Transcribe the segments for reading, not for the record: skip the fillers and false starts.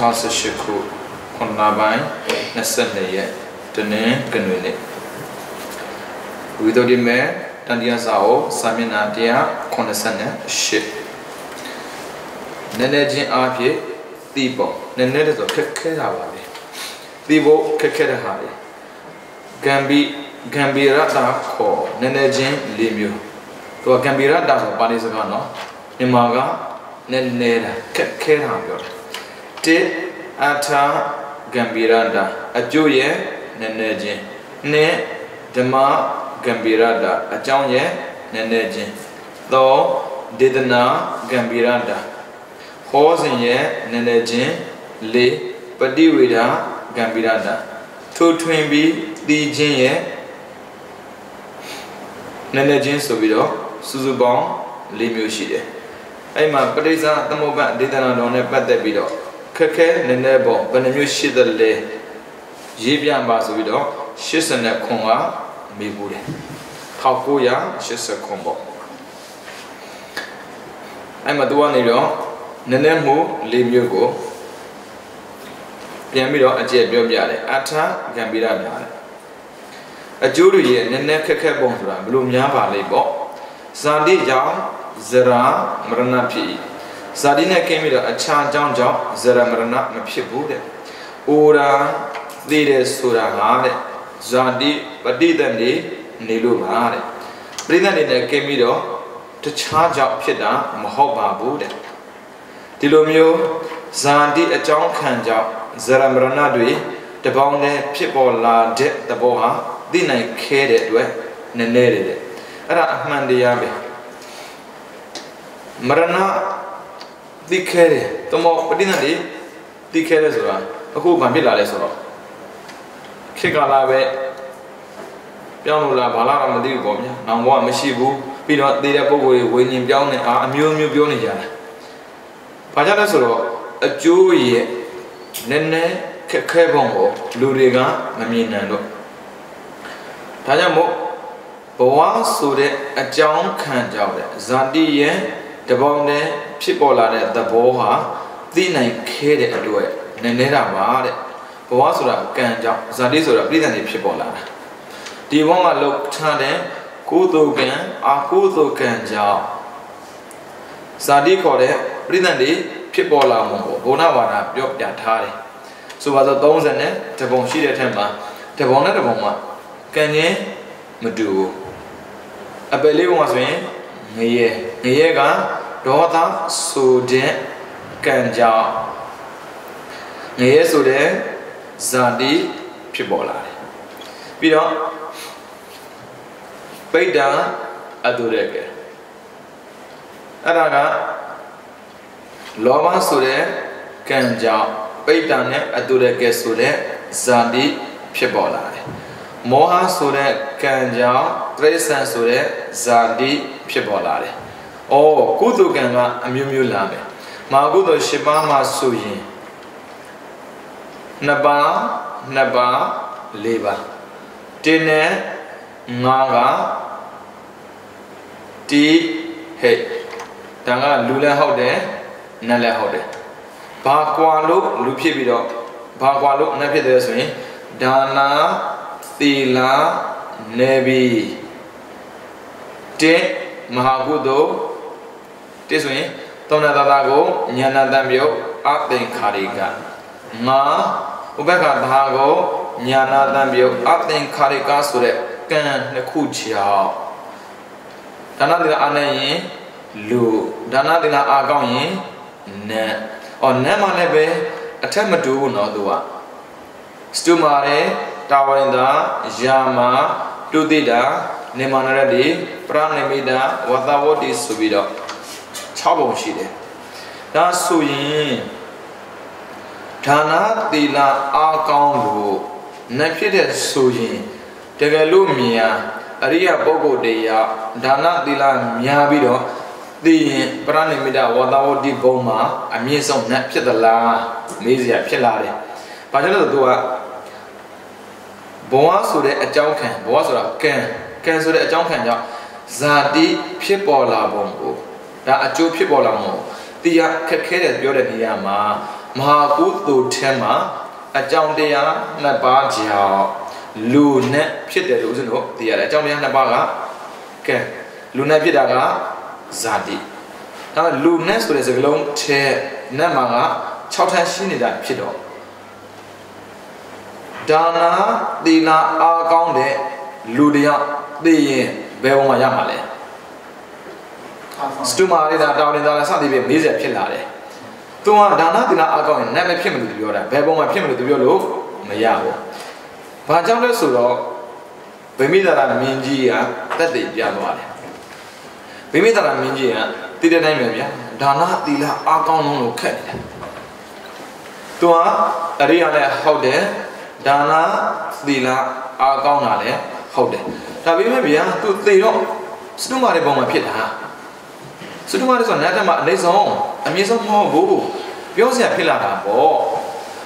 2018 ခုနှစ်ပိုင်း22ရက်တနင်္ဂနွေနေ့ဝိသုဒ္ဓိမေတန်တရားစာအုပ်စာမျက်နှာ188နည်းနည်းချင်းအားဖြင့်သိဖို့နည်းနည်းဆိုခက်ခဲတာပါလေသိဖို့ခက်ခဲတဲ့ဟာလေဂံဘီရတာခေါ်နည်းနည်းချင်း၄မျိုးသူကဂံဘီရတာဆိုပါဠိစကားနော်မြန်မာကနည်းနည်းတာခက်ခဲတာပြောတယ်တိအထာဂံဘီရတာအကျိုးရဲ့နည်းနည်းချင်းနဲ့ဓမ္မဂံဘီရတာအကြောင်းရဲ့နည်းနည်းချင်းသောဒေသနာဂံဘီရတာဟောစဉ်ရဲ့နည်းနည်းချင်း၄ပฏิဝေဒဂံဘီရတာထိုးထွင်းပြီးသိခြင်းရဲ့နည်းနည်းချင်းဆိုပြီးတော့စုစုပေါင်း၄မျိုးရှိတယ်အဲ့မှာပရိစ္ဆာသမုပ္ပါဒေသနာတော်နဲ့ပတ်သက်ပြီးတော့ခက်ခဲနည်းနည်းပေါ့ဘယ်နှမျိုးရှိသလဲရေးပြပါဆိုပြီးတော့89ကမေးဘူးတယ်1989ပေါ့အဲ့မှာသူကနေတော့နည်းနည်းမှု၄မျိုးကိုပြန်ပြီးတော့အကျယ်ပြောပြတယ်အထာဂံဘီရတာအကျိုးတွေရဲ့နည်းနည်းခက်ခဲပုံဆိုတာဘယ်လိုများပါလိမ့်ပေါ့ဇာတိကြောင့်ဇရာမရဏဖြစ်၏ဇာတိနဲ့ကင်းပြီးတော့အခြားအကြောင်းကြောင့်ဇရာမရဏမဖြစ်ဘူးတဲ့။အိုရာသိတဲ့ဆိုတာကတဲ့ဇာတိပဋိသန္ဓေနေလို့ပါတဲ့။ပဋိသန္ဓေနဲ့ကင်းပြီးတော့တခြားကြောင့်ဖြစ်တာမဟုတ်ပါဘူးတဲ့။ဒီလိုမျိုးဇာတိအကြောင်းခံကြောင့်ဇရာမရဏတွေတပေါင်းနဲ့ဖြစ်ပေါ်လာတဲ့သဘောဟာသိနိုင်ခဲတဲ့အတွက်နည်းနည်းတဲ့။အဲ့ဒါအမှန်တရားပဲ။မရဏသိခဲတယ်တမောပဋိသန္ဓေသိခဲတယ်ဆိုတာအခုဘာဖြစ်လာလဲဆိုတော့ခေတ်ကာလပဲပြောင်းလို့လားဘာလားတော့မသိဘူးပေါ့ဗျာနောင်ဘဝမရှိဘူးပြီးတော့သေတဲ့ပုဂ္ဂိုလ်တွေဝိညာဉ်ပြောင်းနေအမျိုးမျိုးပြောနေကြတာဘာကြောင့်လဲဆိုတော့အကျိုးရဲ့နည်းနည်းခက်ခဲပုံကိုလူတွေကမမြင်နိုင်တော့ဒါကြောင့်မို့ဘဝဆိုတဲ့အကြောင်းခံကြောင့်တဲ့ဇာတိရဲ့တပေါင်းနဲ့ဖြစ်ပေါ်လာတဲ့သဘောဟာသိနိုင်ခဲတဲ့အတွက်နည်းနည်းတာပါတဲ့ဘဝဆိုတာကံကြောင့်ဇာတိဆိုတာပြိဿန်တွေဖြစ်ပေါ်လာတာဒီဘဝမှာလောက်ထားတဲ့ကုသိုလ်ကံအကုသိုလ်ကံကြောင့်ဇာတိခေါ်တဲ့ပြိဿန်တွေဖြစ်ပေါ်လာမှုကိုဘုရားဘာသာပြောပြထားတယ်ဆိုပါတော့30နဲ့တပုံရှိတဲ့ထက်မှာတပုံနဲ့တပုံမှာကံချင်းမတူဘူးအပယ်လေးပုံမှာဆိုရင်ငရဲကဒေါသဆိုတဲ့ကံကြောင့်ငရဲဆိုတဲ့ဇာတိဖြစ်ပေါ်လာတယ်ပြီးတော့ပိဋ္ဌာအတုရကဲအဲ့ဒါကလောဘဆိုတဲ့ကံကြောင့်ပိဋ္ဌာနဲ့အတုရကဲဆိုတဲ့ဇာတိဖြစ်ပေါ်လာတယ်မောဟဆိုတဲ့ကံကြောင့်တိရစ္ဆာန်ဆိုတဲ့ဇာတိဖြစ်ပေါ်လာတယ်။အော်ကုသိုလ်ကံကအမျိုးမျိုးလာမယ်။မာကုသိုလ်10ပါးမှဆိုရင်2ပါး4ပါးတင်းနဲ့5ကတိဟဲ့ဒါကလူလည်းဟုတ်တယ်နတ်လည်းဟုတ်တယ်။ဘာကွာလို့လူဖြစ်ပြီးတော့ဘာကွာလို့နတ်ဖြစ်တယ်ဆိုရင်ဒါနာသီလနေပြီတဲ့မဟာကုသိုလ်တဲ့ဆိုရင်သောဏတတကိုဉာဏတံပြုတ်အသင်္ခါရိကငါဥပက္ခဘာကိုဉာဏတံပြုတ်အသင်္ခါရိကဆိုတဲ့ကံနှစ်ခုကြောင့်ဒါနသီလအားနဲ့ရင်လူဒါနသီလအားကောင်းရင်နတ်နတ်မှလည်းပဲအထက်မတူဘူးနော်သူကစတုမာရဲ့တာဝရဏယာမတုတိတာနေမနရတိပရဏိမိတာဝသဝတိဆိုပြီးတော့6ပုံရှိတယ်ဒါဆိုရင်ဒါနသီလအားကောင်းလို့နတ်ဖြစ်တဲ့ဆိုရင်တကယ်လို့မြင်ရအရိယပုဂ္ဂိုလ်တရားဒါနသီလများပြီးတော့သိရင်ပရဏိမိတာဝသဝတိဘုံမှာအမြင့်ဆုံးနတ်ဖြစ်သလားမေးစရာဖြစ်လာတယ်ဘာကြောင့်လဲဆိုတော့သူကဘဝဆိုတဲ့အကြောင်းခံဘဝဆိုတာကံဆိုတဲ့အကြောင်းခံကြောင့်ဇာတိဖြစ်ပေါ်လာပုံကိုဒါအကျိုးဖြစ်ပေါ်လာမှုတရားခက်ခဲတယ်ပြောတဲ့နေရာမှာ မဟာကုသိုလ်ထဲမှာအကြောင်းတရားနှစ်ပါးကြောင့်လူနဲ့ဖြစ်တယ်လို့ဦးဇင်းတို့သိရတယ်အကြောင်းတရားနှစ်ပါးကကဲလူနဲ့ဖြစ်တာကဇာတိဒါပေမဲ့လူနဲ့ဆိုတဲ့စကားလုံးထဲနဲ့မှာက6ထပ်ရှိနေတာဖြစ်တော့ဒါနာသီလအားကောင်းတဲ့လူတယောက်သိရင်ဘယ်ဘုံမှာရမှာလဲစတူမာရီတာတောင်းနေတာစသည်ဖြင့်မေးစရာဖြစ်လာတယ်သူကဒါနာသီလအားကောင်းရင်နာမည်ဖြစ်မလို့သူပြောတာဘယ်ဘုံမှာဖြစ်မလို့သူပြောလို့မရဘူးဘာကြောင့်လဲဆိုတော့ဗိမိသာရမင်းကြီးကတက်တည်ပြသွားတယ်ဗိမိသာရမင်းကြီးကတည်တဲ့တိုင်းပဲဗျာဒါနာသီလအားကောင်းလုံးလို့ခက်နေတယ်သူကအရိယာနဲ့ဟုတ်တယ်ဒါနာသီလအားကောင်းတာလည်းဟုတ်တယ်ဒါပေမဲ့ဗျာသူသေတော့စတုမာရီပုံမှာဖြစ်တာစတုမာရီဆိုနတ်တက်မှာအနည်းဆုံးအမြင့်ဆုံးမဟုတ်ဘူးပြောစရာဖြစ်လာတာပေါ့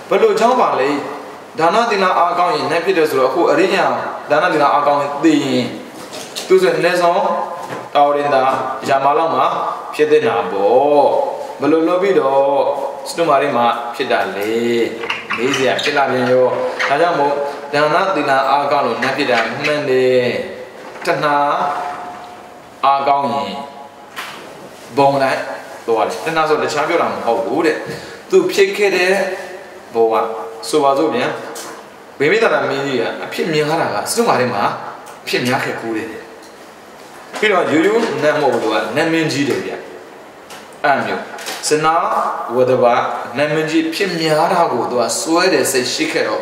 ဘယ်လိုကြောင်းပါလဲဒါနသီလအားကောင်းရင်နဲ့ဖြစ်တယ်ဆိုတော့အခုအရိယာဒါနသီလအားကောင်းရင်သိရင်သူဆိုအနည်းဆုံးတော်ရင်သာယာမလောက်မှာဖြစ်တဲ့နာပေါ့ဘယ်လိုလုပ်ပြီးတော့စတုမာရီမှာဖြစ်တာလေမေးစရာဖြစ်လာပြန်ရောဒါကြောင့်မို့ဒါနသီလအားကောင်းလို့နဲ့ဖြစ်တာမှန်တယ်တဏှာအားကောင်းရင်ဘုံလိုက်တော့တဏှာဆိုတခြားပြောတာမဟုတ်ဘူးတဲ့သူဖြစ်ခဲ့တဲ့ဘဝဆိုပါစို့ဗျာဗိမိသာရမင်းကြီးကအဖြစ်မြင်လာတာကစတုမာရီမှာဖြစ်များခဲ့ကူးတယ်ပြီးတော့ယူနတ်မဟုတ်ဘူးကနတ်မင်းကြီးတယ်ဗျာအဲ့မျိုးစနာဝဒဘာနတ်မင်းကြီးဖြစ်များတာကိုသူကစွဲတယ်စိတ်ရှိခဲ့တော့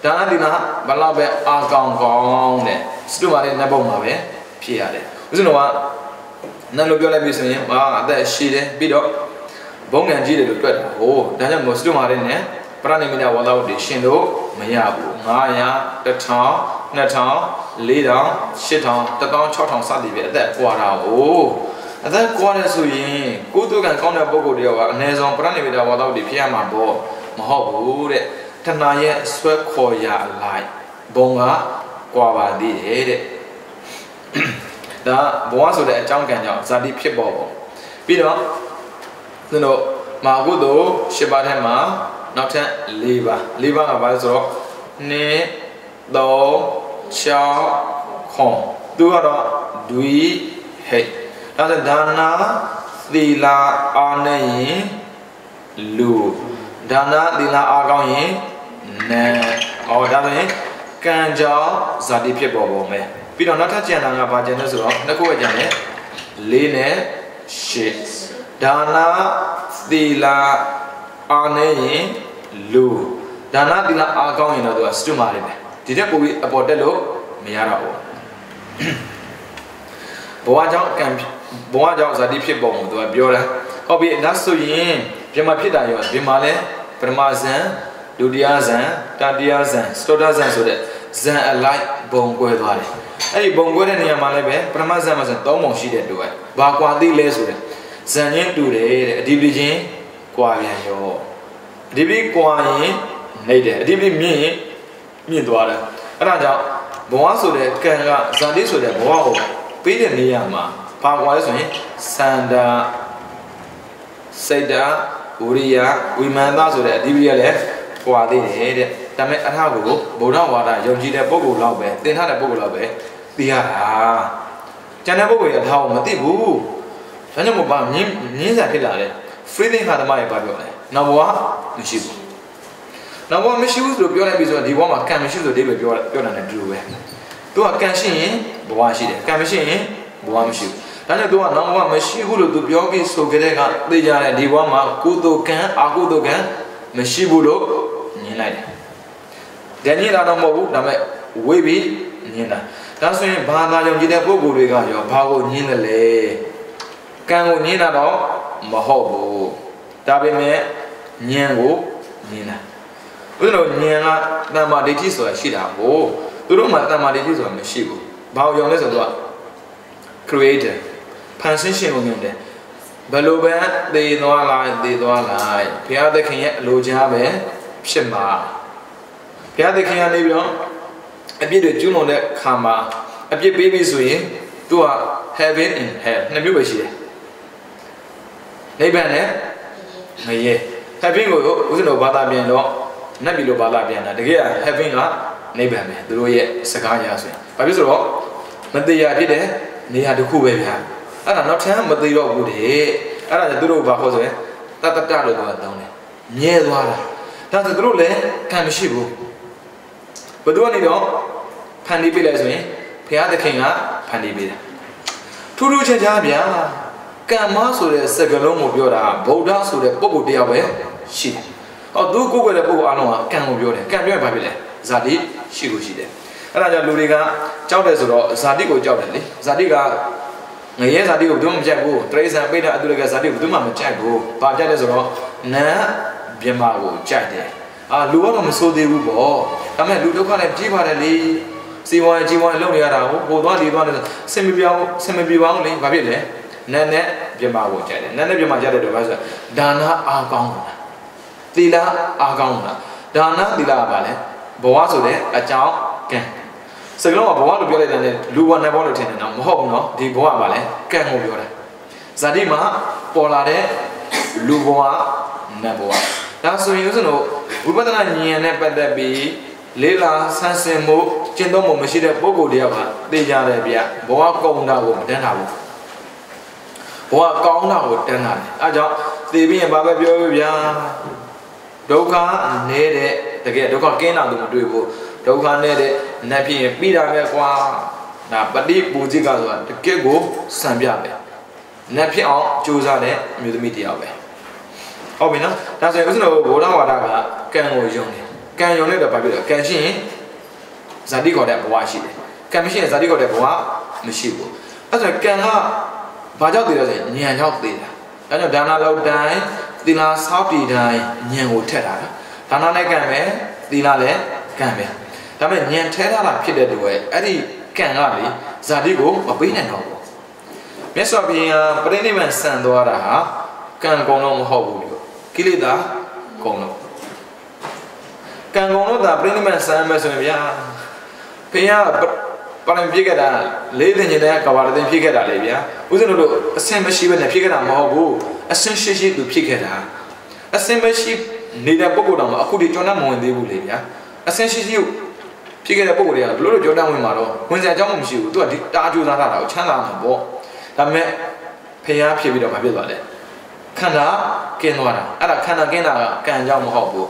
ဒါနဒီနာဘလောက်ပဲအာကောင်းကောင်းတဲ့စတုမာရီနတ်ဘုံမှာပဲဖြစ်ရတယ်ဦးဇင်းတော်ကနတ်လိုပြောလိုက်ပြီဆိုရင်အသက်ရှိတယ်ပြီးတော့ဘုံငံကြီးတယ်လို့တွက်တာဟိုဒါကြောင့်မို့စတုမာရီနဲ့ပရဏိမိတဝါဒဝတ္တိရှင်လို့မရဘူး900 1000 2000 4000 8000 1000 6000စသည်ပဲအသက်ကွာတာဟိုအသက်ကွာတယ်ဆိုရင်ကိုယ်တို့ကကောင်းတဲ့ပုဂ္ဂိုလ်တယောက်ကအနည်းဆုံးပရဏိမိတဝါဒဝတ္တိဖြစ်ရမှာပေါ့မဟုတ်ဘူးတဲ့တဏှာရဲ့ဆွဲခေါ်ရလိုက်ဘုံကကွာပါသေးတယ်တဲ့ဒါဘဝဆိုတဲ့အကြောင်းကံကြောင့်ဇာတိဖြစ်ပေါ်ပေါ့ပြီးတော့သူတို့မာကုသိုလ်၈ပါးထဲမှာနောက်ထပ်၄ပါးကဘာလဲဆိုတော့2 3 6ခွန်သူကတော့ဒွိဟိတ်ဒါဆိုဒါနာသီလအားနဲ့ရင်လူဒါနာသီလအားကောင်းရင်နတ်ဒါဆိုရင်ကံကြောင့်ဇာတိဖြစ်ပေါ်ပေါ်မယ်ပြီးတော့နောက်ထပ်ကျန်တာကဘာကျန်လဲဆိုတော့နှစ်ခုပဲကျန်တယ်4နဲ့8ဒါနာသီလအားနဲ့ရင်လူဒါနသီလအားကောင်းရင်တော့သူကစတုမာရီပဲဒီတက်ပို့ပြီးအပေါ်တက်လို့မရတော့ဘူးဘဝကြောင့်ဇာတိဖြစ်ပုံကိုသူကပြောတာဟုတ်ပြီဒါဆိုရင်ပြမဖြစ်တာရောဒီမှာလဲပရမဇန်ဒုတိယဇန်တတိယဇန်စတုတ္ထဇန်ဆိုတဲ့ဇန်အလိုက်ဘုံကွဲသွားတယ်အဲ့ဒီဘုံကွဲတဲ့နေရာမှာလည်းပဲပရမဇန်မှာဆို3ပုံရှိတဲ့တူပဲဘာကွာသိလဲဆိုတဲ့ဇန်ချင်းတူတယ်တဲ့အဓိပတိချင်းကွာပြန်ရောအဓိပတိကွာရင်နေတယ်အဓိပတိမြင့်ရင်မြင့်သွားတယ်အဲ့ဒါကြောင့်ဘဝဆိုတဲ့ကံကဇာတိဆိုတဲ့ဘဝကိုပေးတဲ့နေရာမှာဘာကွာလဲဆိုရင်စန္ဒာစိတ်ဓာဝိရိယဝိမာန်သားဆိုတဲ့အဓိပတိကလည်းကွာသေးတယ်တဲ့ဒါပေမဲ့အထာကိုဗုဒ္ဓဝါဒယုံကြည်တဲ့ပုဂ္ဂိုလ်လောက်ပဲသင်ထားတဲ့ပုဂ္ဂိုလ်လောက်ပဲသိရတာကျန်တဲ့ပုဂ္ဂိုလ်ရဲ့အထာကိုမသိဘူးဒါကြောင့်မို့ဘာမြင်းစားဖြစ်လာတယ် freezing ဟာသမားရဲ့ဘာပြောလဲနောက်ဘဝမရှိဘူးနောက်ဘဝမရှိဘူးဆိုပြောလိုက်ပြီဆိုတော့ဒီဘဝမှာကံမရှိဆိုဒီပဲပြောတာနဲ့တူပဲသူကကံရှိရင်ဘဝရှိတယ်ကံမရှိရင်ဘဝမရှိဘူးဒါနဲ့သူကနောက်ဘဝမရှိဘူးလို့သူပြောပြီးဆိုကြတဲ့ကသိကြတဲ့ဒီဘဝမှာကုသိုလ်ကံအကုသိုလ်ကံမရှိဘူးလို့ညင်လိုက်တယ်ညင်တာတော့မဟုတ်ဘူးဒါပေမဲ့ဝေးပြီးညင်တာဒါဆိုရင်ဘာသာကြောင့်ဒီတဲ့ပုဂ္ဂိုလ်တွေကရောဘာကိုညင်တယ်လဲကံကိုညင်တာတော့မဟုတ်ဘူးဒါပေမဲ့ဉာဏ်ကိုညင်တာဥဒ္ဒရောဉာဏ်ကတမ္မာဒိဋ္ဌိဆိုတာရှိတာကိုသူတို့မှာတမ္မာဒိဋ္ဌိဆိုတာမရှိဘူးဘာကိုရောလဲဆိုတော့ creator ဖန်ဆင်းရှင်ကိုမြင်တယ်ဘယ်လိုပဲသေသွားလိုက်ဘုရားသခင်ရဲ့အလိုချာပဲဖြစ်မှာဘုရားသခင်ကနေပြီးတော့အပြစ်တွေကျူးလွန်တဲ့ခါမှာအပြစ်ပေးပြီဆိုရင်သူက heaven and hell နှစ်မျိုးပဲရှိတယ်နိဗ္ဗာန်နဲ့ငရဲ heaven ကိုဦးဇင်းတို့ဘာသာပြန်တော့နတ်ပြည်လိုဘာသာပြန်တာတကယ်က heaven ကနိဗ္ဗာန်ပဲသူတို့ရဲ့စကားရဆိုရင်ဘာဖြစ်ဆိုတော့မတရားဖြစ်တဲ့နေရာတစ်ခုပဲဗျာအဲ့ဒါနောက်ထပ်မသေးတော့ဘူးတဲ့အဲ့ဒါသူတို့ဘာခေါ်ဆိုရင်တတတလို့တော့တောင်းတယ်မြဲသွားတာဒါဆိုသူတို့လည်းခံမရှိဘူးဘယ်သူကနေတော့ဖန်တီးပေးလဲဆိုရင်ဘုရားသခင်ကဖန်တီးပေးတယ်ထူးထူးခြားခြားဗျာကမ္မဆိုတဲ့စကားလုံးကိုပြောတာဗုဒ္ဓဆိုတဲ့ပုဂ္ဂိုလ်တယောက်ပဲရှိတယ်ဟောသူကိုယ်ကိုယ်တဲ့ပုဂ္ဂိုလ်အလုံးကကံကိုပြောတယ်ကံပြောရင်ဘာဖြစ်လဲဇာတိရှိကိုရှိတယ်အဲ့ဒါကြောင့်လူတွေကကြောက်တယ်ဆိုတော့ဇာတိကိုကြောက်တယ်လေဇာတိကငရဲဇာတိကိုဘယ်သူမှမကြိုက်ဘူးတရိစ္ဆာန်ပိဋကအတုလကဇာတိကိုဘယ်သူမှမကြိုက်ဘူးဘာကြိုက်လဲဆိုတော့နတ်မြမကိုကြိုက်တယ်လူကတော့မဆိုးသေးဘူးပေါ့ဒါပေမဲ့လူဒုက္ခနဲ့ပြေးပါတယ်လေစီဝါကြီးဝါလုံနေရတာဟိုသွားလေသွားနေဆင်မပြေအောင်လေဘာဖြစ်လဲနတ်နဲ့မြမကိုကြိုက်တယ်နတ်နဲ့မြမကြတဲ့တော့ဘာဆိုဒါနအားကောင်းတာသီလအားကောင်းတာဒါနသီလကဘာလဲဘဝဆိုတဲ့အကြောင်းကံစကလုံးကဘဝလို့ပြောလိုက်တဲ့လူဘဝနတ်ဘဝလို့ထင်တယ်နော်မဟုတ်ဘူးနော်ဒီဘဝကဘာလဲကံကိုပြောတာဇာတိမှာပေါ်လာတဲ့လူဘဝနတ်ဘဝဒါဆိုရင်ဦးဇင်းတို့ဝိပဿနာဉာဏ်နဲ့ပတ်သက်ပြီးလေးလာဆန်းစင်မှုကျင့်သုံးမှုမရှိတဲ့ပုဂ္ဂိုလ်တယောက်ကသိကြတယ်ဗျဘဝကောင်းတာကိုမတန်းတာဘူးဘဝကောင်းတာကိုတန်းတာတယ်အဲကြောင့်သိပြီးရင်ဘာပဲပြောဗျာဒုက္ခနေတဲ့တကယ်ဒုက္ခကင်းတာသူမတွေ့ဘူးဒုက္ခနေတဲ့နတ်ဖြစ်ရင်ပြီးတာပဲကွာဒါပฏิပူဇိကဆိုတာတကယ်ကိုစံပြပဲနတ်ဖြစ်အောင်ကြိုးစားတဲ့အမျိုးသမီးတယောက်ပဲဟုတ်ပြီနော်ဒါဆိုရင်ဦးဇင်းတို့ဗုဒ္ဓဝါဒကကံကိုယုံတယ်ကံယုံတဲ့တော့ဘာဖြစ်လဲကံရှိရင်ဇာတိခေါ်တဲ့ဘဝရှိတယ်ကံမရှိရင်ဇာတိခေါ်တဲ့ဘဝမရှိဘူးအဲ့ဒါကံကဘာကြောင့်တည်လဲဆိုရင်ဉာဏ်ကြောင့်တည်တာဒါကြောင့်ဒါနလောက်တိုင်းသီလစောင့်တည်တိုင်းဉာဏ်ကိုထက်တာဒါနနဲ့ကံပဲသီလလည်းကံပဲဒါပေမဲ့ဉာဏ်ထဲထားတာဖြစ်တဲ့တူပဲအဲ့ဒီကံကလေဇာတိကိုမပေးနိုင်တော့ဘူးမြတ်စွာဘုရားပရိနိဗ္ဗာန်ဆံသွားတာဟာကံကုန်တော့မဟုတ်ဘူးလို့ကိလေသာကုန်တော့ကံကုန်တော့ဒါပရိနိဗ္ဗာန်ဆံမယ်ဆိုရင်ဗျာဘုရားပရမပြည့်ခဲ့တာလေးသိဉ္ဇတဲ့ကဘာတင်ဖြစ်ခဲ့တာလေဗျာဥစဉ်တို့အစင်မရှိဘဲနဲ့ဖြစ်ခဲ့တာမဟုတ်ဘူးအစင်ရှိသူဖြစ်ခဲ့တာအစင်မရှိနေတဲ့ပုဂ္ဂိုလ်တော်မှာအခုဒီကြောင်းမဝင်သေးဘူးလေဗျာအစင်ရှိဖြစ်ခဲ့တဲ့ပုဂ္ဂိုလ်တွေကဘလို့လို့ကြောင်းဝင်မှာတော့ဝင်စရာအကြောင်းမရှိဘူးသူကဒီတာအကျိုးစားတာကိုချမ်းသာမှာပေါ့ဒါပေမဲ့ဖျားဖြစ်ပြီးတော့မဖြစ်သွားလဲခန္ဓာကင်းသွားတာအဲ့ဒါခန္ဓာကင်းတာကကံကြောင့်မဟုတ်ဘူး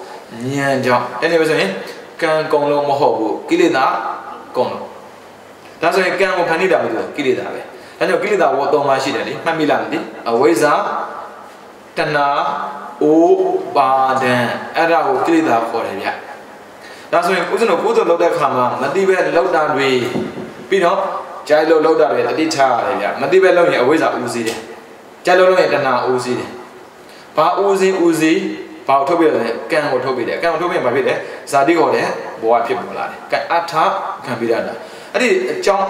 ဉာဏ်ကြောင့်အဲ့ဒီပဲဆိုရင်ကံကုန်လို့မဟုတ်ဘူးကိလေသာကုန်လို့ဒါဆိုရင်ကံကိုဖန်တီးတာပဲကိလေသာပဲဒါကြောင့်ကိလေသာဘော၃ပါးရှိတယ်လေမှတ်မိလားမသိအဝိဇ္ဇာတဏှာဥပါဒံအဲ့ဒါကိုကိလေသာခေါ်တယ်ဗျဒါဆိုရင်ဥစဉ်တို့ကုသိုလ်လုပ်တဲ့အခါမှာမတိပဲလောက်တာတွေပြီးတော့ကြိုက်လို့လောက်တာတွေတတိထားရတယ်ဗျမတိပဲလောက်ရင်အဝိဇ္ဇာဦးစီးတယ်ကြိုက်လို့လောက်ရင်တဏှာဦးစီးတယ်ဘာဦးစီးဘာထုတ်ပြတယ်ကံကိုထုတ်ပြတယ်ကံကိုထုတ်ပြရင်ဘာဖြစ်လဲဇာတိခေါ်တဲ့ဘဝဖြစ်ပေါ်လာတယ်ကံအထခံပြရတာအဲ့ဒီအကြောင်း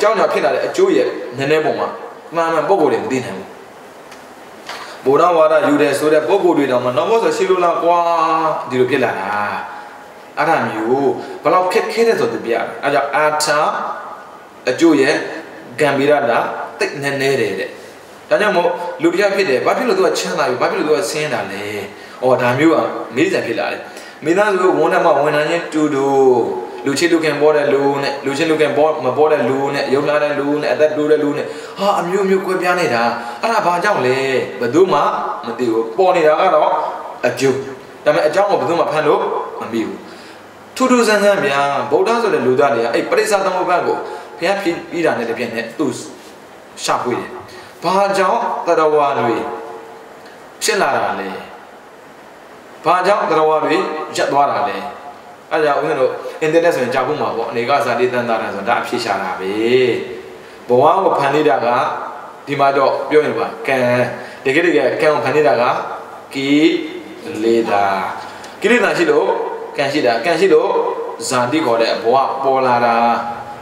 ကြောင့်ဖြစ်လာတဲ့အကျိုးရဲ့နည်းနည်းပုံမှာမှန်ပုံကိုယ်တွေမသိနိုင်ဘူးဗုဒ္ဓဝါဒယူတယ်ဆိုတဲ့ပုံကိုယ်တွေတော့မနော်ဘောဆိုရှိလို့လားကွာဒီလိုဖြစ်လာတာအဲ့ဒါမျိုးဘယ်လောက်ခက်ခဲတဲ့ဆိုသူပြရတယ်အဲ့ကြောင့်အာထအကျိုးရဲ့ကံပြရတာတိတ်နည်းနည်းတယ်တဲ့ဒါကြောင့်မို့လူတရားဖြစ်တယ်ဘာဖြစ်လို့သူကချမ်းသာပြီဘာဖြစ်လို့သူကဆင်းတာလဲဩဒါမျိုးကမေးစံဖြစ်လာတယ်မိသားစုဝန်ထမ်းမဝန်ထမ်းချင်းတူတူလူချစ်လူခင်ပေါ်တဲ့လူနဲ့လူချစ်လူခင်ပေါ်မပေါ်တဲ့လူနဲ့ယုံလာတဲ့လူနဲ့အသက်တိုးတဲ့လူနဲ့ဟာအမျိုးမျိုးကွဲပြားနေတာအဲ့ဒါဘာကြောင့်လဲဘယ်သူမှမသိဘူးပေါ်နေတာကတော့အကျိုးဒါပေမဲ့အကြောင်းကိုဘယ်သူမှဖန်လို့မမိဘူးထူးထူးဆန်းဆန်းများဗုဒ္ဓဆိုတဲ့လူသားတွေကအဲ့ပရိစ္ဆာသမုပ္ပါဒ်ကိုဘုရားပြီးတာနဲ့တပြည့်နဲ့သူရှာဖွေတယ်ဘာကြောင့်တရားဝါတွေဖြစ်လာတာလဲဘာကြောင့်တရားဝါတွေရပ်သွားတာလဲအဲ့ကြောင့်ဦးဇင်းတို့အင်တာနက်ဆိုရင်ကြောက်ဖို့မှာပေါ့အနေကဇာတိတန်တာဆိုတာအဖြစ်ရှာတာပဲဘဝကိုဖန်နေတာကဒီမှာတော့ပြောရင်ပါကံတကယ်ကံကိုဖန်နေတာကကိလေသာရှိလို့ကံရှိတာကံရှိလို့ဇာတိခေါ်တဲ့ဘဝပေါ်လာတာ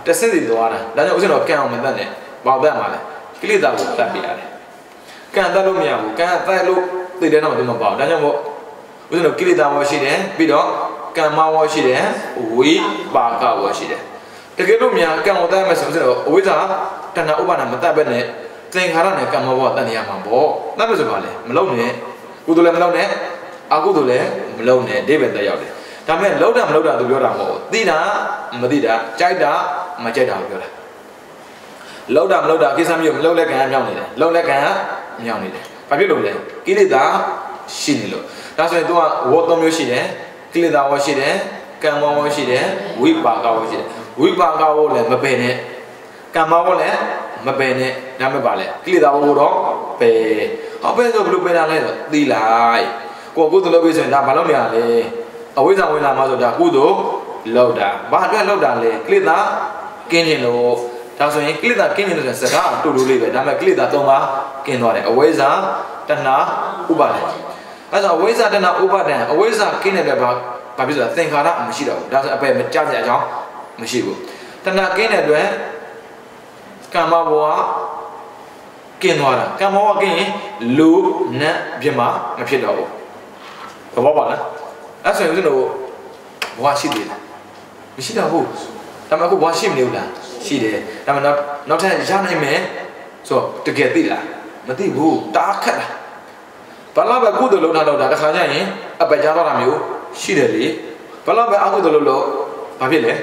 တဆင့်စီသွားတာဒါကြောင့်ဦးဇင်းတို့ကံအောင်မတတ်နဲ့ဘာတတ်မှာလဲကိလေသာကိုတတ်ပြရတယ်ကံတတ်လို့မရဘူးကံတတ်လို့သိတဲ့တော့မပေါ့ဒါကြောင့်မို့ဦးဇင်းတို့ကိလေသာဘောရှိတယ်ပြီးတော့ကံမဝရှိတယ်ဝိပါကဝရှိတယ်တကယ်လို့များကံကိုတတ်မယ်ဆိုတော့အဝိဇ္ဇာတဏှာဥပါဒမတတ်ပဲနဲ့သင်္ခါရနဲ့ကံမဝတတ်နေရမှာပေါ့တတ်လို့ဆိုပါလေမလုံးနဲ့ကုသိုလ်လည်းမလုံးနဲ့ အခုတို့လည်းမလုံနဲ့ဒိဗေတက်ရောက်တယ်ဒါပေမဲ့လုံတာမလုံတာသူပြောတာမဟုတ်ဘူးသိတာမသိတာကြိုက်တာမကြိုက်တာကိုပြောတာလုံတာမလုံတာကိစ္စမျိုးမလုံတဲ့ကံမြောက်နေတယ်လုံတဲ့ကံမြောက်နေတယ်ဘာဖြစ်လို့လဲကိလေသာရှိနေလို့ဒါဆိုရင်သူကဝတ်သုံးမျိုးရှိတယ်ကိလေသာဝရှိတယ်ကံမောဝရှိတယ်ဝိပါကဝရှိတယ်ဝိပါကဝလည်းမပယ်နဲ့ကံမောဝလည်းမပယ်နဲ့ဒါမှမပါလေကိလေသာဝတော့ပယ်ဟောပယ်ဆိုဘယ်လိုပယ်တာလဲဆိုသိလိုက်ကိုကုသိုလ်လုပ်ပြီးဆိုရင်ဒါဘာလုပ်နေရလဲအဝိဇ္ဇာဝင်လာမှဆိုဒါကုသိုလ်လုပ်တာဘာအတွက်လုပ်တာလဲကိလေသာကင်းခြင်းလို့ဒါဆိုရင်ကိလေသာကင်းခြင်းလို့ဆိုစကားတူတူလေးပဲဒါပေမဲ့ကိလေသာ၃ပါးကင်းသွားတယ်အဝိဇ္ဇာတဏှာဥပါဒံအဲဆိုအဝိဇ္ဇာတဏှာဥပါဒံအဝိဇ္ဇာကင်းတဲ့ဘာဖြစ်ဆိုတာသင်္ခါရမရှိတော့ဘူးဒါဆိုအပယ်မကြကြအကြောင်းမရှိဘူးတဏှာကင်းတဲ့အတွက်ကမ္မဘဝကင်းသွားတာကမ္မဘဝကင်းရင်လူနတ်ပြမမဖြစ်တော့ဘူးသဘောပါလားအဲ့ဆိုရင်ဦးဇင်းတို့ဘဝရှိသေးလားမရှိတော့ဘူးဒါပေမဲ့အခုဘဝရှိမနေဘူးလားရှိတယ်ဒါပေမဲ့နောက်ထပ်ရနိုင်မယ်ဆိုတကယ်သိလားမသိဘူးတားခက်လားဘာလို့ပဲကုသိုလ်လုပ်တာတခါကျရင်အပယ်ကြားတော့တာမျိုးရှိတယ်လေဘာလို့ပဲအကုသိုလ်လုပ်ဘာဖြစ်လဲ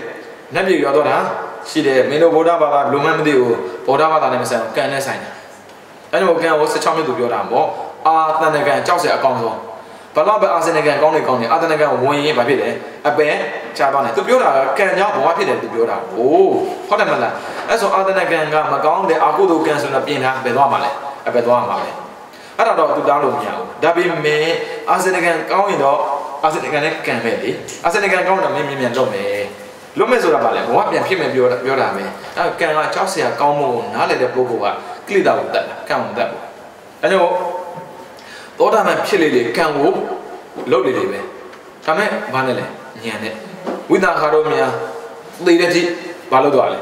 နတ်ပြည်ရောတော့တာရှိတယ်မင်းတို့ဗုဒ္ဓဘာသာဘယ်လိုမှမသိဘူးဗုဒ္ဓဘာသာနဲ့မဆိုင်ဘူးကံနဲ့ဆိုင်တယ်အဲကြောင့်ကံကို16နှစ်သူပြောတာပေါ့အာသန္တကံကြောက်စရာအကောင်းဆုံးဘာလို့ပဲအာသန္တကံကောင်းနေအာသန္တကံဝင်ရင်ဘာဖြစ်လဲအပယ်ကြားသွားတယ်သူပြောတာကံကြောင့်ဘဝဖြစ်တယ်သူပြောတာโอ้ဟုတ်တယ်မလားအဲဆိုအာသန္တကံကမကောင်းတဲ့အကုသိုလ်ကံဆိုတော့ပြင်ထားပဲသွားမှာလဲအပယ်သွားမှာပဲအဲ့တော့သူတောင်းလို့မရဘူးဒါပေမဲ့အာသန္တကံကောင်းရင်တော့အာသန္တကံနဲ့ကံပဲလေအာသန္တကံကောင်းတော့မင်းမြန်လုပ်မယ်လွတ်မဲ့ဆိုတာပါလေဘဝပြန်ဖြစ်မယ်ပြောတာပဲအဲကံကကြောက်စရာကောင်းမှုကိုနားလည်တဲ့ပုဂ္ဂိုလ်ကကိလေသာကိုတတ်တာကံကိုတတ်ဘူးအဲကြောင့်သောတာပန်ဖြစ်လေကံကိုလုပ်လေပဲဒါမဲ့ဘာနဲ့လဲဉာဏ်နဲ့ဝိသခါတော့များသိတဲ့တိဘာလုပ်သွားလဲ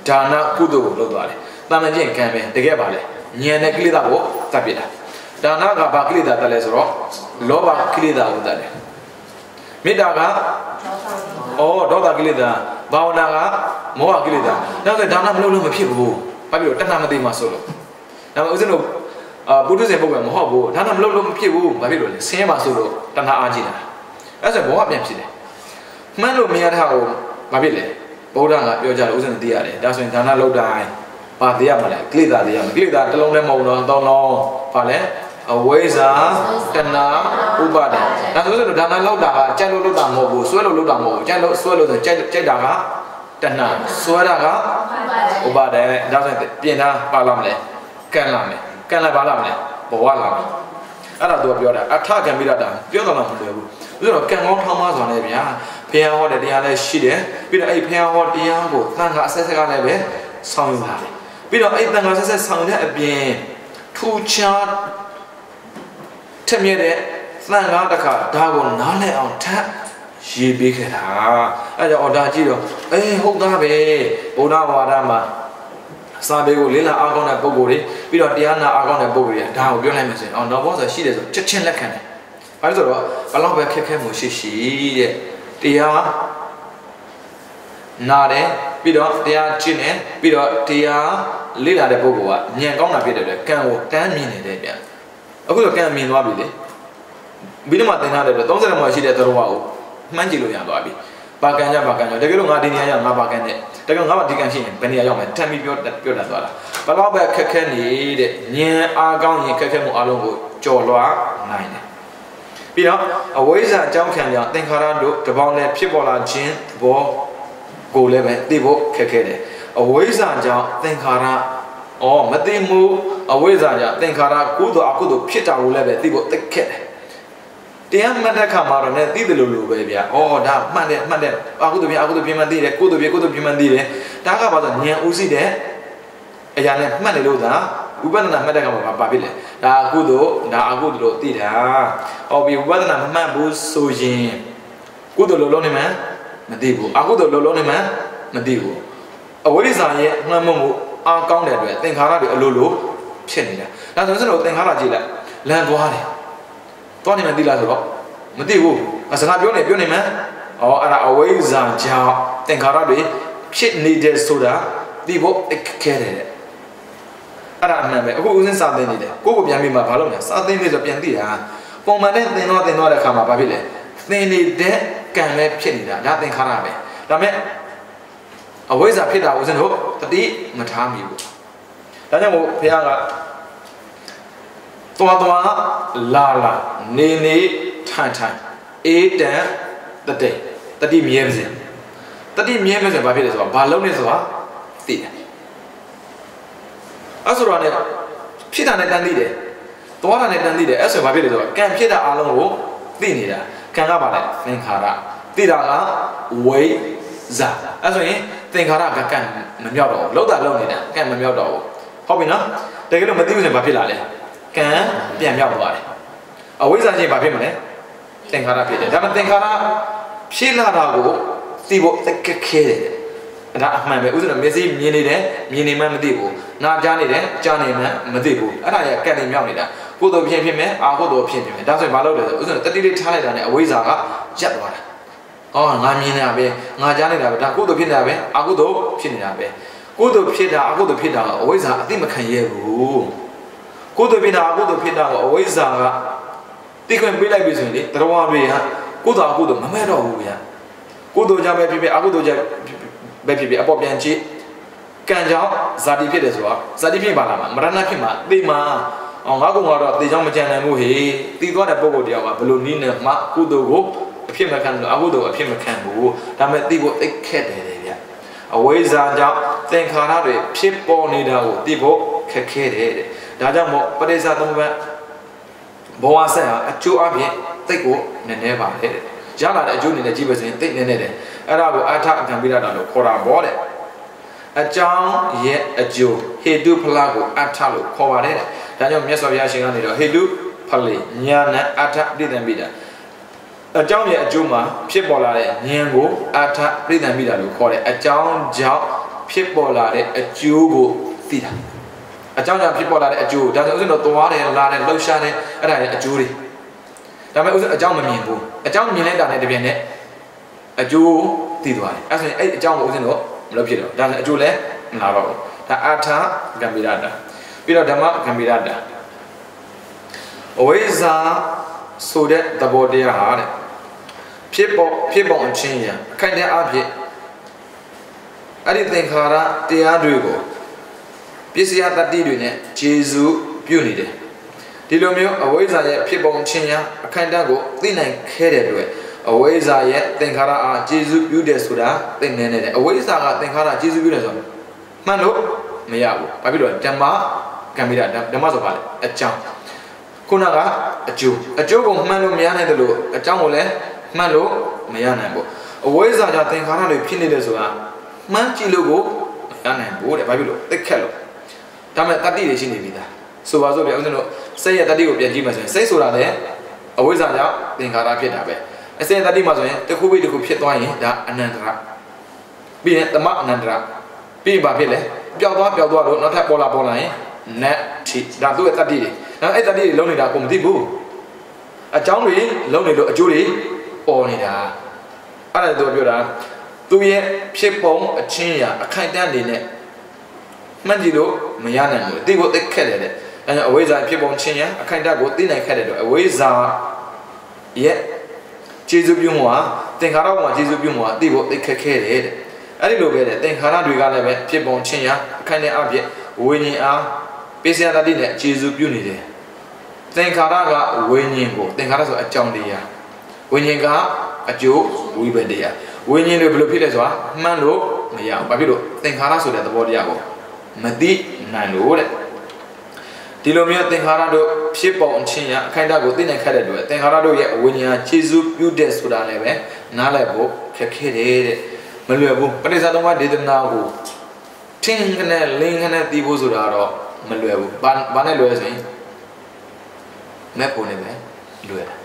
ဒါနကုသိုလ်ကိုလုပ်သွားတယ်တာမန်ချင်းကံပဲတကယ်ပါလေဉာဏ်နဲ့ကိလေသာကိုတတ်ပြတာဒါနကဘာကိလေသာတတ်လဲဆိုတော့လောဘကိလေသာကိုတတ်တယ်မေတ္တာကဒေါသကိလေသာဘာဝနာကမောဟကိလေသာနောက်ဆိုဒါနမလုပ်လို့မဖြစ်ဘူးဘာဖြစ်လို့တဏှာမသိမှဆိုလို့ဒါပေမဲ့ဦးဇင်းတို့ပုထုဇဉ်ပုဂ္ဂိုလ်မဟုတ်ဘူးဒါနမလုပ်လို့မဖြစ်ဘူးဘာဖြစ်လို့လဲဆင်းရဲပါဆိုလို့တဏှာအားကြီးတာအဲဆိုဘောကပြန်ဖြစ်တယ်မှန်းလို့မရတဲ့ဟာကိုဘာဖြစ်လဲဗုဒ္ဓကပြောကြတယ်ဦးဇင်းသိရတယ်ဒါဆိုရင်ဒါနလုပ်တိုင်းဘာသိရမလဲကိလေသာသိရမယ်ကိလေသာတစ်လုံးလည်းမဟုတ်တော့သုံးလုံးဘာလဲအဝိဇ္ဇာတဏှာဥပါဒံဒါဆိုရင်ဒါနလောက်တာကကြိုက်လို့လုပ်တာမဟုတ်ဘူးဆွဲလို့လုပ်တာမဟုတ်ဘူးကြိုက်လို့ဆွဲလို့ဆိုကြိုက်တာကတဏှာဆွဲတာကဥပါဒံဒါဆိုရင်ပြင်တာပါလာမလဲကံလာမယ်ကံလိုက်ပါလာမလဲဘဝလာမယ်အဲ့ဒါသူကပြောတာအထကံပြီးတာပြောတော့မှမလွယ်ဘူးဆိုတော့ကံကောင်းထောင်းမစွာနဲ့ဗျာဘုရားဟောတဲ့တရားလည်းရှိတယ်ပြီးတော့အဲ့ဘုရားဟောတရားကိုသံဃာအဆက်ဆက်ကလည်းပဲဆောင်ယူလာတယ်ပြီးတော့အဲ့သံဃာဆက်ဆက်ဆောင်တဲ့အပြင်ထူခြားထက်မြက်တဲ့သံဃာတခါဒါကိုနားလည်အောင်ထပ်ရေးပေးခဲ့တာအဲ့ကြောင့်ဒါကြည့်တော့ဟုတ်သားပဲဘုရားဝါဒမှာစာပေကိုလေးလာအားကောင်းတဲ့ပုဂ္ဂိုလ်တွေပြီးတော့တရားနာအားကောင်းတဲ့ပုဂ္ဂိုလ်တွေဒါကိုပြောလိုက်မယ်ဆိုရင်တော့ဘောဆိုရှိတယ်ဆိုချက်ချင်းလက်ခံတယ်ဘာလို့ဆိုတော့ဘလောက်ပဲခက်ခဲမှုရှိတဲ့တရားနာတယ်ပြီးတော့တရားကျင့်တယ်ပြီးတော့တရားလေးလာတဲ့ပုဂ္ဂိုလ်ကဉာဏ်ကောင်းတာဖြစ်တဲ့အတွက်ကံကိုတန်းမြင်နေတယ်ဗျအခုတော့ကံမြင်သွားပြီလေပြီးတော့မှသင်ထားတယ်တော့30မှာရှိတဲ့သရောဝကိုမှန်းကြည့်လို့ရသွားပြီဘာကံကြဘာကံကြတကယ်လို့ငါဒီနေရာရောက်ငါဘာကံနဲ့တကယ်ငါဘာဒီကံရှိရင်ဘယ်နေရာရောက်မယ်တမ်းပြီးပြောတတ်သွားတာဘလောက်ပဲခက်ခဲနေတဲ့ဉာဏ်အားကောင်းရင်ခက်ခဲမှုအလုံးကိုကြော်လွှားနိုင်တယ်ပြီးတော့အဝိဇ္ဇာအကြောင်းခံကြောင့်သင်္ခါရတို့တပေါင်းနဲ့ဖြစ်ပေါ်လာခြင်းသဘောကိုလည်းပဲသိဖို့ခက်ခဲတယ်အဝိဇ္ဇာကြောင့်သင်္ခါရမသိမှုအဝိဇ္ဇာကြောင့်သင်္ခါရကုသိုလ်အကုသိုလ်ဖြစ်တာကိုလည်းပဲသိဖို့သိခက်တယ်တရားမှတ်တဲ့ခါမှာတော့လည်းသိတယ်လို့ပဲဗျာဒါမှတ်တယ်အကုသိုလ်ပြင်မှသိတယ်ကုသိုလ်ပြင်မှသိတယ်ဒါကဘာလို့ဉာဏ်ဥသိတဲ့အရာနဲ့မှတ်တယ်လို့သာဝိပဿနာမှတ်တဲ့ခါမှာဘာဖြစ်လဲဒါအကုသိုလ်ဒါအကုသိုလ်လို့သိတာပြီးဝိပဿနာမမှတ်ဘူးဆိုရင်ကုသိုလ်လုံးနေမှမသိဘူးအကုသိုလ်လုံးနေမှမသိဘူးအဝိဇ္ဇာရဲ့မှတ်မှုအားကောင်းတဲ့အတွက်သင်္ခါရတွေအလိုလိုဖြစ်နေတာဒါဆိုရင်သင်္ခါရကြည့်လိုက်လမ်းသွားတယ်သွားနေမှသိလားဆိုတော့မသိဘူးစကားပြောနေမှအဲ့ဒါအဝိဇ္ဇာကြောင့်သင်္ခါရတွေဖြစ်နေတဲ့ဆိုတာသိဖို့ခဲတယ်အဲ့ဒါအမှန်ပဲအခုဦးစင်းစာသင်နေတယ်ကိုပြန်ပြီးမှဘာလုပ်လဲစာသင်နေဆိုပြန်သိတာ ပုံမှန်နဲ့သင်တော့တဲ့အခါမှာဘာဖြစ်လဲသင်နေတဲ့ကံပဲဖြစ်နေတာဒါသင်္ခါရပဲဒါမဲ့အဝိဇ္ဇာဖြစ်တာဦးဇင်းတို့တတိမထားမိဘူးဒါကြောင့်မို့ဘုရားကသွားလာနေထိုင်အေးတန်တတိမြဲပါစေတတိမြဲပါစေဘာဖြစ်လဲဆိုတော့ဘာလုံးလဲဆိုတာသိတယ်အဲ့ဆိုတော့ねဖြစ်တာနဲ့တန်သိတယ်သွားတာနဲ့တန်သိတယ်အဲ့ဆိုဘာဖြစ်လဲဆိုတော့ကံဖြစ်တာအလုံးကိုသိနေတာကံကပါလဲသင်္ခါရသိတာကဝိဇ္ဇာအဲ့ဆိုရင်သင်္ခါရကကံမမြောက်တော့ဘူးလောက်တာလောက်နေတာကံမမြောက်တော့ဘူးဟုတ်ပြီနော်တကယ်လို့မသိဘူးဆိုရင်ဘာဖြစ်လာလဲကံပြန်မြောက်သွားတယ်အဝိဇ္ဇာချင်းဘာဖြစ်မလဲသင်္ခါရဖြစ်တယ်ဒါပေမဲ့သင်္ခါရဖြစ်လာတာကိုသိဖို့တကယ်ခဲတယ်ဒါအမှန်ပဲဥစ္စာမျက်စိမြင်နေတယ်မြင်နေမှမသိဘူးနားကြားနေတယ်ကြားနေမှမသိဘူးအဲ့ဒါရကံနေမြောက်နေတာကိုယ်တော်ဖြစ်မယ်အာကိုယ်တော်ဖြစ်မယ်ဒါဆိုရင်ဘာလုပ်လဲဆိုဥစ္စာတတိလေးထားလိုက်တာနဲ့အဝိဇ္ဇာကရပ်သွားတာငါမြင်နေတာပဲငါကြားနေတာပဲဒါကိုယ်တော်ဖြစ်နေတာပဲအာကိုယ်တော်ဖြစ်နေတာပဲကိုယ်တော်ဖြစ်တာအာကိုယ်တော်ဖြစ်တာအဝိဇ္ဇာအသိမခံရဘူးကိုယ်တော်ဖြစ်တာအာကိုယ်တော်ဖြစ်တာကိုအဝိဇ္ဇာကသိခွင့်ပေးလိုက်ပြီဆိုရင်လေတရားတွေကကိုယ်တော်အာကိုယ်တော်မမဲ့တော့ဘူးဗျာကိုယ်တော်ကြပဲဖြစ်အာကိုယ်တော်ကြပဲဖြစ်အပေါ်ပြန်ကြည့်ကံကြောင့်ဇာတိဖြစ်တယ်ဆိုတာဇာတိဖြစ်ပါလားမရဏဖြစ်မှာသိမှာငါကောင်ကတော့သေချောင်းမကြံနိုင်ဘူးဟေးသိသွားတဲ့ပုံကိုတရားကဘယ်လိုနည်းနဲ့မှကုသိုလ်ကိုအဖြစ်မခံလို့အကုသိုလ်အဖြစ်မခံဘူးဒါမဲ့သိဖို့သိခက်တယ်ဗျအဝိဇ္ဇာကြောင့်သင်္ခါရတွေဖြစ်ပေါ်နေတာကိုသိဖို့ခက်ခဲတယ်တဲ့ဒါကြောင့်မို့ပရိစ္ဆာသမုပ္ပါဘဝဆက်ဟာအကျိုးအဖြစ်သိကိုနည်းနည်းပါတယ်တဲ့ရလာတဲ့အကျိုးအနေနဲ့ကြည့်ပါဆိုရင်သိနည်းနည်းတယ်အဲ့ဒါကိုအထအကံပိရတာလို့ခေါ်တာပေါ့တဲ့အကြောင်းရဲ့အကျိုးဟေတုဖလကိုအထလို့ခေါ်ပါတယ်တဲ့ဒါကြောင့်မြတ်စွာဘုရားရှင်ကနေတော့ဟေတုဖလေညာနဲ့အထပြိတံပိတာအကြောင်းရဲ့အကျိုးမှာဖြစ်ပေါ်လာတဲ့ဉာဏ်ကိုအထပြိတံပိတာလို့ခေါ်တယ်အကြောင်းကြောင့်ဖြစ်ပေါ်လာတဲ့အကျိုးကိုသိတာအကြောင်းကြောင့်ဖြစ်ပေါ်လာတဲ့အကျိုးဒါဆိုဥစဉ်တော့သွားတယ်လာတယ်လှုပ်ရှားတယ်အဲ့ဒါရဲ့အကျိုးတွေဒါပေမဲ့ဥစဉ်အကြောင်းမမြင်ဘူးအကြောင်းမြင်လိုက်တာနဲ့တပြိုင်နက်အကျိုးသိသွားတယ်အဲ့ဆိုရင်အဲ့အကြောင်းကိုဥစဉ်တော့မလုပ်ဖြစ်တော့ဒါဆိုအကျိုးလည်းမလာတော့ဘူးဒါအထဂံဗိရတာပြီးတော့ဓမ္မဂံဗိရတာအဝိဇ္ဇာဆိုတဲ့သဘောတရားဟာတဲ့ဖြစ်ပေါ်အချင်းရအခိုင်အမာဖြစ်အဲ့ဒီသင်္ခါရတရားတွေကိုပစ္စယတတ္တိတွေနဲ့ခြေစုပြုနေတယ်ဒီလိုမျိုးအဝိဇ္ဇာရဲ့ဖြစ်ပေါ်ခြင်းရအခိုင်အမာကိုသိနိုင်ခဲ့တဲ့အတွက်အဝိဇ္ဇာရဲ့သင်္ခါရအားခြေစုပြုတယ်ဆိုတာသိနေတယ်အဝိဇ္ဇာကသင်္ခါရခြေစုပြုတယ်ဆိုမှန်လို့မရဘူးဘာဖြစ်လို့ဓမ္မကံမိတာဓမ္မဆိုပါလေအကြောင်းခုနကအကျိုးကိုမှန်လို့မရနိုင်တယ်လို့အကြောင်းကိုလည်းမှန်လို့မရနိုင်ဘူးအဝိဇ္ဇာကြောင့်သင်္ခါရတွေဖြစ်နေတယ်ဆိုတာမှန်ကြည့်လို့ကိုမရနိုင်ဘူးတဲ့ဘာဖြစ်လို့သိခက်လို့ဒါမဲ့တတ္တိတွေရှိနေပြီသားဆိုပါစို့ဗျာဦးဇင်းတို့စိတ်ရဲ့တတ္တိကိုပြန်ကြည့်မှဆိုရင်စိတ်ဆိုတာလည်းအဝိဇ္ဇာကြောင့်သင်္ခါရဖြစ်တာပဲအစိတ်တတ္တိမှာဆိုရင်တစ်ခုပြီးတစ်ခုဖြစ်သွားရင်ဒါအနန္တရပြီးရင်သမအနန္တရပြီးဘာဖြစ်လဲပျောက်သွားလို့နောက်ထပ်ပေါ်လာရင်နတ်ထိဒါသူ့ရဲ့တတ္တိတွေနောက်အဲ့တတ္တိတွေလုံးနေတာကိုမသိဘူးအကြောင်းတွေလုံးနေလို့အကျိုးတွေပေါ်နေတာအဲ့ဒါသူပြောတာသူရဲ့ဖြစ်ပုံအချင်းရာအခိုင်အတန့်နေနဲ့မှန်ကြည့်လို့မရနိုင်ဘူးသိဖို့သိခက်တယ်တဲ့အဲကြောင့်အဝိဇ္ဇာဖြစ်ပုံချင်းရာအခိုင်အတန့်ကိုသိနိုင်ခက်တဲ့အတွက်အဝိဇ္ဇာရဲ့ခြေစုပ်ပြုမှုဟာသင်္ခါရဘုံမှာခြေစုပ်ပြုမှုဟာသိဖို့သိခက်ခဲတယ်တဲ့အဲ့ဒီလိုပဲတဲ့သင်္ခါရတွေကလည်းပဲဖြစ်ပုံချင်းရာအခိုင်အတန့်ဝိညာဉ်အားပစ္စယတတ္တိနဲ့ခြေစုပ်ပြုနေတယ်သင်္ခါရကဝိညာဉ်ကိုသင်္ခါရဆိုအကြောင်းတရားဝိညာဉ်ကအကျိုးဝိပဿနာဝိညာဉ်တွေဘယ်လိုဖြစ်လဲဆိုတာမှန်လို့မရဘူးဘာဖြစ်လို့သင်္ခါရဆိုတဲ့သဘောတရားကိုမသိနိုင်လို့တဲ့ဒီလိုမျိုးသင်္ခါရတို့ဖြစ်ပေါ်အချင်းရအခိုင်အတန့်ကိုသိနိုင်ခက်တဲ့အတွက်သင်္ခါရတို့ရဲ့ဝိညာဉ်ခြေစုပ်ပြုတဲ့ဆိုတာလည်းပဲနားလည်ဖို့ခက်ခဲတယ်တဲ့မလွယ်ဘူးပဋိစ္စသမုပ္ပါဒေသနာကိုထင်ကနေလင်းကနေသိဖို့ဆိုတာတော့မလွယ်ဘူးဘာနဲ့လွယ်ဆိုရင်မဲ့ပုံနဲ့ပဲလွယ်တာ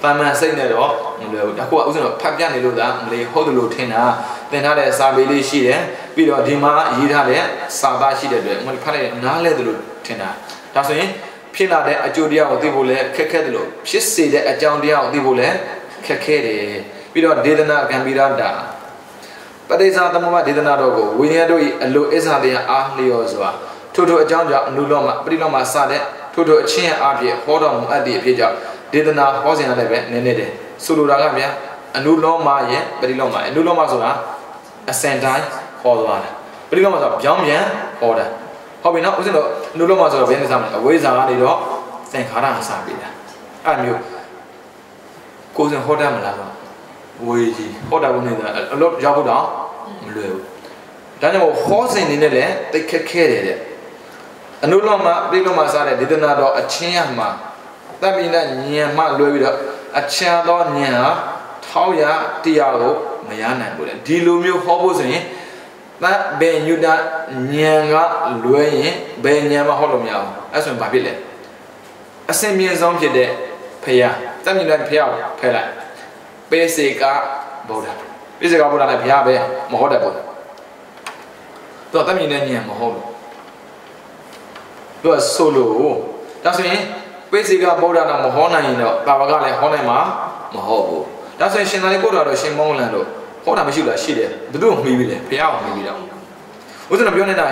တာမန်စိတ်နဲ့တော့မလွယ်ဘူးဒါကဥစဉ်တော့ဖတ်ပြနေလို့သာမလေးဟုတ်တယ်လို့ထင်တာသင်ထားတဲ့စာပေလေးရှိတယ်ပြီးတော့ဒီမှာရေးထားတဲ့စာသားရှိတဲ့အတွက်မဖတ်လိုက်နားလဲတယ်လို့ထင်တာဒါဆိုရင်ဖြစ်လာတဲ့အကျိုးတရားကိုသိဖို့လည်းခက်ခဲတယ်လို့ဖြစ်စေတဲ့အကြောင်းတရားကိုသိဖို့လည်းခက်ခဲတယ်ပြီးတော့ဒေသနာကံပိရတာပဋိစ္စသမုပ္ပါဒေသနာတော်ကိုဝိညာဉ်တို့၏အလိုအစ္ဆာတရားအားလျော်စွာထို့အကြောင်းကြောင့်အနုလောမပရိလောမစတဲ့ထို့အချင်းအားဖြင့်ဟောတော်မူအပ်သည့်အဖြစ်ကြောင့် ဒေသနာဟောစဉ်ရတယ်ပဲနည်းနည်းတယ်ဆိုလိုတာကဗျာအနုလောမရဲ့ပရိလောမအနုလောမဆိုတာအစင်တိုင်းဟောသွားတာပရိလောမဆိုတာပြောင်းပြန်ဟောတာဟုတ်ပြီနော်ဦးဇင်းတို့အနုလောမဆိုတော့ဘယ်နဲ့စမလဲအဝိဇ္ဇာကနေတော့သင်္ခါရအစပေးတာအဲ့မျိုးကိုယ်စင်ဟောတတ်မလားဆိုဝေကြီးဟောတာဘုန်းကြီးအလို့ရောက်ဖို့တော့မလွယ်ဘူးဒါကြောင့်ဟောစဉ်နေနဲ့လည်းတိတ်ခက်ခဲတယ်တဲ့အနုလောမပရိလောမစတဲ့ဒေသနာတော်အချင်းရမှာတပိဏဉာဏ်မှလွယ်ပြီးတော့အချမ်းသောဉာဏ်ဟာထောက်ရတရားကိုမရနိုင်ဘူးလေဒီလိုမျိုးဟောဖို့ဆိုရင်တဘယ်ညုတဉာဏ်ကလွယ်ရင်ဘယ်ဉာဏ်မှဟောလို့မရဘူးအဲ့ဆိုရင်ဘာဖြစ်လဲအစင်မြင့်ဆုံးဖြစ်တဲ့ဖရာတပိဏဖရာဖဲလိုက်ပေစေကဗုဒ္ဓပေစေကဗုဒ္ဓလည်းဖရာပဲမဟုတ်တဲ့ဗုဒ္ဓသူကတပိဏဉာဏ်မဟုတ်လို့သူကဆိုလို့ဒါဆိုရင်ပိစိကဗုဒ္ဓနာမဟောနိုင်ရင်တော့ဘာဝကလည်းဟောနိုင်မှာမဟုတ်ဘူးဒါဆိုရင်ရှင်သာရိပုတ္တရာတော့ရှင်မောင်းလန်တို့ဟောတာမရှိလားရှိတယ်ဘယ်သူ့ကိုမှီပြီးလဲဘုရားကိုမှီပြီးတော့ဦးဇင်းတို့ပြောနေတာ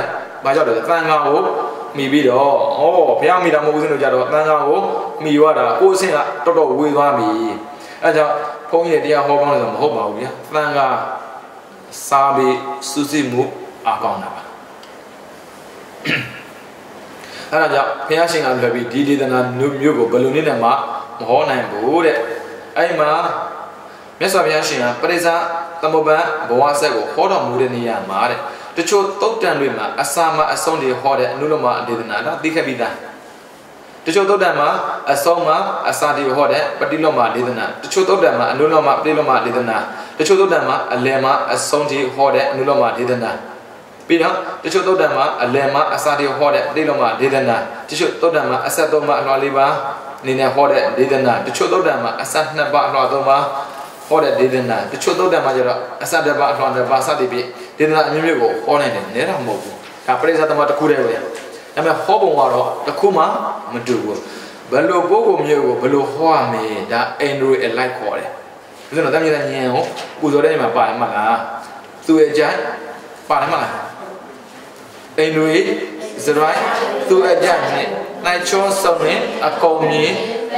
ဘာကြောင့်လဲသံဃာကိုမှီပြီးတော့ဩဘုရားမှီတာမဟုတ်ဦးဇင်းတို့ကြတော့သံဃာကိုမှီရတာကိုယ်အဆင့်ကတော်တော်ဝေသွားပြီအဲကြောင့်ဘုန်းကြီးတရားဟောကောင်းတယ်ဆိုမဟုတ်ပါဘူးဗျာသံဃာစာပေစုစည်းမှုအားကောင်းတာပါအဲ့ဒါကြောင့်ဘုရားရှင်ကလွယ်ပြီးဒီဒေသနာမျိုးကိုဘယ်လိုနည်းနဲ့မှမဟောနိုင်ဘူးတဲ့အဲ့မှာမြတ်စွာဘုရားရှင်ကပရိစ္ဆာသမုပ္ပါဘဝဆက်ကိုဟောတော်မူတဲ့နေရာမှာတဲ့တချို့သုတ်တန်တွေမှာအစာမအဆုံးတွေဟောတဲ့အနုလောမဒေသနာတော့သိခဲ့ပြီးသားတချို့သုတ်တန်မှာအဆုံးမှာအစာတွေဟောတဲ့ပฏิလောမဒေသနာတချို့သုတ်တန်မှာအနုလောမပฏิလောမဒေသနာတချို့သုတ်တန်မှာအလယ်မှာအဆုံးတွေဟောတဲ့အနုလောမဒေသနာပြီးတော့တချို့သုတ်တန်မှာအလယ်မှာအစာတွေဟောတဲ့ပฏิလောမဒေသနာတချို့သုတ်တန်မှာအဆက်သုံးပါအလွှာလေးပါနေနဲ့ဟောတဲ့ဒေသနာတချို့သုတ်တန်မှာအဆက်နှစ်ပါအလွှာသုံးပါဟောတဲ့ဒေသနာတချို့သုတ်တန်မှာကျတော့အဆက်တစ်ပါအလွှာတစ်ပါစသည်ဖြင့်ဒေသနာအမျိုးမျိုးကိုဟောနိုင်တယ်နဲတော့မဟုတ်ဘူးဒါပရိစ္ဆာသမတစ်ခုတည်းပဲဒါပေမဲ့ဟောပုံကတော့တစ်ခုမှမတူဘူးဘယ်လိုပုဂ္ဂိုလ်မျိုးကိုဘယ်လိုဟောရမလဲဒါအင်ဒရိုအလိုက်ခေါ်တယ်ဒါဆိုတော့တမန်တော်ဉာဏ်ကိုပူဇော်တဲ့နေမှာပါတယ်မလားသူ့ရဲ့အကြိုက်ပါတယ်မလားအင်ဒရိုဇရိုင်းသူ့အကြိုက်နဲ့နိုင်ချောစုံနဲ့အကုန်မြင်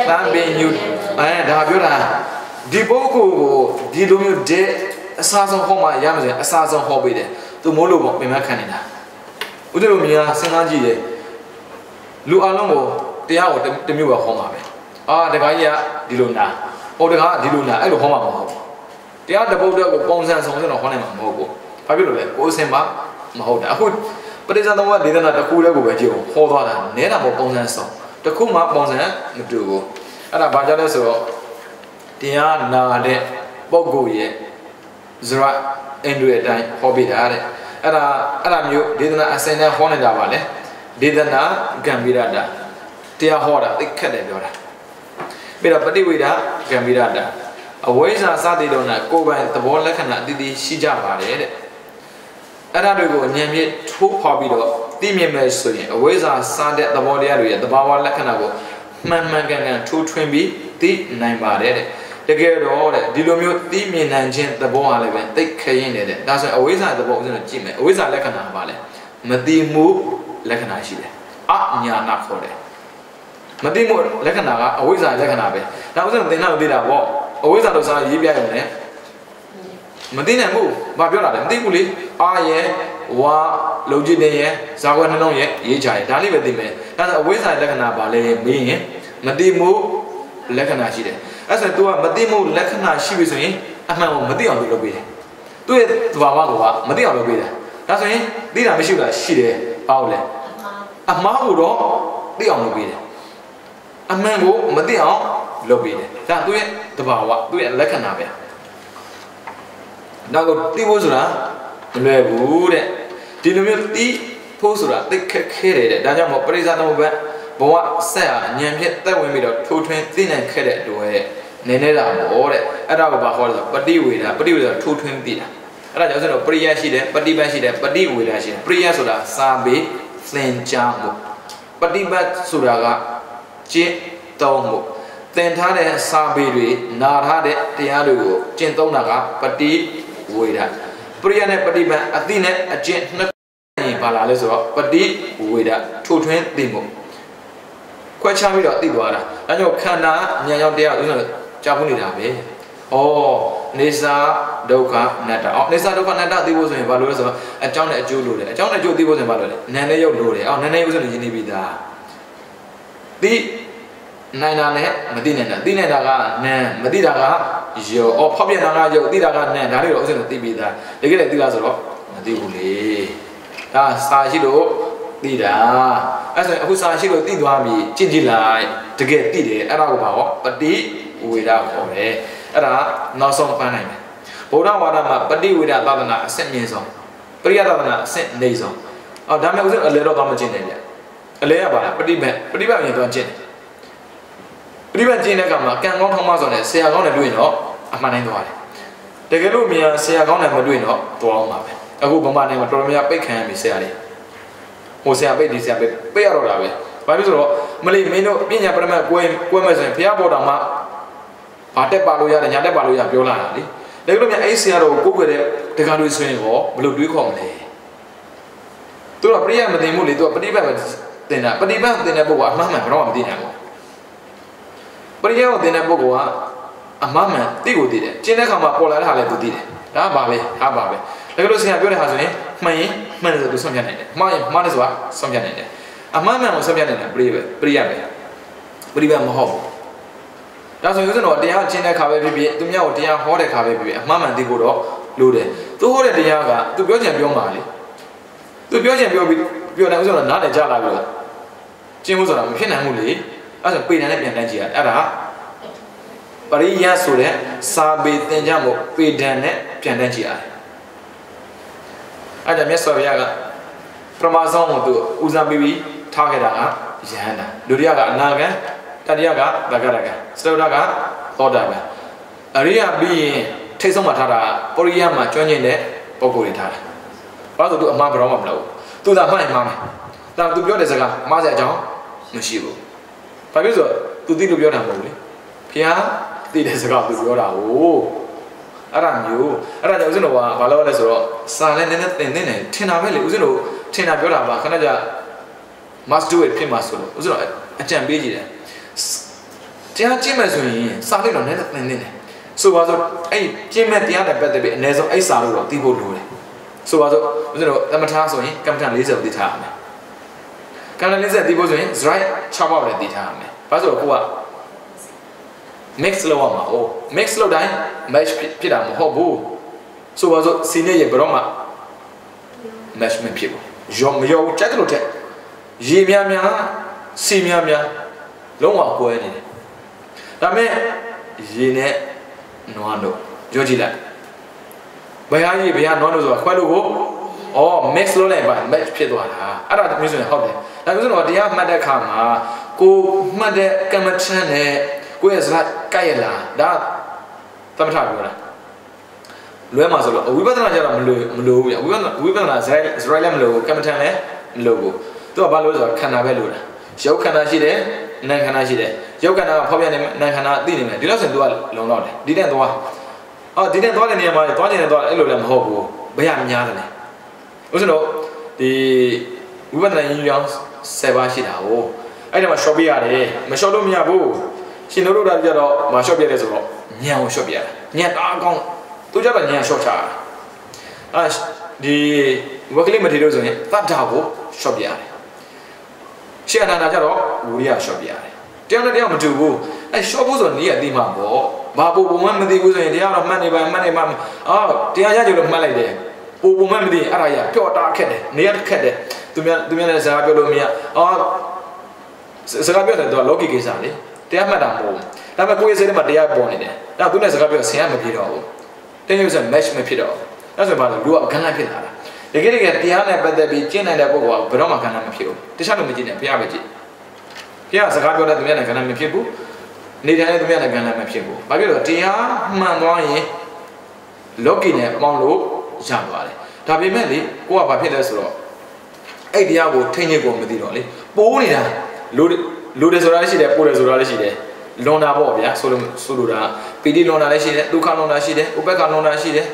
တန်ပင်ယူဒါပြောတာဒီပုဂ္ဂိုလ်ကိုဒီလိုမျိုးတဲ့အစားဆုံးဟောမှရမယ်ဆိုရင်အစားဆုံးဟောပေးတယ်သူမို့လို့ပေါ့ပြင်မခံနေတာဥဒ္ဓလိုမြင်စဉ်းစားကြည့်တယ်လူအလုံးကိုတရားကိုတမျိုးပဲဟောမှာပဲတခါကြီးကဒီလိုနာဟိုတခါကဒီလိုနာအဲ့လိုဟောမှာမဟုတ်ဘူးတရားတပုဒ်တော့ကိုပုံစံဆောင်စတော့ဟောနိုင်မှာမဟုတ်ဘူးဘာဖြစ်လို့လဲကိုယ်အစင်ပါမဟုတ်တာအခုပရိစ္ဆာသမုပ္ပါဒေသနာတစ်ခုတည်းကိုပဲကြည့်အောင်ဟောသွားတာနဲတာပေါ့ပုံစံဆောင်တစ်ခုမှပုံစံမတူဘူးအဲ့ဒါဘာကြောင့်လဲဆိုတော့တရားနာတဲ့ပုဂ္ဂိုလ်ရဲ့ဇရအင်ဒရအတိုင်းဟောပြတာတဲ့အဲ့ဒါမျိုးဒေသနာအစင်နဲ့ဟောနေတာပါလေဒေသနာဂံဗိရတာတရားဟောတာသိခက်တယ်ပြောတာပြီးတော့ပฏิဝေဒဂံဗိရတာအဝိဇ္ဇာစသည်တော်နဲ့ကိုယ်ပိုင်သဘောလက္ခဏာအသီးသီးရှိကြပါတယ်တဲ့အဲ့ဒါတွေကိုဉာဏ်မြင့်ထိုးဖော်ပြီးတော့သိမြင်မယ်ဆိုရင်အဝိဇ္ဇာစတဲ့သဘောတရားတွေရဲ့သဘာဝလက္ခဏာကိုမှန်မှန်ကန်ကန်ထိုးထွင်းပြီးသိနိုင်ပါတယ်တဲ့တကယ်တော့တဲ့ဒီလိုမျိုးသိမြင်နိုင်ခြင်းသဘောဟာလည်းပဲသိခရင်နေတဲ့ဒါဆိုရင်အဝိဇ္ဇာသဘောဦးဇင်းတို့ကြည့်မယ်အဝိဇ္ဇာလက္ခဏာကဘာလဲမသိမှုလက္ခဏာရှိတယ်အညာနာခေါ်တယ်မသိမှုလက္ခဏာကအဝိဇ္ဇာလက္ခဏာပဲဒါဦးဇင်းတို့သင်ထားလို့သိတာပေါ့အဝိဇ္ဇာလို့ဆိုတာရေးပြရုံနဲ့မသိနိုင်ဘူးဘာပြောတာလဲမသိဘူးလေအာရဲ့ဝါလုံကြည့်တဲ့ရဲ့ဇာခွဲနှလုံးရဲ့ရေးချတယ်ဒါလေးပဲသိမယ်ဒါဆိုအဝိဇ္ဇာလက္ခဏာပါလေမေးရင်မသိမှုလက္ခဏာရှိတယ်အဲ့ဆို तू ကမသိမှုလက္ခဏာရှိပြီဆိုရင်အမှန်ကိုမသိအောင်လုပ်ပေးတယ်သူ့ရဲ့သဘာဝကမသိအောင်လုပ်ပေးတယ်ဒါဆိုရင်သိတာမရှိဘူးလားရှိတယ်ဘာလို့လဲအမှားကိုတော့သိအောင်လုပ်ပေးတယ်အမှန်ကိုမသိအောင်လုပ်ပေးတယ်ဒါသူ့ရဲ့သဘာဝသူ့ရဲ့လက္ခဏာပဲနောက်ကိုသိဖို့ဆိုတာမလွယ်ဘူးတဲ့ဒီလိုမျိုးသိဖို့ဆိုတာသိခက်ခဲတယ်တဲ့ဒါကြောင့်မို့ပရိစ္ဆာသမုပ္ပါဘဝဆက်ဟာဉာဏ်ဖြင့်သက်ဝင်ပြီးတော့ထိုးထွင်းသိနိုင်ခဲ့တဲ့အတွက်နည်းနေတာပေါ့တဲ့အဲ့ဒါကိုဘာခေါ်လဲဆိုပฏิဝေဒထိုးထွင်းသိတာအဲ့ဒါကြောင့်ဆိုတော့ပရိယရှိတယ်ပฏิပတ်ရှိတယ်ပฏิဝေဒရှိတယ်ပရိယဆိုတာစာပေသင်ကြားမှုပฏิပတ်ဆိုတာကကျင့်သုံးမှုသင်ထားတဲ့စာပေတွေနာထားတဲ့တရားတွေကိုကျင့်သုံးတာကပฏิဝေဒပရိယနဲ့ပฏิပတ်အသိနဲ့အကျင့်နှစ်ရင်ပါလာလဲဆိုတော့ပฏิဝေဒထိုးထွင်းသိမှု ခွဲခြားပြီးတော့သိသွားတာဒါကြောင့်ခန္ဓာဉာဏ်ရောက်တရားဥစ္စာကြားဖို့နေတာပဲဩနေစာဒုက္ခအနတ္တနေစာဒုက္ခအနတ္တသိဖို့ဆိုရင်ဘာလို့လဲဆိုတော့အကြောင်းနဲ့အကျိုးလို့လေအကြောင်းနဲ့အကျိုးသိဖို့ဆိုရင်ဘာလို့လဲနာနဲ့ရုပ်လို့လေနာနဲ့ရုပ်ဆိုရင်ရင်းနေပြီသားသိနိုင်တာနဲ့မသိနိုင်တာသိနိုင်တာကနာမသိတာကယောဖောက်ပြန်တာကယုတ်သိတာကနာဒါတွေတော့ဥစ္စာသိပြီသားတကယ်လည်းသိလားဆိုတော့မသိဘူးလေဒါစာရှိလို့သိတာအဲ့ဆိုအခုစာရှိလို့သိသွားပြီကြည့်ကြည့်လိုက်တကယ်သိတယ်အဲ့ဒါကိုပါဟောပฏิဝေဒခေါ်တယ်အဲ့ဒါနောက်ဆုံးဖန်နိုင်တယ်ဗုဒ္ဓဝါဒမှာပฏิဝေဒသာသနာအစစ်မြင့်ဆုံးပရိယသာသနာအစစ်နေဆုံးဒါမှမဟုတ်အလဲတော့သွားမကျင့်တယ်ဗျအလဲရပါလားပฏิပတ်မြင်သွားကျင့်ပฏิပတ်ကျင့်တဲ့အခါမှာကံကောင်းထောင်းမဆိုတဲ့ဆရာကောင်းနဲ့တွေ့ရင်တော့အမှန်တိုင်းသွားတယ်တကယ်လို့မြန်ဆရာကောင်းနဲ့မတွေ့ရင်တော့သွားအောင်ပါပဲအခုဗမာနိုင်ငံမှာတော်တော်များပိတ်ခံရပြီဆရာတွေဟိုဆရာပိတ်ဒီဆရာပိတ်ရတော့တာပဲဘာဖြစ်လို့ဆိုတော့မလေးမင်းတို့ပညာပရမတ်ကွဲမဲ့ဆိုရင်ဘုရားပေါ်တော်မှာဘာတက်ပါလို့ရတယ်ညာတက်ပါလို့ရပြောလာတာလေဒါကြလို့မြန်အဲ့ဆရာတော်ကိုကိုယ်ွယ်တဲ့တက္ကသိုလ်ဆိုရင်ရောဘယ်လိုတွေးခေါ်မလဲသူကပရိယမသိမှုလေသူကပฏิပတ်တင်တာပฏิပတ်တင်တဲ့ပုဂ္ဂိုလ်ကအမှန်မှန်ဘယ်တော့မှမသိနိုင်ဘူးပရိယကိုတင်တဲ့ပုဂ္ဂိုလ်ကအမှန်မှန်သိကိုသိတယ်ကျင်းတဲ့ခါမှာပေါ်လာတဲ့ဟာလည်းသူသိတယ်ဒါကဘာလဲဟာပါပဲဒါကြလို့ဆရာပြောတဲ့ဟာဆိုရင်မှန်ရင်မှန်တယ်ဆိုသူဆုံးဖြတ်နိုင်တယ်မှားရင်မှားတယ်ဆိုတာဆုံးဖြတ်နိုင်တယ်အမှန်မှန်ကိုဆုံးဖြတ်နိုင်တယ်ပရိယပဲပฏิပတ်မဟုတ်ဘူးဒါဆိုရင်ဦးဇင်းတော်တရားကျင့်တဲ့ခါပဲဖြစ်ဖြစ်သူများကိုတရားဟောတဲ့ခါပဲဖြစ်ဖြစ်အမှန်မှန်သိဖို့တော့လိုတယ်သူဟောတဲ့တရားကသူပြောချင်ပြောမှာလေသူပြောချင်ပြောပြီးပြောတယ်ဦးဇင်းတော်နားလည်ကြလာပြီးတော့ကျင့်ဖို့ဆိုတာမဖြစ်နိုင်ဘူးလေအဲ့ဒါဆိုပေတံနဲ့ပြန်တန်းကြည့်ရအဲ့ဒါပရိယဆိုတဲ့စာပေသင်ကြားမှုပေတံနဲ့ပြန်တန်းကြည့်ရတယ်အဲ့ဒါမြတ်စွာဘုရားကပရမဆုံးကိုသူဦးစားပေးပြီးထားခဲ့တာကယဟန္တာဒုတိယကအနာဂံတတိယကသဂရကံစတုတ္ထကသောတာပန်အရိယပြီးရင်ထိတ်ဆုံးမှထားတာပရိယမှာကျွမ်းကျင်တဲ့ပုဂ္ဂိုလ်တွေထားတာဘာလို့သူအမှားဘယ်တော့မှမလုပ်ဘူးသူသာမှန်မှားမယ်ဒါသူပြောတဲ့စကားမှားစရာအကြောင်းမရှိဘူးဘာဖြစ်လို့ဆိုသူသိလို့ပြောတာမဟုတ်ဘူးလေဖျားသိတဲ့စကားသူပြောတာဟုတ်အဲ့ဒါမျိုးအဲ့ဒါကြောင့်ဦးဇင်းတို့ကဘာလို့လဲဆိုတော့စာလည်းနည်းနည်းသင်နေတယ်ထင်တာပဲလေဦးဇင်းတို့ထင်တာပြောတာပါခဏကြာ must do it ဖြစ်မှာဆိုလို့ဦးဇင်းတို့အကြံပေးကြည့်တယ်တရားကျင့်မယ်ဆိုရင်စာလေးတော့နည်းနည်းသင်နေတယ်ဆိုပါစို့အဲ့ကျင့်မဲ့တရားနဲ့ပတ်သက်ပြီးအနည်းဆုံးအဲ့စာလို့တော့သိဖို့လိုတယ်ဆိုပါစို့ဦးဇင်းတို့သမထဆိုရင်ကမ္မထ40သိထားရမယ်ကမ္မထ40သိဖို့ဆိုရင် right 6ပေါက်လည်းသိထားရမယ်ဘာလို့ဆိုတော့ကိုက mix လုပ်ရမှာ哦 mix လုပ်တိုင်း match ဖြစ်တာမဟုတ်ဘူးဆိုပါစို့စီနဲ့ရေဘယ်တော့မှ match မဖြစ်ဘူးရောမရောကြက်လို့တဲ့ရေများများစီများများလုံးဝကွဲနေတယ်ဒါမဲ့ရေနဲ့နွားတို့ပြောကြည့်လိုက်ဘယ်ဟာရေဘယ်ဟာနွားတို့ဆိုတာခွဲလို့ကိုmix လုပ်လိုက်ပါ match ဖြစ်သွားတာအဲ့ဒါမျိုးဆိုရင်ဟုတ်တယ်ဒါမျိုးဆိုတော့တရားမှတ်တဲ့အခါမှာကိုမှတ်တဲ့ကမ္မထန်နဲ့ကိုယ့်ရဲ့စကားကြိုက်ရလားဒါသမထပြောတာလွဲမှာဆိုလို့ဝိပဿနာကျတော့မလို့ဘူးဗျဝိပဿနာဇရိုက်လည်းမလို့ကမ္မထန်လည်းမလို့ဘူးသူကဘာလို့ဆိုတော့ခန္ဓာပဲလို့တာရုပ်ခန္ဓာရှိတယ်နာမ်ခန္ဓာရှိတယ်ရုပ်ခန္ဓာကဖောက်ပြန်နေနာမ်ခန္ဓာသိနေမယ်ဒီလောက်ဆိုရင်သူကလုံလောက်တယ်ဒီတဲ့သွားဒီတဲ့သွားတဲ့နေရာမှာသွားနေတယ်သွားအဲ့လိုလည်းမဟုတ်ဘူးဘယ်ရများတယ်လဲဥစ္စာတော့ဒီဝိပဿနာဉာဏ်ရောင်း7ပါးရှိတာဟိုအဲ့ဒါမှာ short ပြရတယ်မ short လို့မရဘူးရှင်တို့တာကြတော့မ short ပြတယ်ဆိုတော့ဉာဏ်ကို short ပြရတာဉာဏ်အားကောင်းသူကြတော့ဉာဏ် short ချတာဒီဝက်ကလေးမထေလို့ဆိုရင်သတ္တကို short ပြရတယ်ရှေ့အနာကြတော့ဝိရိယ short ပြရတယ်တယောက်နဲ့တယောက်မတူဘူးအဲ့ short ဖို့ဆိုနေရသိမှာပေါ့ဘာပုံမှန်မသိဘူးဆိုရင်တရားတော့မှတ်နေပါတရားရကြလို့မှတ်လိုက်တယ်ပုံမှန်မသိအဲ့ဒါရပျော့တာခက်တယ်နေရခက်တယ်သူများလည်းစကားပြောလို့မရစကားပြောတယ်တော့ logic ကိစ္စလေတရားမှတ်တာမဟုတ်ဘူးဒါပေမဲ့ကိုယ့်ရဲ့စိတ်ထဲမှာတရားပေါ်နေတယ်ဒါသူနဲ့စကားပြောဆင်ရမပြေတော့ဘူးတင်းရုပ်ဆို match မဖြစ်တော့ဘူးအဲ့ဆိုဘာလဲလူကအခန်းလိုက်ဖြစ်လာတာတကယ်တရားနဲ့ပတ်သက်ပြီးကျင့်နိုင်တဲ့ပုဂ္ဂိုလ်ကဘယ်တော့မှခန္ဓာမဖြစ်ဘူးတခြားလို့မကျင့်နဲ့ဘုရားပဲကျင့်ဘုရားစကားပြောတဲ့သူများနဲ့ခန္ဓာမဖြစ်ဘူးနေတိုင်းသူများနဲ့ခန္ဓာမဖြစ်ဘူးဘာဖြစ်လို့တရားမှန်သွားရင် logic နဲ့ပေါင်းလို့ရသွားတယ်ဒါပေမဲ့လေကိုကဘာဖြစ်လဲဆိုတော့အဲ့တရားကိုထိန်းချုပ်ကိုမသိတော့လေပိုးနေတာလူတယ်ဆိုတာလည်းရှိတယ်ပိုးတယ်ဆိုတာလည်းရှိတယ်လွန်တာပေါ့ဗျာဆိုလိုတာပီတိလွန်တာလည်းရှိတယ်ဒုက္ခလွန်တာရှိတယ်ဥပ္ပက္ခလွန်တာရှိတယ်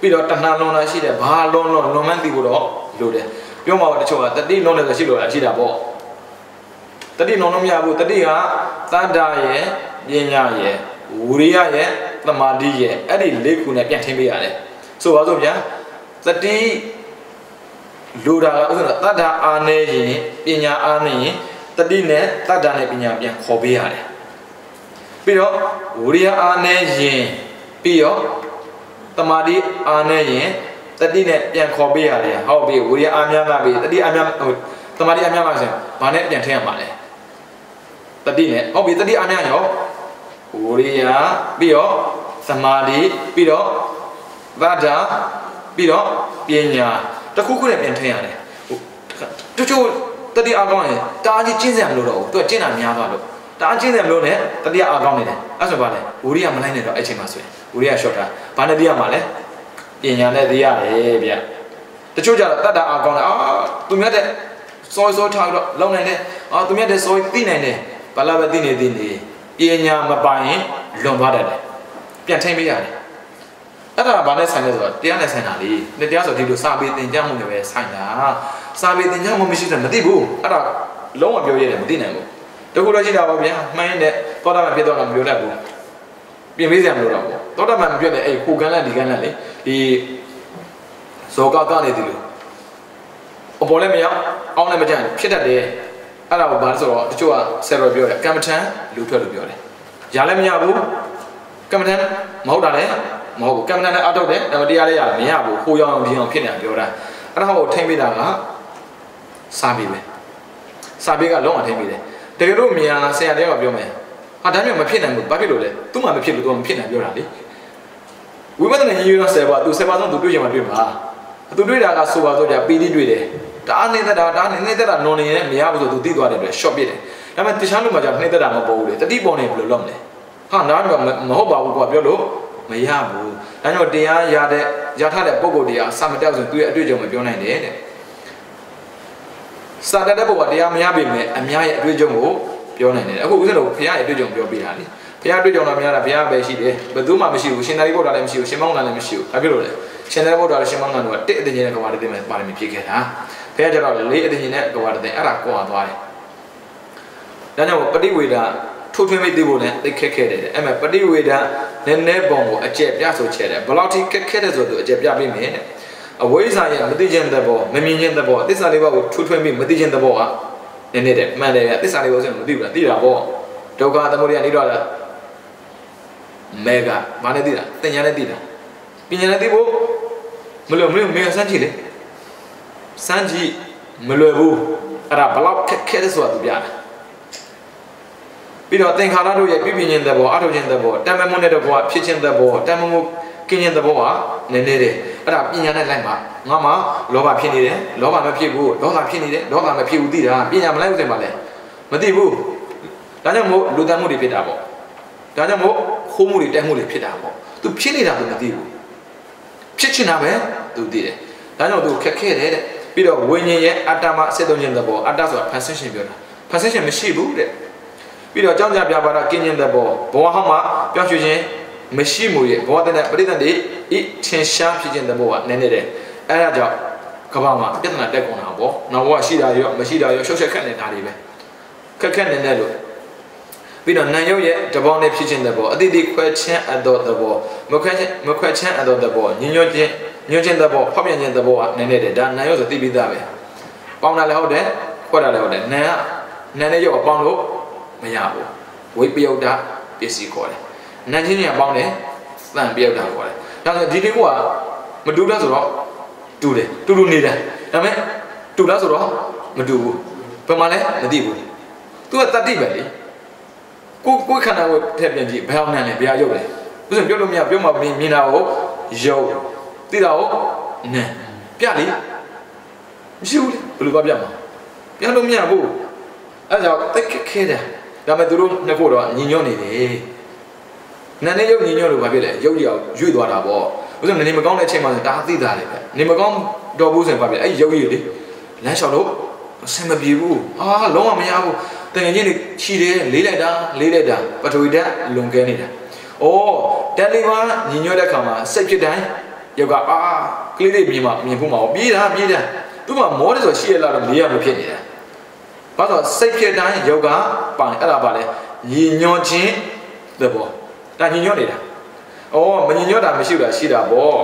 ပြီးတော့တဏှာလွန်တာရှိတယ်ဘာလွန်မှန်းသိဖို့တော့လိုတယ်ပြောမှာတချို့ကတတိလွန်တယ်ဆိုရှိလို့လားရှိတာပေါ့တ တတိလုံးလုံးမရဘူးတတိကသတ္တရဲ့ပညာရဲ့ဝိရိယရဲ့သမာဓိရဲ့အဲ့ဒီလေးခုနဲ့ပြန်ထင်းပေးရတယ်ဆိုပါစို့ဗျာတတိလူတာဥစ္စာတတ္တအာနေရင်ပညာအာနေရင်တတိနဲ့တတ္တနဲ့ပညာပြန်ခေါ်ပေးရတယ်ပြီးတော့ဝိရိယအာနေရင်ပြီးတော့သမာဓိအာနေရင်တတိနဲ့ပြန်ခေါ်ပေးရတယ်ဟုတ်ပြီဝိရိယအာများလာပြီတတိအာများသမာဓိအာများလာဆိုဘာနဲ့ပြန်ထည့်ရမှာလဲတတိနဲ့ဟုတ်ပြီတတိအာများရောဝိရိယပြီးတော့သမာဓိပြီးတော့သတ္တပြီးတော့ပညာတခုခုနဲ့ပြန်ထည့်ရတယ်တချို့တတိအာကောင်းရင်တားကြီးကျင့်စရာမလိုတော့ဘူးသူကကျင့်တာများသွားလို့တားကျင့်စရာမလိုနဲ့တတိအာကောင်းနေတယ်အဲ့ဆိုပါလေဝိရိယမလိုက်နဲ့တော့အဲ့ချိန်မှာဆိုရင်ဝိရိယ short တာဘာနဲ့သိရမှာလဲပညာနဲ့သိရတယ်ဗျတချို့ကြတော့တတ္တအာကောင်းတယ်သူမြတ်တဲ့စောထားတော့လုံနိုင်တယ်သူမြတ်တဲ့စောသိနိုင်တယ်ဘာလာပဲသိနေပညာမပိုင်ရင်လွန်သွားတတ်တယ်ပြန်ထိန်ပေးရတယ်အဲ့ဒါဘာနဲ့ဆိုင်လဲဆိုတော့တရားနဲ့ဆိုင်တာလေတရားဆိုဒီလိုစာပေသင်ကြားမှုနဲ့ပဲဆိုင်တာစာပေသင်ကြားမှုမရှိတဲ့မသိဘူးအဲ့ဒါလုံးဝပြောရတယ်မသိနိုင်ဘူးတခုတော့ရှိတာပါဗျာမှန်းတဲ့သောတာပန်ဖြစ်တော့မပြောတတ်ဘူးပြင်ပေးစရာမလိုတော့ဘူးသောတာပန်မပြောနဲ့အဲ့ဟိုကန်းလက်ဒီကန်းလက်လေဒီဇောကကနေဒီလိုအပေါ်လည်းမရောက်အောင်းလည်းမကျန်ဖြစ်တတ်တယ်အဲ့ဒါကိုဘာလို့ဆိုတော့တချို့ကဆယ်တော်ပြောတယ်ကမ္မထံလူထွက်လို့ပြောတယ်ရလည်းမရဘူးကမ္မထံမဟုတ်တာလည်းမဟုတ်ဘူးကမ္မထံလည်းအထုတ်တယ်ဒါပေမဲ့တရားလည်းရတယ်မရဘူးဟိုရောက်အောင်ဒီအောင်ဖြစ်နေတာပြောတာအဲ့ဒါကိုထိမ့်ပေးတာကစာပေပဲစာပေကလုံးဝထိမ့်ပေးတယ်တကယ်လို့မြန်ဆရာတွေကပြောမယ်ဟာဒါမျိုးမဖြစ်နိုင်ဘူးဘာဖြစ်လို့လဲသူ့မှာမဖြစ်လို့သူကမဖြစ်နိုင်ပြောတာလေဝိပဿနာရေးရဆယ်ပါသူဆယ်ပါဆုံးသူတွေ့ချင်မှတွေ့မှာသူတွေ့တာကဆိုပါတော့ကြာပီတိတွေ့တယ်ဒါနှိမ့်သက်တာနွန်နေနဲ့မရဘူးဆိုသူသိသွားတယ်အတွက် short ပြစ်တယ်ဒါပေမဲ့တခြားလူမှကြာနှိမ့်သက်တာမပေါ်ဘူးလေတတိပေါ်နေဘယ်လိုလုပ်မလဲဟာနားတော့မဟုတ်ပါဘူးကွာပြောလို့မရဘူးဒါကြောင့်တရားရထားတဲ့ပုံကိုယ်တရားအစမတောက်ဆိုသူရဲ့အတွေ့အကြုံမပြောနိုင်တယ်တဲ့စာတတ်တဲ့ပုံကတရားမရပေမဲ့အများရဲ့အတွေ့အကြုံကိုပြောနိုင်တယ်အခုဦးဇင်းတို့ဘုရားရဲ့အတွေ့အကြုံပြောပြတာလေဘုရားအတွေ့အကြုံတော့များတာဘုရားပဲရှိတယ်ဘယ်သူမှမရှိဘူးရှင်သာရိပုတ္တရာလည်းမရှိဘူးရှင်မောင်ဂလန်လည်းမရှိဘူးဘာဖြစ်လို့လဲရှင်သာရိပုတ္တရာလည်းရှင်မောင်ဂလန်တို့ကတစ်အတင်ကြီးနဲ့ကဘာတည်းပါရမီဖြစ်ခဲ့တာဘုရားကျတော့လေးအတင်ကြီးနဲ့ကဘာတည်းအဲ့ဒါကွာသွားတယ်ဒါကြောင့်ပဋိဝေဒထိုးထွင်းမိသိဖို့လည်းသိခက်ခဲတယ်အဲ့မဲ့ပဋိဝေဒနည်းနည်းပုံကိုအကျက်ပြဆိုချဲတယ်ဘယ်လောက်ထိခက်ခဲတယ်ဆိုတော့အကျက်ပြပေးမယ်တဲ့အဝိဇ္ဇာရဲ့မသိခြင်းသဘောမမြင်ခြင်းသဘောသစ္စာလေးပါးကိုထိုးထွင်းပြီးမသိခြင်းသဘောကနည်းနည်းတဲ့မှန်တယ်သစ္စာလေးပါးဆိုရင်မသိဘူးလားသိတာပေါ့ဒုက္ခသမုဒယနိရောဓမေကဘာနဲ့သိတာသင်ညာနဲ့သိတာပညာနဲ့သိဖို့မလွယ်မင်းစမ်းကြည့်လေစမ်းကြည့်မလွယ်ဘူးအဲ့ဒါဘလောက်ခက်ခဲလဲဆိုတာသူပြတာပြီးတော့သင်္ခါရတို့ရဲ့ပြည့်ပြည့်ခြင်းသဘောအထုတ်ခြင်းသဘောတမ္မမုန်းတဲ့ဘောဖြစ်ခြင်းသဘောတမ္မမုန်းကင်းခြင်းသဘောကနည်းနည်းတယ်အဲ့ဒါပညာနဲ့လိုက်ပါငါမှလောဘဖြစ်နေတယ်လောဘမဖြစ်ဘူးဒေါသဖြစ်နေတယ်ဒေါသမဖြစ်ဘူးသိတာပညာမလိုက်ဘူးဆိုရင်ပါလေမသိဘူးဒါကြောင့်မို့လူတန်းမှုတွေဖြစ်တာပေါ့ဒါကြောင့်မို့ခိုးမှုတွေတက်မှုတွေဖြစ်တာပေါ့သူဖြစ်နေတာသူမသိဘူးဖြစ်ချင်တာပဲသူသိတယ်ဒါကြောင့်သူခက်ခဲတယ်တဲ့ပြီးတော့ဝိညာဉ်ရဲ့အတ္တမစစ်သုံးခြင်းသဘောအတ္တဆိုတာ fashion ပြောတာ fashion မရှိဘူးတဲ့ပြီးတော့ကြောင်းကြပြပါတော့ကင်းခြင်းသဘောဘဝဟောင်းမှာပြောင်းရွှေ့ခြင်းမရှိမှုရဲ့ဘဝတည်းပရိသတ်တွေဤထင်ရှားဖြစ်ခြင်းသဘောကနည်းနည်းတဲ့အဲဒါကြောင့်ကမ္ဘာမှာပြဿနာတက်ကုန်တာပေါ့နောက်ဘဝရှိတာရောမရှိတာရောရှုပ်ရှက်ခက်နေတာတွေပဲခက်နေတယ်လို့ပြီးတော့နာယုတ်ရဲ့တဘောနဲ့ဖြစ်ခြင်းသဘောအတိတ်ခွဲခြင်းအတော်သဘောမခွဲခြင်းအတော်သဘောညွှန်ခြင်းသဘောဖောက်ပြန်ခြင်းသဘောကနည်းနည်းတဲ့ဒါနာယုတ်ဆိုသိပြီးသားပဲပေါင်းတာလည်းဟုတ်တယ်ခွဲတာလည်းဟုတ်တယ်နာနဲ့ရုပ်ပေါင်းလို့မရဘူးဝိပယုတ်တာပစ္စည်းခေါ်တယ်နာချင်းချင်းပေါင်းတယ်သံပယုတ်တာခေါ်တယ်ဒါဆိုဒီလေးကမတူလားဆိုတော့တူတယ်တူနေတယ်ဒါပေမဲ့တူလားဆိုတော့မတူဘူးဘယ်မှာလဲမသိဘူးသူကတတိပဲလေကိုခန္ဓာကိုထည့်ပြန်ကြည့်ဘယ်အောင်နံလဲဘယ်ဟာရုပ်လဲဥစဉ်ပြောလို့မရပြောမှမြင်တာကိုရုပ်သိတာကိုနံပြလေမရှိဘူးလေဘယ်လိုပြမှာပြလို့မရဘူးအဲကြောင့်တိတ်ခဲတယ်ဒါပေမဲ့သူတို့နှစ်ခုတော့ညီညွတ်နေတယ်နာနဲ့ရုပ်ညီညွတ်လို့ဘာဖြစ်လဲရုပ်ကြီးအောင်ရွေ့သွားတာပေါ့ဥစဉ်နေမကောင်းတဲ့အချိန်မှာဒါသိတာလေပဲနေမကောင်းတော့ဘူးဆိုရင်ဘာဖြစ်လဲအဲ့ရုပ်ကြီးလေလမ်းလျှောက်လို့အဆင်မပြေဘူးလုံးဝမရဘူးတကယ်ကြီးချီတယ်လေးလိုက်တာပထဝီဓာတ်လွန်ကဲနေတာတန်လေးပါညီညွတ်တဲ့ခါမှာစိတ်ဖြစ်တိုင်းရုပ်ကကလေးလေးမြင်ဖို့မှာပြေးတာသူ့မှာမောတယ်ဆိုရှိရလားတော့လေးရမဖြစ်နေတာ ဘာလို့စိတ်ဖြစ်တိုင်းယောဂပါအဲ့ဒါပါလေညီညွတ်ခြင်းသဘောဒါညီညွတ်နေတာမညီညွတ်တာမရှိဘူးလားရှိတာပေါ့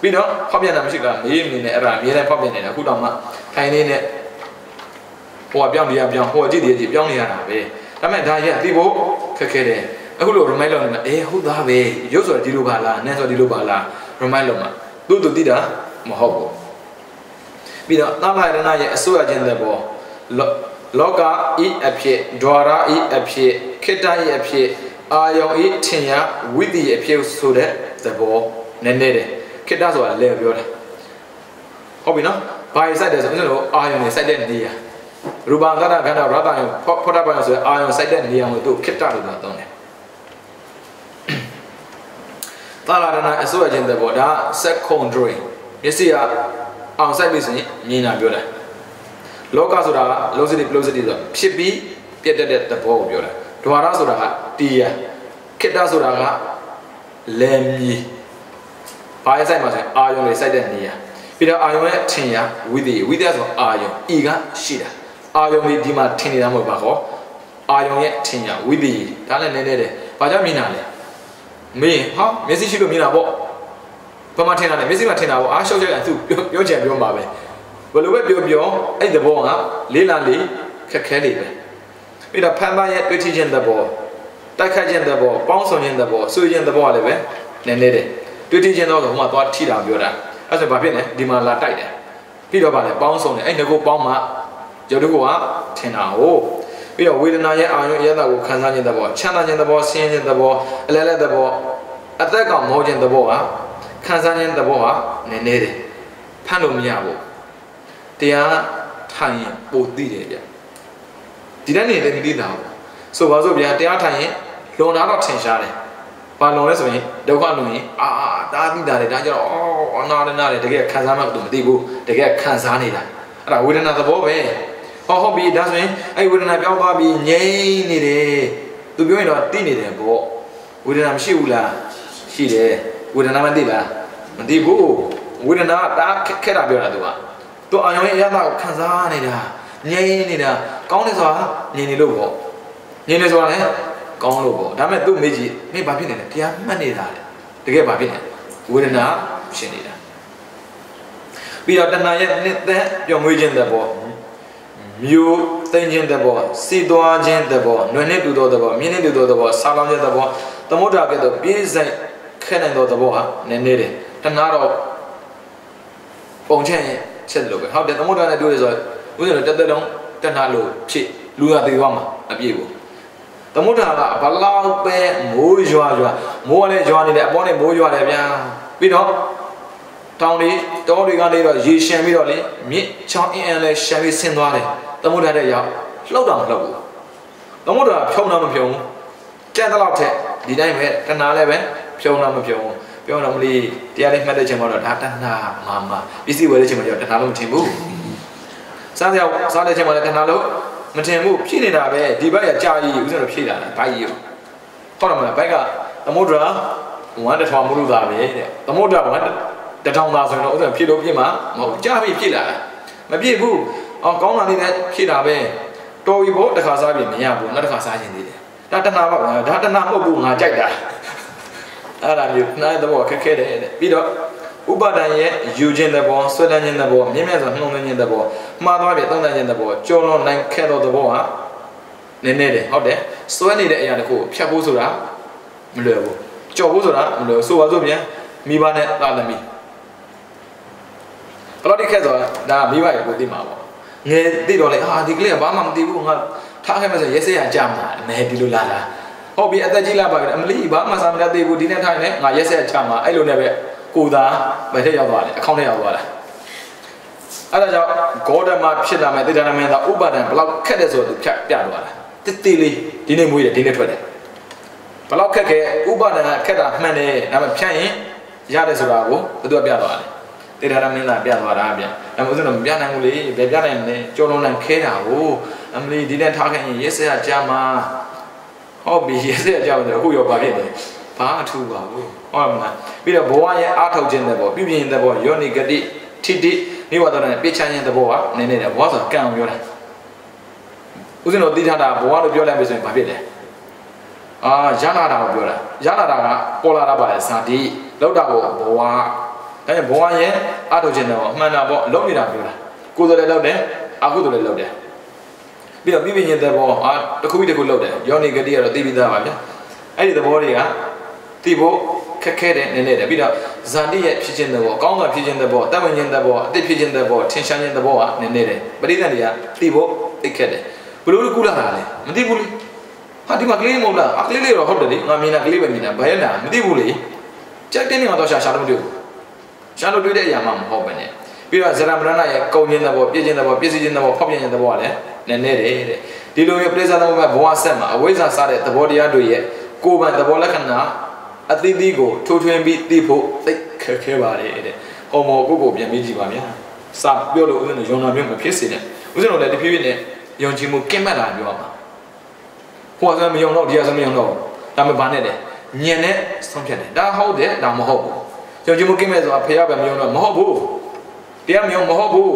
ပြီးတော့ဖောက်ပြန်တာမရှိဘူးလားမေးနေနဲ့အဲ့ဒါအမြဲတမ်းဖောက်ပြန်နေတာအခုတော့မှထိုင်နေနဲ့ဟိုကပြောင်းနေရပြောင်းဟိုကကြည့်နေပြောင်းနေရတာပဲဒါပေမဲ့ဒါကြီးကသိဖို့ခက်ခဲတယ်အခုလို remind လုပ်နေမှာဟုတ်သားပဲရုပ်ဆိုဒီလိုပါလားနဲ့ဆိုဒီလိုပါလား remind လုပ်မှာသူသိတာမဟုတ်ဘူးပြီးတော့သဗ္ဗယရဏရဲ့အစိုးရခြင်းတဲ့ဘောလောကဤအဖြစ်ဒွါရဤအဖြစ်ခိတ္တဤအဖြစ်အာယုံဤထင်ရဝိတ္တိအဖြစ်ဆိုတဲ့သဘောနည်းနည်းတယ်ခိတ္တဆိုတာလည်းပြောတာဟုတ်ပြီနော်ဘာရစိုက်တယ်ဆိုတော့အာယုံနဲ့စိုက်တဲ့နေရာရူပကရခန္ဓာရတ္တယဖောတ္တပယဆိုအာယုံစိုက်တဲ့နေရာကိုသူခိတ္တလို့ပြောတယ်သာရဏအစိုးရခြင်းတဲ့ဘောဒါ secondary မျက်စိကအောင်စိုက်ပြီဆိုရင်မြင်တာပြောတယ်လောကဆိုတာ velocity ဆိုဖြစ်ပြီးပြတ်တဲ့သဘောကိုပြောတာဒွါရဆိုတာကတရားခိတ္တဆိုတာကလမ်းမြည်ဘာရဲ့စိုက်မှာဆိုရင်အာယုံတွေစိုက်တဲ့နေရာပြီးတော့အာယုံရဲ့ထင်ရဝိသေဆိုအာယုံဤကရှိတာအာယုံတွေဒီမှာထင်နေတာမဟုတ်ပါခေါ်အာယုံရဲ့ထင်ရဝိသေဒါလည်းနည်းနည်းတယ်ဘာကြောင့်မြင်တာလဲမင်းဟာမျက်စိရှိလို့မြင်တာပေါ့ဘာမှထင်တာလဲမျက်စိမှာထင်တာပေါ့အားရှောက်ချက်သူပြောချင်ပြောမှာပဲဘယ်လိုပဲပြောအဲ့သဘောကလေးလာလေးခက်ခဲလေးပဲပြီးတော့ဖန်ပါရဲ့တွေ့ထိခြင်းသဘောတိုက်ခတ်ခြင်းသဘောပေါင်းဆောင်ခြင်းသဘောဆွေးခြင်းသဘောကလည်းပဲနည်းနည်းတယ်တွေ့ထိခြင်းတော့ဟိုမှာသွားထိတာပြောတာအဲ့ဆိုဘာဖြစ်လဲဒီမှာလာတိုက်တယ်ပြီးတော့ဗာလဲပေါင်းဆောင်တယ်အဲ့ငကိုပေါင်းမှရုပ်တကူကထင်တာဟုတ်ပြီးတော့ဝေဒနာရဲ့အာရုံအရသာကိုခံစားခြင်းသဘောချမ်းသာခြင်းသဘောဆင်းရဲခြင်းသဘောအလဲလဲသဘောအသက်ကောင်မောခြင်းသဘောကခံစားခြင်းသဘောကနည်းနည်းတယ်ဖတ်လို့မရဘူးတရားထိုင်ရင်ပိုသိတယ်ဗျဒီတိုင်းနေတဲ့မိသားဆိုပါစို့ဗျာတရားထိုင်ရင်လွန်တာတော့ထင်ရှားတယ်ဘာလွန်လဲဆိုရင်ဒုက္ခလွန်ရင်ဒါသိတာလေဒါကြတော့အနာတကယ်ခံစားမှတော့မသိဘူးတကယ်ခံစားနေတာအဲ့ဒါဝေဒနာသဘောပဲဟုတ်ပြီဒါဆိုရင်အဲ့ဝေဒနာပြောင်းသွားပြီးငြိမ်းနေတယ်သူပြောရင်တော့သိနေတယ်ပေါ့ဝေဒနာမရှိဘူးလားရှိတယ်ဝေဒနာမသိလားမသိဘူးဝေဒနာတာခက်တာပြောတာသူအာယုံရဲ့အရသာကိုခံစားနေတာငြိမ်းနေတာကောင်းတယ်ဆိုတာငြိမ်းနေလို့ပေါ့ငြိမ်းနေဆိုတာလည်းကောင်းလို့ပေါ့ဒါပေမဲ့သူမေးကြည့်မင်းဘာဖြစ်နေလဲတရားမှတ်နေတာလေတကယ်ဘာဖြစ်နေဝေဒနာဖြစ်နေတာပြီးတော့တဏှာရဲ့နှစ်သက်ပျော်မွေးခြင်းတဲ့ဘောမျိုးသိခြင်းတဲ့ဘောစီသွားခြင်းတဲ့ဘောနွယ်နဲ့တူသောတဲ့ဘောမြင်းနဲ့တူသောတဲ့ဘောဆာလောင်းခြင်းတဲ့ဘောသမုဒ္ဒရာကဲ့သို့ပြည့်စုံခဲနိုင်သောတဲ့ဘောဟာနည်းနည်းတယ်တဏှာတော့ပုံချက်ချက်လို့ပဲဟုတ်တယ်သမုဒ္ဒရာနဲ့တွေ့ရဆိုဦးဇင်းတို့တက်လုံးတဏှာလို့ဖြစ်လူရသေးသွားမှာအပြည့်ကိုသမုဒ္ဒရာကဘလောက်ပဲမိုးရွာမိုးလည်းရွာနေတယ်အပေါ်နဲ့မိုးရွာတယ်ဗျာပြီးတော့တောင်တွေတောတွေကနေတော့ရေရှမ်းပြီးတော့လေမြစ်ချောင်းအင်းလည်းရှမ်းပြီးဆင်းသွားတယ်သမုဒ္ဒရာတဲ့ရောက်လှုပ်တော့မလှုပ်ဘူးသမုဒ္ဒရာဖြုံတော့မဖြုံကြက်တဲ့လောက်ထက်ဒီတိုင်းပဲတဏှာလည်းပဲဖြုံတော့မဖြုံပြောတော့မလို့တရားလေးမှတ်တဲ့ချိန်မှာတော့ဒါတဏှာမာပစ္စည်းဝယ်တဲ့ချိန်မှာကျတော့တဏှာလုံးမထင်ဘူးစားတဲ့ချိန်မှာလည်းတဏှာလုံးမထင်ဘူးဖြစ်နေတာပဲဒီဘက်ကကြာကြီးဦးဇင်းတို့ဖြည့်လာတာဘိုက်ကြီးဟုတ်တယ်မလားဘက်ကသမုဒ္ဒရာ1 ထောင်မလို့သားပဲတဲ့သမုဒ္ဒရာ1 ထောင်သားဆိုရင်တော့ဦးဇင်းဖြည့်လို့ပြည့်မှာမဟုတ်ကြာပြီဖြည့်လာတာမပြည့်ဘူးကောင်းတာလေးနဲ့ဖြည့်တာပဲတော်ပြီပေါ့တစ်ခါစားပြီမရဘူးနောက်တစ်ခါစားရင်သေးတယ်ဒါတဏှာပါဒါတဏှာမဟုတ်ဘူးငါကြိုက်တာအဲ့ဒါမျိုးနားတော့ခက်ခဲတယ်တဲ့ပြီးတော့ဥပါဒံရဲ့ယူခြင်းတဲ့ဘောဆွဲလန်းခြင်းတဲ့ဘောမြင့်မြတ်စွာနှုံးသွင်းခြင်းတဲ့ဘောမှားသွားပြီသုံးသပ်ခြင်းတဲ့ဘောကြော်လွန်နိုင်ခဲ့သောသဘောဟာနည်းနည်းတယ်ဟုတ်တယ်ဆွဲနေတဲ့အရာတခုကိုဖြတ်ဖို့ဆိုတာမလွယ်ဘူးကြော်ဖို့ဆိုတာမလွယ်ဆိုပါစို့ပြန်မိဘနဲ့သာသမီဘလို့ဒီခက်ဆိုတာဒါမိဘရဲ့ကိုသိမှာပေါ့ငယ်သိတော့လေဒီကလေးကဘာမှမသိဘူးငါထားခဲ့မှဆိုရဲစရာကြာမှာမဲဒီလိုလာတာဟုတ်ပြီအသက်ကြီးလာပါပြီအမလီဘာမှစားမတတ်သေးဘူးဒီနေ့ထိုင်နေငါရက်ဆက်ချမှာအဲ့လိုနဲ့ပဲကိုသာဘယ်ထက်ရောက်သွားလဲအကောင့်ထဲရောက်သွားလားအဲ့ဒါကြောင့်ဂေါတမဖြစ်လာမဲ့တေတနာမင်းသားဥပါဒံဘလောက်ခက်တယ်ဆိုသူဖြတ်ပြသွားတာတိတိလေးဒီနေ့မွေးတယ်ဒီနေ့ထွက်တယ်ဘလောက်ခက်ခဲဥပါဒံကခက်တာမှန်တယ်ဒါပေမဲ့ဖြတ်ရင်ရတယ်ဆိုတာကိုဘယ်သူကပြသွားလဲတေတနာမင်းသားပြသွားတာဗျဒါမှမဟုတ်တော့မပြနိုင်ဘူးလေဘယ်ပြနိုင်လဲကြောလုံးနိုင်ခဲတာကိုအမလီဒီနေ့ထားခဲ့ရင်ရက်ဆက်ချမှာဟုတ်ပြီရက်ဆက်ကြောက်တယ်အခုရောပါဖြစ်တယ်ဘာအထူးပါဘူးဟုတ်မလားပြီးတော့ဘဝရဲ့အားထုတ်ခြင်းတဲ့ဘောပြုပြင်တဲ့ဘောယောနိဂတိထိတိနိဝါဒနာနဲ့ပြချမ်းခြင်းတဲ့ဘောကနည်းနည်းတယ်ဘဝဆိုကံအောင်ပြောတာ ဦးဇင်းတို့သိထားတာဘဝလို့ပြောလိုက်ပြီဆိုရင်ဘာဖြစ်လဲရလာတာကိုပြောတာရလာတာကပေါ်လာတာပါလေဇာတိလောက်တာကိုဘဝဒါကြောင့်ဘဝရဲ့အထုတ်ခြင်းတော့အမှန်တာပေါ့လုံးနေတာပြောတာကိုယ်တော်လည်းလောက်တယ်အကုသိုလ်လည်းလောက်တယ်ပြီးတော့ပြပြချင်းတဲ့ဘောတစ်ခုပြီးတစ်ခုလောက်တယ်ယောနိဂတိကတော့သိပြီးသားပါဗျာအဲ့ဒီသဘောတွေကသိဖို့ခက်ခဲတယ်နည်းနည်းတယ်ပြီးတော့ဇာတိရဲ့ဖြစ်ခြင်းတဲ့ဘောကောင်းတာဖြစ်ခြင်းတဲ့ဘောတတ်ဝင်ခြင်းတဲ့ဘောအတိဖြစ်ခြင်းတဲ့ဘောထင်ရှားခြင်းတဲ့ဘောကနည်းနည်းတယ်ပရိသတ်တွေကသိဖို့သိခက်တယ်ဘလို့ကူလာတာလဲမသိဘူးလေဟာဒီမှာကလေးမဟုတ်လားကလေးလေးတော့ဟုတ်တယ်လေငါမြင်တာကလေးပဲမြင်တာဘယ်လားမသိဘူးလေကြက်တင်းနေမှာတော့ရှာလို့မတွေ့ဘူးရှာလို့တွေ့တဲ့အရာမှမဟုတ်ပဲနဲ့ပြီးတော့ဇရမရဏရဲ့ကုံခြင်းတဲ့ဘောပြည့်ခြင်းတဲ့ဘောပြည့်စည်ခြင်းတဲ့ဘောဖောက်ပြန်ခြင်းတဲ့ဘောကလည်းနည်းနည်းတယ်တဲ့ဒီလိုမျိုးပြိဿသမုပ္ပါဘဝဆက်မှာအဝိဇ္ဇာစတဲ့သဘောတရားတွေရဲ့ကိုယ်ပိုင်သဘောလက္ခဏာအသီးသီးကိုထိုးထွင်းပြီးသိဖို့သိခက်ခဲပါတယ်တဲ့ဟောမောကိုပြန်ပြီးကြည့်ပါဗျာစာပြောလို့ဦးဇင်းတို့ယုံနာမျိုးမဖြစ်စေနဲ့ဦးဇင်းတို့လည်းတဖြည်းဖြည်းနဲ့ယုံကြည်မှုကင်းမဲ့လာပြောရမှာဟိုကမယုံတော့ဒီကမယုံတော့ဒါမှဘာနဲ့လဲညံနဲ့ဆုံးဖြတ်တယ်ဒါဟုတ်တယ်ဒါမဟုတ်ဘူးယုံကြည်မှုကင်းမဲ့ဆိုတာဖះပဲမယုံတော့မဟုတ်ဘူးတရားမယုံမဟုတ်ဘူ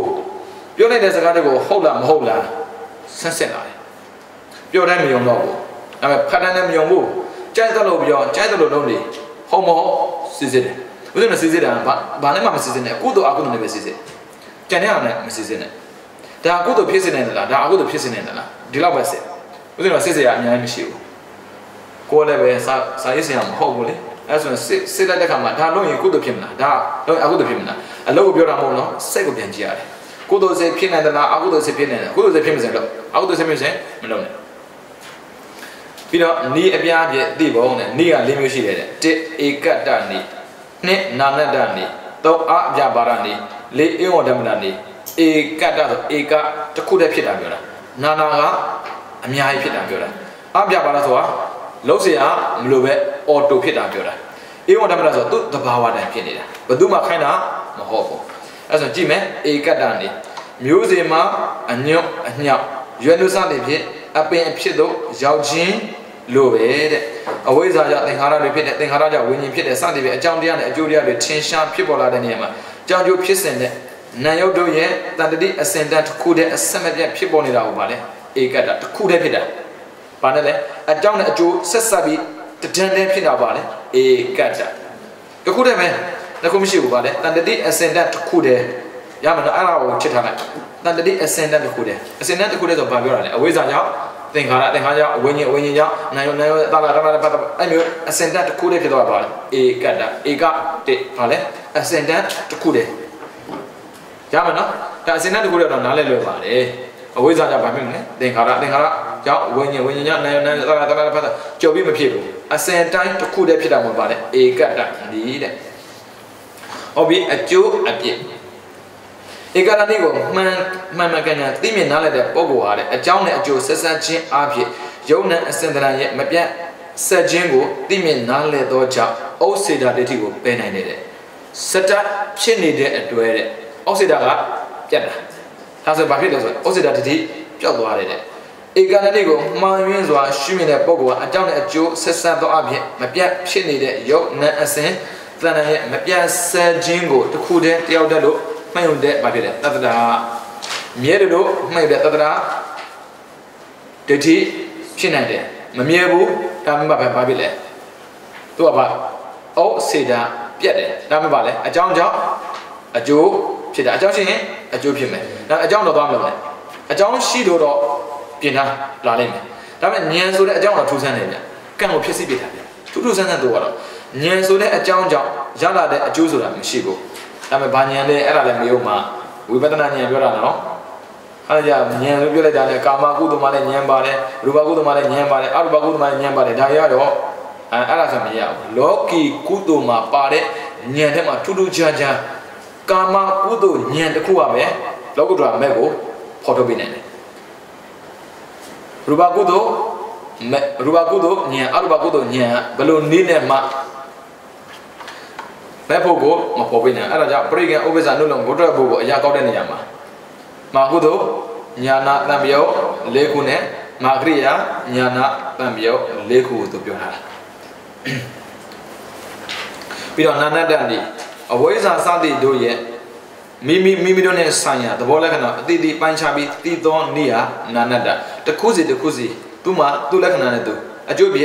းပြောလိုက်တဲ့စကားတွေကိုဟုတ်လားမဟုတ်လားဆက်ဆက်လာတယ်ပြောတိုင်းမယုံတော့ဘူးဒါပေမဲ့ဖတ်တိုင်းလည်းမယုံဘူးကြိုက်တယ်လို့ပြောကြိုက်တယ်လို့လုံးနေဟုတ်မဟုတ်စစ်စစ်တယ်ဦးဇင်းကစစ်စစ်တာဘာနဲ့မှမစစ်စစ်နဲ့အကုသိုလ်အကုသိုလ်နဲ့ပဲစစ်စစ်ကြံတဲ့အောင်နဲ့မစစ်စစ်နဲ့ဒါအကုသိုလ်ဖြစ်စနေတယ်လားဒါအကုသိုလ်ဖြစ်စနေတယ်လားဒီလောက်ပဲစစ်ဦးဇင်းကစစ်စစ်ရအများကြီးမရှိဘူးကိုယ်လည်းပဲစာရေးစရာမဟုတ်ဘူးလေအဲဆိုရင်စစ်လိုက်တဲ့ခါမှာဒါလုံးရင်ကုသိုလ်ဖြစ်မလားဒါလုံးအကုသိုလ်ဖြစ်မလားအလုပ်ကိုပြောတာမဟုတ်နော်စိတ်ကိုပြန်ကြည့်ရတယ်ကုသိုလ်စိတ်ဖြစ်နေတယ်လားအကုသိုလ်စိတ်ဖြစ်နေတယ်ကုသိုလ်စိတ်ဖြစ်မစင်တော့အကုသိုလ်စိတ်ဖြစ်စင်မလုပ်နဲ့ပြီးတော့နီးအပြားပြည့်သိပုံနဲ့နီးက၄မျိုးရှိတယ်တဲ့1ဧကတ္တနီး2နာနတ္တနီး3အပြပါရနီး4ဧဝဓမ္မနာနီးဧကတ္တဆိုဧကတစ်ခုတည်းဖြစ်တာပြောတာနာနာကအများကြီးဖြစ်တာပြောတာအပြပါရဆိုတာလုံးစရာမလိုပဲအော်တိုဖြစ်တာပြောတာဧဝဓမ္မနာဆိုသူ့သဘာဝတိုင်းဖြစ်နေတာဘယ်သူမှခိုင်းတာမဟုတ်ဘူးအဲဆိုကြည့်မယ်ဧကတ္တနီးမျိုးစေမှာအညွတ်အညောက်ရွယ်နုစသည်ဖြင့်အပင်အဖြစ်သို့ရောက်ခြင်းလို့ပဲတဲ့အဝိဇ္ဇာကြောင့်သင်္ခါရတွေဖြစ်တဲ့သင်္ခါရကြောင့်ဝိညာဉ်ဖြစ်တဲ့စသည်ဖြင့်အကြောင်းတရားနဲ့အကျိုးတရားတွေထင်ရှားဖြစ်ပေါ်လာတဲ့နေရာမှာကြောင့်ကျိုးဖြစ်စဉ်တဲ့နာယုတ်တို့ရဲ့တန်တတိအစင်တန်တစ်ခုတည်းအဆက်မပြတ်ဖြစ်ပေါ်နေတာကိုပါလေဧကတ္တတစ်ခုတည်းဖြစ်တာဘာနဲ့လဲအကြောင်းနဲ့အကျိုးဆက်ဆက်ပြီးတဒန်းတည်းဖြစ်တာပါလေဧကတ္တတစ်ခုတည်းပဲတစ်ခုမရှိဘူးပါလေတန်တတိအစင်တန်တစ်ခုတည်းရမလားအဲ့ဒါကိုချစ်ထားလိုက်တန်တတိအစင်တန်တစ်ခုတည်းအစင်တန်တစ်ခုတည်းဆိုဘာပြောတာလဲအဝိဇ္ဇာကြောင့်သင်္ခါရကြောင့်ဝိညာဉ်ကြောင့်နာယုတာလာအဲ့မျိုးအစင်တန်တစ်ခုတည်းဖြစ်သွားပါလေဧကတ္တဧကတိဘာလဲအစင်တန်တစ်ခုတည်းရမလားဒါအစင်တန်တစ်ခုတည်းတော့နားလဲလွယ်ပါတယ်အဝိဇ္ဇာကြောင့်ဘာဖြစ်မလဲသင်္ခါရကြောင့်ဝိညာဉ်ကြောင့်နာယုတာလာကြော်ပြီးမဖြစ်ဘူးအစင်တန်တစ်ခုတည်းဖြစ်တာမဟုတ်ပါနဲ့ဧကတ္တဒီတဲ့ဟုတ်ပြီအကျိုးအပြစ်ဧကတ္တနည်းကိုမှန်ကန်ကန်သိမြင်နားလည်တဲ့ပုဂ္ဂိုလ်ဟာတဲ့အကြောင်းနဲ့အကျိုးဆက်ဆက်ခြင်းအဖြစ်ယုံနဲ့အစင်တရံရဲ့မပြတ်ဆက်ခြင်းကိုသိမြင်နားလည်သောကြောင့်ဩစေတာဒိဋ္ဌိကိုပယ်နိုင်တဲ့စတဖြစ်နေတဲ့အတွဲတဲ့ဩစေတာကပြတ်တာဒါဆိုဘာဖြစ်လဲဆိုဩစေတာဒိဋ္ဌိပျောက်သွားတယ်ဧကတ္တနည်းကိုမှန်ရင်းစွာရှုမြင်တဲ့ပုဂ္ဂိုလ်ဟာအကြောင်းနဲ့အကျိုးဆက်ဆက်သောအဖြစ်မပြတ်ဖြစ်နေတဲ့ယုံနဲ့အစင်တရံရဲ့မပြတ်ဆက်ခြင်းကိုတစ်ခုတည်းတယောက်တည်းလို့မှန်ုံတဲ့ဘာဖြစ်လဲတတ္တရာမြဲတယ်လို့မှန်တဲ့တတ္တရာဒိဋ္ဌိဖြစ်နိုင်တယ်မမြဲဘူးဒါမှမဟုတ်ဘာဖြစ်လဲသူကဘာဩစေတာပြတ်တယ်ဒါမှမဟုတ်ဘာလဲအကြောင်းကြောင့်အကျိုးဖြစ်တာအကြောင်းရှိရင်အကျိုးဖြစ်မယ်ဒါအကြောင်းတော့သွားမလို့လဲအကြောင်းရှိလို့တော့ပြင်ထားလာလိမ့်မယ်ဒါပေမဲ့ဉာဏ်ဆိုတဲ့အကြောင်းတော့ထူးဆန်းတယ်ဗျကံကိုဖြစ်စီပြတာဗျထူးဆန်းတော့ကတော့ဉာဏ်ဆိုတဲ့အကြောင်းကြောင့်ရလာတဲ့အကျိုးဆိုတာမရှိဘူးဒါပေမဲ့ဘာဉာဏ်လဲအဲ့ဒါလည်းမယုံမှဝိပဿနာဉာဏ်ပြောတာနော်အဲ့ဒါဉာဏ်လို့ပြောလိုက်တာလေကာမကုသိုလ်မှလည်းဉာဏ်ပါတယ်ရူပကုသိုလ်မှလည်းဉာဏ်ပါတယ်အရူပကုသိုလ်မှလည်းဉာဏ်ပါတယ်ဒါရတော့အဲ့ဒါဆိုမရဘူးလောကီကုသိုလ်မှာပါတဲ့ဉာဏ်ထဲမှာထူးထူးခြားခြားကာမကုသိုလ်ဉာဏ်တစ်ခုပါပဲလောကုတ္တရာမဲ့ကိုဖော်ထုတ်ပေးနိုင်တယ်ရူပကုသိုလ်ဉာဏ်အရူပကုသိုလ်ဉာဏ်ဘယ်လိုနည်းနဲ့မှမဲ့ဖို့ကိုမပေါ်ပေးနိုင်အဲ့ဒါကြောင့်ပရိက္ခဥပ္ပဇ္ဇာနုလုံဘုဒ္ဓဘုကိုအရာကောက်တဲ့နေရာမှာမာကုသိုလ်ညာနာတံပယုတ်၄ခုနဲ့မာကရိယာညာနာတံပယုတ်၄ခုကိုသူပြောထားတာပြီးတော့နာနတ္တန်ဒီအဝိဇ္ဇာစသည်တို့ရဲ့မိမိတို့နဲ့ဆိုင်ရာသဘောလက္ခဏာအတိအပိုင်းခြားပြီးသိသောနေရာနာနတ္တ တခုစီသူ့မှာသူ့လက္ခဏာနဲ့သူအကျိုးပြ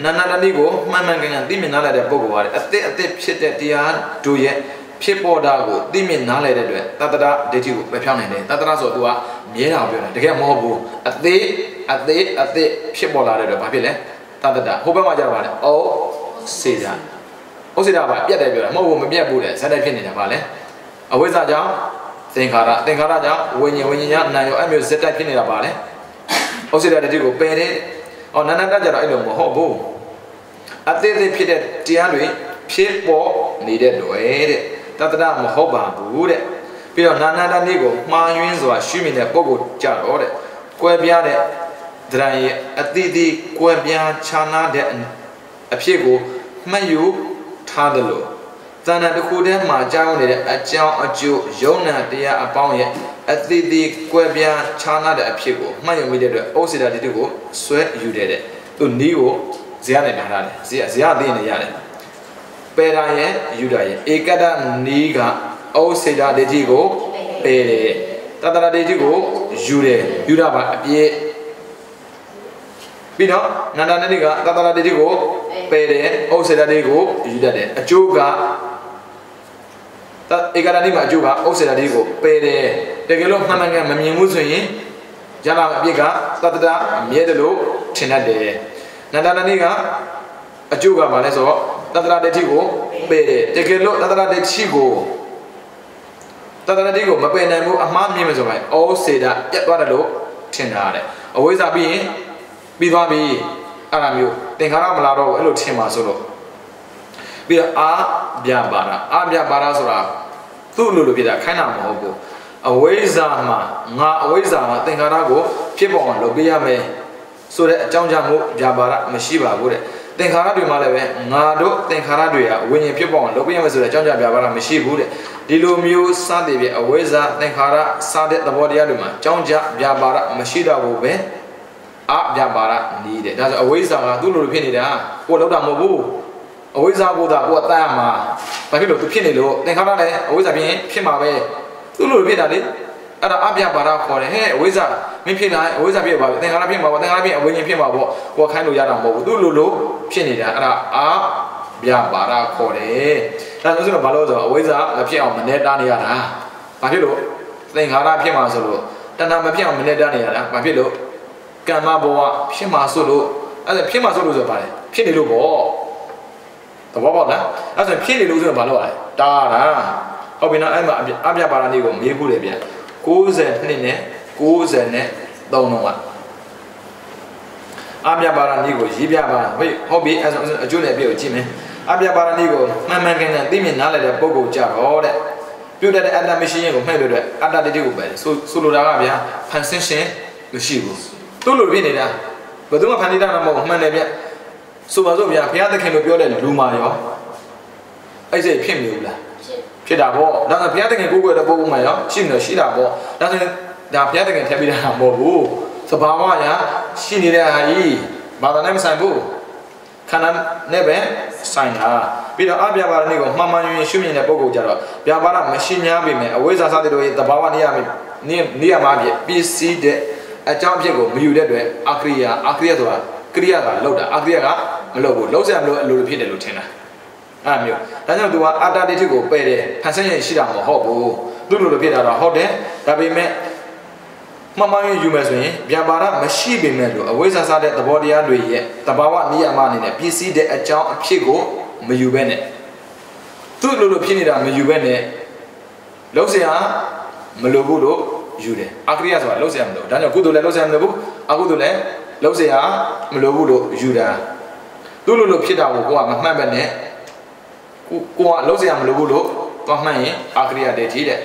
နာနာတဏိကိုမှန်ကန်သိမြင်နားလည်တဲ့ပုဂ္ဂိုလ်ပါတယ်အသက်ဖြစ်တဲ့တရားတို့ရဲ့ဖြစ်ပေါ်တာကိုသိမြင်နားလည်တဲ့အတွက်တတ္တရဒိဋ္ဌိကိုပဲဖြောင်းနိုင်တယ်တတ္တရဆိုတော့ तू ကမြဲတာကိုပြောတာတကယ်မဟုတ်ဘူးအသေးဖြစ်ပေါ်လာတဲ့အတွက်ဘာဖြစ်လဲတတ္တရဟိုဘက်မှာကြတော့ဗာလဲဩစေတာပါပြတ်တယ်ပြောတာမဟုတ်ဘူးမပြတ်ဘူးလေဇာတ်တိုက်ဖြစ်နေတာဗာလဲအဝိဇ္ဇာကြောင့်သင်္ခါရကြောင့်ဝိညာဉ်ညာနာယောအဲ့မျိုးဇာတ်တိုက်ဖြစ်နေတာဗာလဲဩစေတာဒိဋ္ဌိကိုပယ်တယ်နာနာတကြတော့အဲ့လိုမဟုတ်ဘူးအသေးဖြစ်တဲ့တရားတွေဖြစ်ပေါ်နေတဲ့တွေ့တဲ့တတ္တရမဟုတ်ပါဘူးတဲ့ပြီးတော့နာနာတဏိကိုမှားယွင်းစွာရှုမြင်တဲ့ပုဂ္ဂိုလ်ကြတော့တဲ့ကွဲပြားတဲ့ဒရံရဲ့အတိအကွဲပြားခြားနာတဲ့အဖြစ်ကိုမှတ်ယူထားတယ်လို့သဏ္ဍာန်တစ်ခုတည်းမှာကြောင်းနေတဲ့အကြောင်းအကျိုးယုံနာတရားအပေါင်းရဲ့အတိကွဲပြားခြားနာတဲ့အဖြစ်ကိုမှတ်ယူမိတဲ့အတွက်ဩစေတာဒိဋ္ဌိကိုဆွဲယူတဲ့သူနီးကိုဇေယျနဲ့ထားတယ်ဇေယျသိနေရတယ်ပေရာရဲ့ယူတာရဲ့ဧကတနီးကဩစေတာဒိဋ္ဌိကိုပယ်တယ်တတ္တရဒိဋ္ဌိကိုယူတာပါအပြည့်ပြီးတော့နန္ဒနတိကတတ္တရဒိဋ္ဌိကိုပယ်တယ်ဩစေတာဒိဋ္ဌိကိုယူတတ်တယ်အကျိုးကဧကတနီးမှာအကျိုးကဩစေတာဒိဋ္ဌိကိုပယ်တယ်တကယ်လို့မှန်ကန်မမြင်ဘူးဆိုရင်ရလာအပြည့်ကတတ္တရမြဲတယ်လို့ထင်တတ်တယ်နန္ဒနတိကအကျိုးကဘာလဲဆိုတော့တတ္တရဒိဋ္ဌိကိုပယ်တယ်တကယ်လို့တတ္တရဒိဋ္ဌိကိုမပယ်နိုင်ဘူးအမှားမြင်မယ်ဆိုရင်ဩစေတာပြတ်သွားတယ်လို့ထင်တာတဲ့အဝိဇ္ဇာပြီးရင်ပြီးသွားပြီအဲ့လိုမျိုးသင်္ခါရမလာတော့ဘူးအဲ့လိုထင်ပါဆိုလို့ပြီးတော့အာပြပါရဆိုတာသူ့လိုဖြစ်တာခိုင်းတာမဟုတ်ဘူးအဝိဇ္ဇာမှာငါအဝိဇ္ဇာမှာသင်္ခါရကိုဖြစ်ပေါ်အောင်လုပ်ပေးရမယ်ဆိုတဲ့အကြောင်းကြောင့်မို့ပြပါရမရှိပါဘူးတဲ့သင်္ခါရတွေမှာလည်းပဲငါတို့သင်္ခါရတွေကဝိညာဉ်ဖြစ်ပေါ်အောင်လုပ်ပေးရမယ်ဆိုတဲ့အကြောင်းကြောင့်ပြပါရမရှိဘူးတဲ့ဒီလိုမျိုးစသည်ဖြင့်အဝိဇ္ဇာသင်္ခါရစတဲ့သဘောတရားတွေမှာကြောင်းကြပြပါရမရှိတော့ဘူးပဲအပြပါရနီးတယ်ဒါဆိုအဝိဇ္ဇာကသူ့လိုဖြစ်နေတာကိုလောက်တာမဟုတ်ဘူးအဝိဇ္ဇာကိုသာကိုအတတ်မှာဘာဖြစ်လို့သူဖြစ်နေလို့သင်္ခါရလည်းအဝိဇ္ဇာဖြစ်မှာပဲသူ့လိုဖြစ်တာလေအဲ့ဒါအပြပါရခေါ်တယ်ဟဲ့အဝိဇ္ဇာမင်းဖြစ်လာအဝိဇ္ဇာဖြစ်ပါပြီသင်္ခါရဖြစ်မှာပေါ့သင်္ခါရဖြစ်အဝိညာဉ်ဖြစ်မှာပေါ့ကိုခိုင်းလို့ရတာမဟုတ်ဘူးသူ့လိုဖြစ်နေတာအဲ့ဒါအပြပါရခေါ်တယ်ဒါဆိုရင်ဘာလို့ဆိုတော့အဝိဇ္ဇာမဖြစ်အောင်မနေတားနေရတာဘာဖြစ်လို့သင်္ခါရဖြစ်မှာဆိုလို့တဏှာမဖြစ်အောင်မနေတားနေရတာဘာဖြစ်လို့ကမ္မဘဝဖြစ်မှာဆိုလို့အဲ့ဒါဖြစ်မှာဆိုလို့ဆိုပါတယ်ဖြစ်နေလို့ပေါ့သဘောပေါက်လားအဲ့ဒါဖြစ်နေလို့ဆိုရင်ဘာလို့လဲတားတာဟုတ်ပြီနော်အဲ့မှာအပြပါရဏီကိုမေးဖို့တယ်ဗျ92နဲ့93လုံးကအပြပါရဏီကိုရေးပြပါဟုတ်ပြီအဲ့အကျိုးနဲ့ပြည့်ကိုကြည့်မယ်အပြပါရဏီကိုမှန်ကန်သိမြင်နားလည်တဲ့ပုံကိုကြတော့တဲ့ပြုတ်တဲ့အတ္တမရှိရင်ကိုမှဲ့လို့တဲ့အတ္တဒိဋ္ဌိကိုပဲဆိုလိုတာကဗျာဖန်ဆင်းရှင်မရှိဘူးသူ့လိုဖြစ်နေတာဘယ်သူမှဖန်တီးတာမဟုတ်မှန်တယ်ဗျဆိုပါစို့ဗျာဘုရားသခင်လို့ပြောတဲ့လူမာရောအဲ့စိတ်ဖြစ်မလို့လားဖြစ်တာပေါ့ဒါဆိုဘုရားသခင်ကိုယ်ကိုယ်တဲ့ပုဂ္ဂိုလ်မှာရောရှိတာပေါ့ဒါဆိုဒါဘုရားသခင်ထည့်ပေးတာမဟုတ်ဘူးသဘာဝအရာရှိနေတဲ့ဟာကြီးဘာသာနဲ့မဆိုင်ဘူးခန္ဓာနဲ့ပဲဆိုင်တာပြီးတော့အပြပါရဏိကိုမှန်မှန်ရင်ရှုမြင်တဲ့ပုဂ္ဂိုလ်ကြတော့ပြပါရမရှိ냐ပြီမယ်အဝိဇ္ဇာစသည်တို့ရဲ့သဘာဝနေရာမှာပစ္စည်းတဲ့အကြောင်းအဖြစ်ကိုမယူတဲ့အတွက်အကရိယာဆိုတာကရိယာကလောက်တာအကရိယာကမလုပ်ဘူးလုံးစရာမလိုအလိုလိုဖြစ်တယ်လို့ထင်တာအဲ့မျိုးဒါကြောင့်သူကအတ္တဒိဋ္ဌိကိုပယ်တယ်ဖန်ဆင်းရင်ရှိတာမဟုတ်ဘူးသူ့လိုလိုဖြစ်တာတော့ဟုတ်တယ်ဒါပေမဲ့မှန်မှန်ယူမယ်ဆိုရင်ဗျာပါဒမရှိပေမဲ့လို့အဝိဇ္ဇာစတဲ့သဘောတရားတွေရဲ့တဘာဝနိယမအနေနဲ့ပစ္စည်းတဲ့အကြောင်းအဖြစ်ကိုမယူဘဲနဲ့သူ့လိုလိုဖြစ်နေတာမယူဘဲနဲ့လုံးစရာမလိုဘူးလို့ယူတယ်အကရိယာဆိုတာလုံးစရာမလိုဒါကြောင့်ကုသိုလ်လည်းလုံးစရာမလိုဘူးအကုသိုလ်လည်းလုံးစရာမလိုဘူးလို့ယူတာသူ့လိုလိုဖြစ်တာကိုကိုကမမှတ်ပဲနဲ့ကိုကလုံးစရာမလိုဘူးလို့သွားမှတ်ရင်အကရိယာဒိဋ္ဌိတဲ့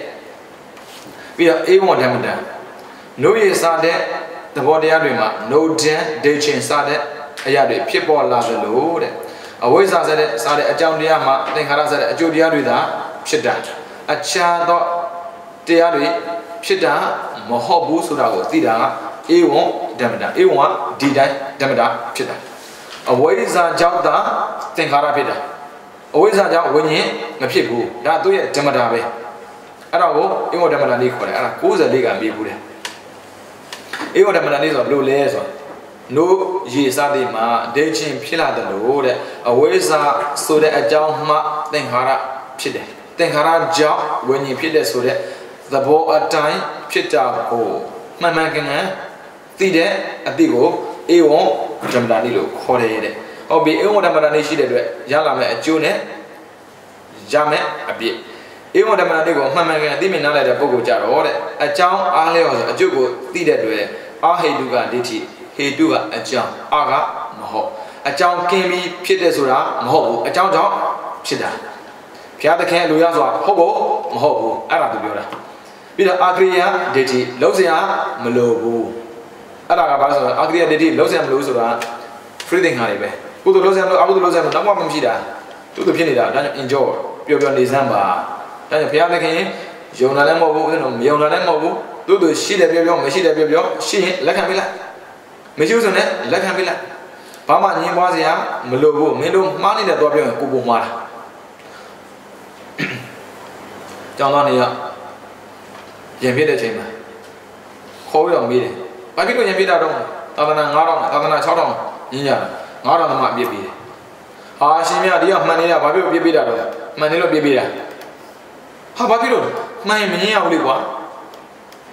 ပြီးတော့အေဝံဓမ္မတံနှုတ်ရစားတဲ့သဘောတရားတွေမှာနှုတ်တန်းဒိဋ္ဌိစားတဲ့အရာတွေဖြစ်ပေါ်လာသလိုတဲ့အဝိဇ္ဇာစားတဲ့အကြောင်းတရားမှာသင်္ခါရစားတဲ့အကျိုးတရားတွေသာဖြစ်တာအခြားသောတရားတွေဖြစ်တာမဟုတ်ဘူးဆိုတာကိုသိတာကဧဝံဓမ္မတာဧဝံကဒီတိုင်းဓမ္မတာဖြစ်တာအဝိဇ္ဇာကြောင့်သာသင်္ခါရဖြစ်တာအဝိဇ္ဇာကြောင့်ဝိညာဉ်မဖြစ်ဘူးဒါသူ့ရဲ့ဓမ္မတာပဲအဲ့ဒါကိုဧဝံဓမ္မတာလေးခေါ်တယ်အဲ့ဒါ94ကမေးဘူးတယ် အေဝဓမ္မတာလေးဆိုဘလို့လဲဆိုနိုးရေစားတဲ့မှာဒေချင်းဖြစ်လာတယ်လို့တဲ့အဝိဇ္ဇာဆိုတဲ့အကြောင်းမှသင်္ခါရဖြစ်တယ်သင်္ခါရကြောင့်ဝိညာဉ်ဖြစ်တဲ့ဆိုတဲ့သဘောအတိုင်းဖြစ်တာကိုမှန်မှန်ကန်ကန်သိတဲ့အတိကိုအေဝံဓမ္မတာလေးလို့ခေါ်တယ်တဲ့ဟုတ်ပြီအေဝံဓမ္မတာလေးရှိတဲ့အတွက်ရလာမယ့်အကျိုးနဲ့ရမယ့်အပြည့်အေဝံဓမ္မတာလေးကိုမှန်မှန်ကန်သိမြင်နားလည်တဲ့ပုဂ္ဂိုလ်ကြတော့တဲ့အကြောင်းအားလျော်ဆိုအကျိုးကိုသိတဲ့အတွက်အာဟိတုကဒိဋ္ဌိဟေတုကအကြောင်းအာကမဟုတ်အကြောင်းကင်းပြီးဖြစ်တယ်ဆိုတာမဟုတ်ဘူးအကြောင်းကြောင့်ဖြစ်တာဘုရားသခင်လူရဆိုတာဟုတ်ဖို့မဟုတ်ဘူးအဲ့ဒါသူပြောတာပြီးတော့အာကရိယဒိဋ္ဌိလုံးစရာမလိုဘူးအဲ့ဒါကဘာလဲဆိုတော့အာကရိယဒိဋ္ဌိလုံးစရာမလိုဆိုတာ free thing ဟာတွေပဲကုသိုလ်လုံးစရာမလိုအကုသိုလ်လုံးစရာမလိုတော့မှမရှိတာသူ့သူဖြစ်နေတာဒါကြောင့် enjoy ပျော်ပျော်နေစမ်းပါဒါကြောင့်ဘုရားသခင်ယုံနာလည်းမဟုတ်ဘူးဦးဇင်းတို့မယုံနာလည်းမဟုတ်ဘူးသူ့သူရှိတယ်ပြောမရှိတယ်ပြောရှိရင်လက်ခံပေးလိုက်မရှိဘူးဆိုရင်လက်ခံပေးလိုက်ဘာမှညင်ပွားစရာမလိုဘူးမင်းတို့မှားနေတဲ့တော့ပြောရင်ကိုပုံမှားတာကျောင်းသားနေရရင်ပြည့်တဲ့ချိန်မှာခေါ်ပြီးတော့မေးတယ်ဘာဖြစ်လို့ရင်ပြည့်တာတော့သာသနာ9000သာသနာ6000ညင်ကြတာ9000သမားအပြည့်ပေးတယ်ဟာရှင်မြတ်ဒီကမှန်နေတာဘာဖြစ်လို့ပြည့်ပေးတာတော့မှန်နေလို့ပြည့်ပေးတာဟာဘာဖြစ်လို့မှန်ရင်မငင်းရဘူးလေကွာ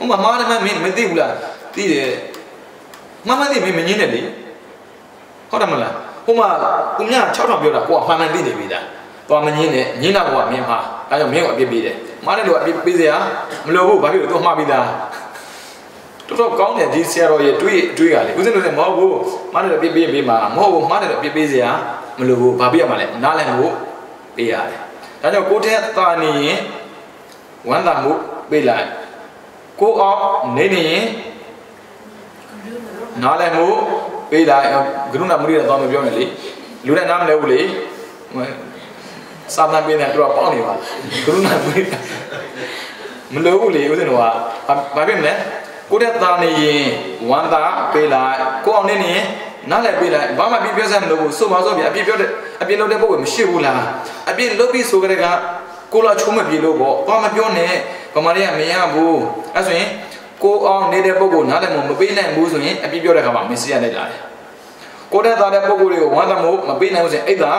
ဥမာမှားတယ်မင်းမသိဘူးလားသိတယ်မမသိမင်းမငင်းနဲ့လေဟုတ်တယ်မလားဥမာဦးမြ6000ပြောတာကိုကမှန်မှန်သိနေပြီလားသွားမငင်းနဲ့ငင်းတာကမင်းမှာဒါကြောင့်မင်းကအပြစ်ပေးတယ်မှားတယ်လို့အပြစ်ပေးစရာမလိုဘူးဘာဖြစ်လို့သူမှားပြီးသားတော်တော်ကောင်းတယ်ဒီဆရာတော်ရဲ့တွေးကလေဦးဇင်းတို့လည်းမဟုတ်ဘူးမှားတယ်လို့အပြစ်ပေးမှာမဟုတ်ဘူးမှားတယ်လို့အပြစ်ပေးစရာမလိုဘူးဘာပြရမှာလဲနားလည်မှုပေးရတယ်ဒါကြောင့်ကိုတဲ့သာနေရင်ဝမ်းသာမှုပေးလိုက်ကိုအောင်နေနေရင်နားလည်မှုပေးလိုက်ဂရုဏာမှုတွေတော့မပြောနဲ့လေလူနဲ့နားမလဲဘူးလေစာမန်ပေးနေတော့ပေါင်းနေပါဂရုဏာမှုမလို့ဘူးလေဦးဇင်းတို့ကဘာဖြစ်မလဲကိုတဲ့သားနေရင်ဝမ်းသာပေးလိုက်ကိုအောင်နေနေရင်နားလည်ပေးလိုက်ဘာမှပြပြောစမ်းမလို့ဘူးဆိုပါဆိုပြအပြစ်ပြောတဲ့အပြစ်လုပ်တဲ့ပုံကမရှိဘူးလားအပြစ်လုပ်ပြီးဆိုကြတဲ့ကကိုလာချုံးမပြေလို့ပေါ့ဘာမှပြောနဲ့ဗမာတွေကမရဘူးအဲ့ဆိုရင်ကိုအောင်နေတဲ့ပုံကိုနားလည်မှုမပေးနိုင်ဘူးဆိုရင်အပြစ်ပြောတဲ့ခါမှာမစ္စရလိုက်လာတယ်ကိုတဲ့သားတဲ့ပုံကိုတွေကိုဝမ်းသာမှုမပေးနိုင်ဘူးဆိုရင်အိတ်သာ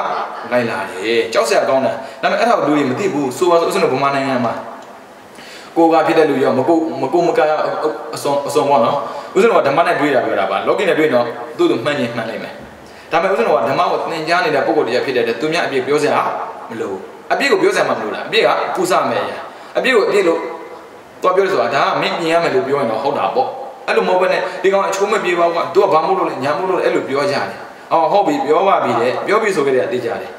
လိုက်လာတယ်ကြောက်စရာကောင်းတာဒါပေမဲ့အဲ့ဒါကိုလူတွေမသိဘူးဆိုပါဆိုအစနဗမာနိုင်ငံမှာကိုကဖြစ်တဲ့လူရောမကအစုံပေါ့နော်ဥစဉ်တော့ဓမ္မနဲ့တွေးတာပြောတာပါလောကီနဲ့တွေးတော့သူ့သူမှန်ရင်မှန်နိုင်မယ်ဒါပေမဲ့ဥစဉ်တော့ဓမ္မကိုသင်ကြားနေတဲ့ပုံကိုတရားဖြစ်တဲ့သူများအပြစ်ပြောစရာမလိုအပြစ်ကိုပြောစရာမလိုလားအပြစ်ကပူစမယ်ရအပြစ်ကိုအပြစ်လို့တော့ပြောလို့ဆိုတာဒါကမင်းပြင်ရမယ်လို့ပြောရင်တော့ဟုတ်တာပေါ့အဲ့လိုမဟုတ်ဘဲနဲ့ဒီကောင်အချိုးမပြေပါဘူးကသူကဘာမို့လို့လဲညာမို့လို့လဲအဲ့လိုပြောကြတယ်အော်ဟုတ်ပြီပြောပါပြီတဲ့ပြောပြီဆိုကြတဲ့အသိကြတယ်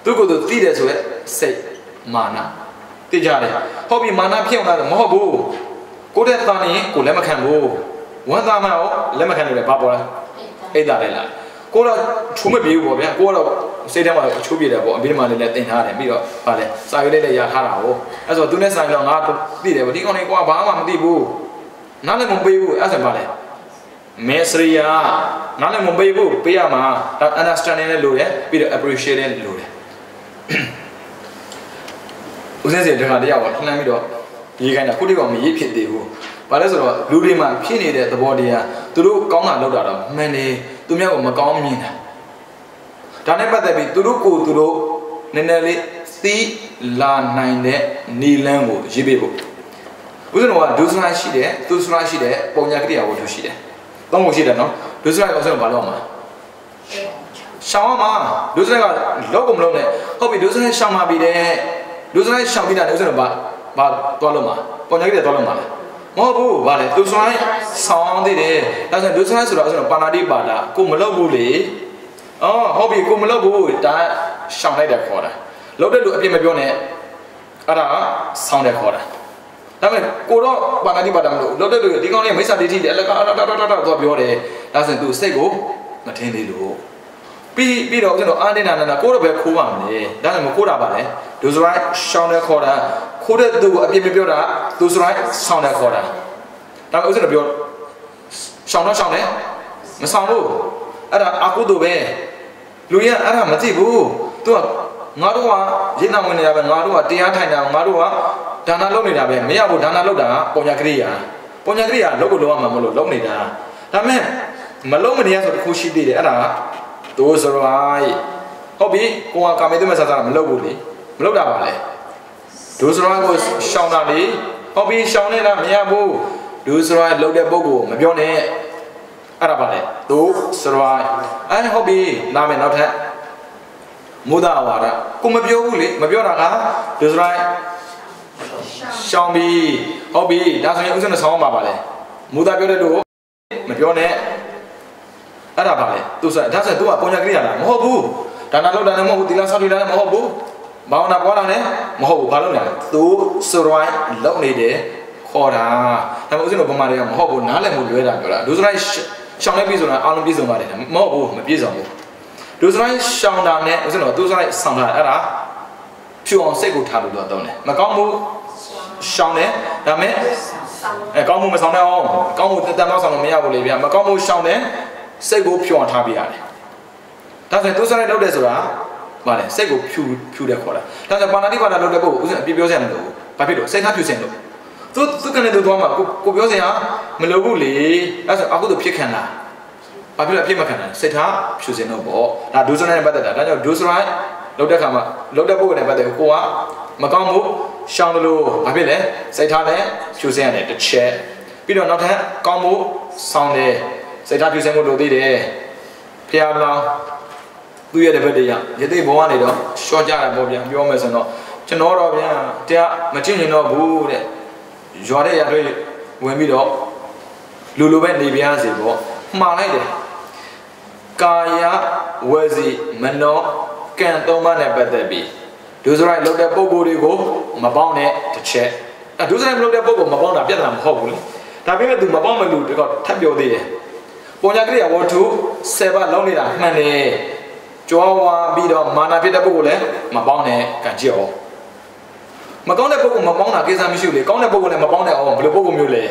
သူကသူသိတယ်ဆိုရက်စိတ်မာနသိကြတယ်ဟုတ်ပြီမာနဖြစ်အောင်လားမဟုတ်ဘူးကိုတဲ့သားနေကိုလက်မခံဘူးဝမ်းသားမှရောလက်မခံလို့လည်းဘာပေါ်လဲအိတ်သားလဲလားကိုတော့ချိုးမပြေဘူးပေါ့ဗျာကိုကတော့စိတ်ထဲမှာချိုးပြေတယ်ပေါ့အပြင်းမှလည်းတင်ထားတယ်ပြီးတော့ဗာလဲစာရွက်လေးလည်းရထားတာဟုတ်အဲ့ဆိုသူနဲ့ဆိုင်တော့ငါသိတယ်ပေါ့ဒီကောင်လေးကွာဘာမှမသိဘူးနားလည်းမပေးဘူးအဲ့ဆိုဗာလဲမေစရိယာနားလည်းမပေးဘူးပေးရမှာ understanding လည်းလိုတယ်ပြီးတော့ appreciate လည်းလိုတယ်ဦးစင်းစင်တခါတယောက်လှမ်းပြီးတော့ရေးခိုင်းတာခုတိကောင်မရေးဖြစ်သေးဘူးဘာလဲဆိုတော့လူတွေမှာဖြစ်နေတဲ့သဘောတရားသူတို့ကောင်းတာလုပ်တာတော့မှန်တယ်သူများကမကောင်းမြင်တာဒါနဲ့ပတ်သက်ပြီးသူတို့ကိုသူတို့နည်းနည်းလေးသိလာနိုင်တဲ့နီလန်းကိုရေးပေးဖို့ဦးဇင်းကဒုစရိုက်ရှိတယ်သူစရိုက်ရှိတယ်ပုံညာကတိယဝတ္ထုရှိတယ်သုံးခုရှိတယ်နော်ဒုစရိုက်ကိုဆိုတော့ဘာလုပ်မှာရှောင်းမှာဒုစရိုက်ကလောက်ကုန်မလုပ်နဲ့ဟုတ်ပြီဒုစရိုက်ရှောင်းမှာပြီတဲ့ဒုစရိုက်ရှောင်းပြီးတာဒုစရိုက်ဘာသွားလို့မှာပုံညာကတိယသွားလို့မှာမဟုတ်ဘူးဗါလေဒုစရိုက်ဆောင်းသေးတယ်ဒါဆိုဒုစရိုက်ဆိုတော့ပါဏာတိပါဒကိုမလုပ်ဘူးလေအော်ဟုတ်ပြီကိုမလုပ်ဘူးဒါရှောင်းလိုက်တယ်ခေါ်တာလုပ်တဲ့လူအပြစ်မပြောနဲ့အဲ့ဒါဆောင်းတယ်ခေါ်တာဒါပေမဲ့ကိုတော့ပါဏာတိပါဒမလို့လုပ်တဲ့လူဒီကောင်လေးမိစ္ဆာဒိဋ္ဌိတယ်အလကာတော့ပြောတယ်ဒါဆိုရင်သူစိတ်ကိုမထင်သေးလို့ပြီးတော့ကျွန်တော်အာနေတာနာကိုတော့ပဲခိုးပါမလဲဒါဆိုမခိုးတာပါလေဒုစရိုက်ရှောင်းတယ်ခေါ်တာခိုးတဲ့သူကိုအပြစ်မပြောတာဒုစရိုက်ဆောင်းတယ်ခေါ်တာဒါပေမဲ့ဥစ္စာပြောရှောင်းတော့ရှောင်းတယ်မဆောင်ဘူးအဲ့ဒါအကုသို့ပဲလူရအဲ့ဒါမသိဘူးသူကငါတို့ကရင်းနှောင်ဝင်နေတာပဲငါတို့ကတရားထိုင်တာငါတို့ကဒါနလုပ်နေတာပဲမရဘူးဒါနလုပ်တာပုံညာကရိယာ ပုံညာကရိယာလောက်ကိုလောက်မှာမလို့လောက်နေတာဒါမဲ့မလုံးမနေရဆိုတခုရှိသေးတယ်အဲ့ဒါဒုစရိုက်ဟုတ်ပြီကိုကကာမေတုမဆာဆာမလုပ်ဘူးလေမလုပ်တာပါလေဒုစရိုက်ကိုရှောင်တာလေဟုတ်ပြီရှောင်နေတာမရဘူးဒုစရိုက်လုပ်တဲ့ပုဂ္ဂိုလ်မပြောနဲ့အဲ့ဒါပါလေဒုစရိုက်အဲ့ဟုတ်ပြီနားမယ်နောက်ထပ်မုဒ္ဒဝါဒကိုမပြောဘူးလေမပြောတာကဒုစရိုက်ရှောင်ပြီဟုတ်ပြီဒါဆိုရင်ဥစ္စာနဲ့ဆောင်းပါပါလေမုဒ္ဒပြောတဲ့လူမပြောနဲ့အဲ့ဒါပါလေသူဆိုဒါဆိုသူကပုံညာကရိယာလားမဟုတ်ဘူးဒါနာလောက်တာလည်းမဟုတ်ဘူးသီလဆောက်တည်တာလည်းမဟုတ်ဘူးဘာဝနာပွားတာလည်းမဟုတ်ဘူးဘာလို့လဲသူစရိုက်လောက်နေတယ်ခေါ်တာဒါပေမဲ့ဥစဉ်တို့ဗမာတွေကမဟုတ်ဘူးနားလည်မှုလွဲတာပြောတာဒုစရိုက်ရှောင်းနေပြီဆိုတာအားလုံးပြည့်စုံပါတယ်မဟုတ်ဘူးမပြည့်စုံဘူးဒုစရိုက်ရှောင်းတာနဲ့ဥစဉ်တို့ဒုစရိုက်ဆောင်တာအဲ့ဒါဖြူအောင်စိတ်ကိုထားလို့တော့တောင်းတယ်မကောင်းဘူးရှောင်းတယ်ဒါပေမဲ့ကောင်းမှုမဆောင်တဲ့အောင်ကောင်းမှုတန်မောက်ဆောင်လို့မရဘူးလေဗျာမကောင်းမှုရှောင်းတယ်စိတ်ကိုဖြူအောင်ထားပြရတယ်ဒါဆိုရင်ဒုစရိုက်လောက်တယ်ဆိုတာဗါလဲစိတ်ကိုဖြူတယ်ခေါ်တာဒါဆိုပါဏာတိပါဒလောက်တဲ့ပုဂ္ဂိုလ်ဥစဉ်အပြည့်ပြောစရာမလိုဘူးဘာဖြစ်လို့စိတ်ထားဖြူစင်လို့သူကနေသူသွားမှာကိုပြောစရာမလိုဘူးလေအဲ့ဆိုအခုသူဖြစ်ခံတာဘာဖြစ်လဲအဖြစ်မခံတာစိတ်ထားဖြူစင်တော့ပေါ့ဒါဒုစရိုက်နဲ့ပတ်သက်တာဒါကြောင့်ဒုစရိုက်လောက်တဲ့ခါမှာလောက်တဲ့ပုဂ္ဂိုလ်နဲ့ပတ်သက်ကိုကမကောင်းဘူးရှောင်းလို့ဘာဖြစ်လဲစိတ်ထားနဲ့ဖြူစင်ရတယ်တစ်ချက်ပြီးတော့နောက်ထပ်ကောင်းမှုဆောင်းတယ်စိတ်ထားဖြူစင်မှုလိုသေးတယ်ဖျားမလားသူ့ရဲ့တပတ်တည်းရတိဘဝကနေတော့ရှော့ကြတယ်ပေါ့ဗျာပြောမယ်ဆိုတော့ကျွန်တော်တော့ဗျာတရားမကျင့်ရင်တော့ဘူးတဲ့ရွာတဲ့ရတွေဝင်ပြီးတော့လူလိုပဲနေပြရစီပေါ့မှားလိုက်တယ်ကာယဝစီမနောကံသုံးပါးနဲ့ပတ်သက်ပြီးဒုစရိုက်လုပ်တဲ့ပုံကိုယ်တွေကိုမပေါင်းတဲ့တစ်ချက်ဒုစရိုက်မလုပ်တဲ့ပုံကိုမပေါင်းတာပြဿနာမဟုတ်ဘူးလေဒါပေမဲ့သူမပေါင်းမလို့တော့ထပ်ပြောသေးတယ်ပုံညာကရိယာဝတ္ထု7ပါးလုံးနေတာမှန်တယ်ကြွားဝါပြီးတော့မာနာဖြစ်တဲ့ပုဂ္ဂိုလ်လည်းမပေါင်းနဲ့ကံကြည့်အောင်မကောင်းတဲ့ပုဂ္ဂိုလ်မပေါင်းတာကိစ္စမရှိဘူးလေကောင်းတဲ့ပုဂ္ဂိုလ်လည်းမပေါင်းတဲ့အောင်ဘယ်လိုပုဂ္ဂိုလ်မျိုးလဲ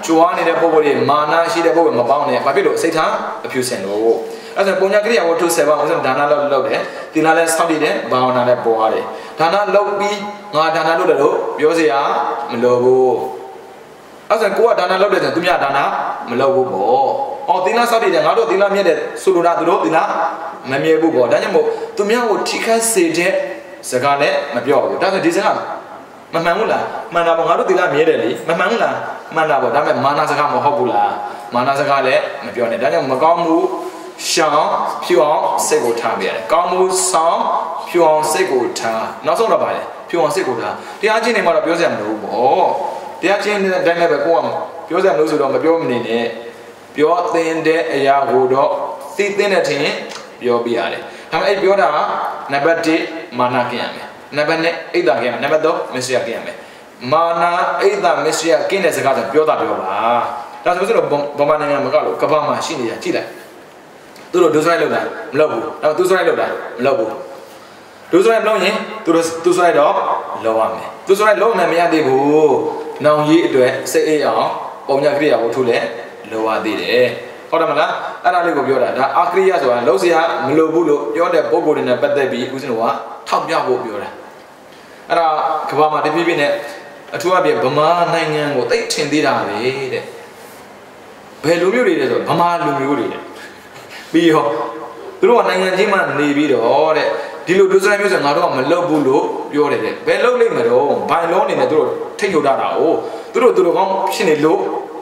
ကြွားနေတဲ့ပုဂ္ဂိုလ်တွေမာနာရှိတဲ့ပုဂ္ဂိုလ်မပေါင်းနဲ့ဘာဖြစ်လို့စိတ်ထားအဖြူစင်လို့အဲ့ဒါပုံညာကရိယာဝတ္ထု7ပါးဥစ္စာဒါနလုပ်တယ်သီလလည်းဆောက်တည်တယ်ဘာဝနာလည်းပေါ်ရတယ်ဒါနလုပ်ပြီးငါဒါနလုပ်တယ်လို့ပြောစရာမလိုဘူးအဲ့ဒါကိုကဒါနလုပ်တယ်ဆိုသူများဒါနမလုပ်ဘူးပေါ့အော်သီလဆောက်တည်တယ်ငါတို့သီလမြတ်တဲ့ဆိုလိုတာသူတို့သီလမမြဲဘူးပေါ့ဒါကြောင့်မို့သူများကိုထိခိုက်စေတဲ့စကားလည်းမပြောဘူးဒါဆိုဒီစကားမမှန်ဘူးလားမှန်တာပေါ့ငါတို့သီလမြဲတယ်လေမမှန်ဘူးလားမှန်တာပေါ့ဒါပေမဲ့မာနစကားမဟုတ်ဘူးလားမာနစကားလည်းမပြောနဲ့ဒါကြောင့်မကောင်းမှုရှောင်းဖြူအောင်စိတ်ကိုထားပြရတယ်ကောင်းမှုဆောင်ဖြူအောင်စိတ်ကိုထားနောက်ဆုံးတော့ပါလေဖြူအောင်စိတ်ကိုထားတရားချင်းနေမှာတော့ပြောစရာမလိုဘူးပေါ့တရားချင်းတဲ့အတိုင်းလည်းပဲကိုကပြောစရာမလိုဆိုတော့မပြောမနေနဲ့ပြောသင်တဲ့အရာကိုတော့သိသင်တဲ့ထင်ပြောပြရတယ်ဒါပေမဲ့အဲ့ပြောတာကနံပါတ်1မာနကင်းရမယ်နံပါတ်2အိတ်တာကင်းရမယ်နံပါတ်3မစ္စရိယကင်းရမယ်မာနအိတ်တာမစ္စရိယကင်းတဲ့စကားဆိုပြောတာပြောပါဒါဆိုတော့ဗမာနိုင်ငံမကလို့ကမ္ဘာမှာရှိနေတာကြည့်လိုက်သူတို့ဒုစရိုက်လောက်တာမလုပ်ဘူးဒါပေမဲ့သူစရိုက်လောက်တာမလုပ်ဘူးဒုစရိုက်မလုပ်ရင်သူစရိုက်တော့လောက်ရမယ်သူစရိုက်လုံးနဲ့မရသေးဘူးနောင်ကြီးအတွက်စိတ်အေးအောင်ပုံညာကရိယာဝတ္ထုလည်းလိုရသေးတယ်ဟုတ်တယ်မလားအဲ့ဒါလေးကိုပြောတာဒါအာကရိယာဆိုတာလုံးစရာမလိုဘူးလို့ပြောတဲ့ပုံကိုယ်တွေနဲ့ပတ်သက်ပြီးဦးဇင်းတို့ကထောက်ပြဖို့ပြောတာအဲ့ဒါကဘာမှာတပြည့်ပြည့်နဲ့အထူးအပြင်ဗမာနိုင်ငံကိုသိထင်သေးတာပဲတဲ့ဘယ်လိုမျိုးတွေလဲဆိုဗမာလူမျိုးတွေတဲ့ပြီးတော့သူတို့ကနိုင်ငံချင်းမှနေပြီးတော့တဲ့ဒီလိုဒုစရိုက်မျိုးဆိုငါတို့ကမလုပ်ဘူးလို့ပြောတယ်တဲ့ဘယ်လုပ်လိမ့်မလို့ဘိုင်လုံးနေနဲ့သူတို့ထိတ်ထုတ်တာ哦သူတို့ကောင်းဖြစ်နေလို့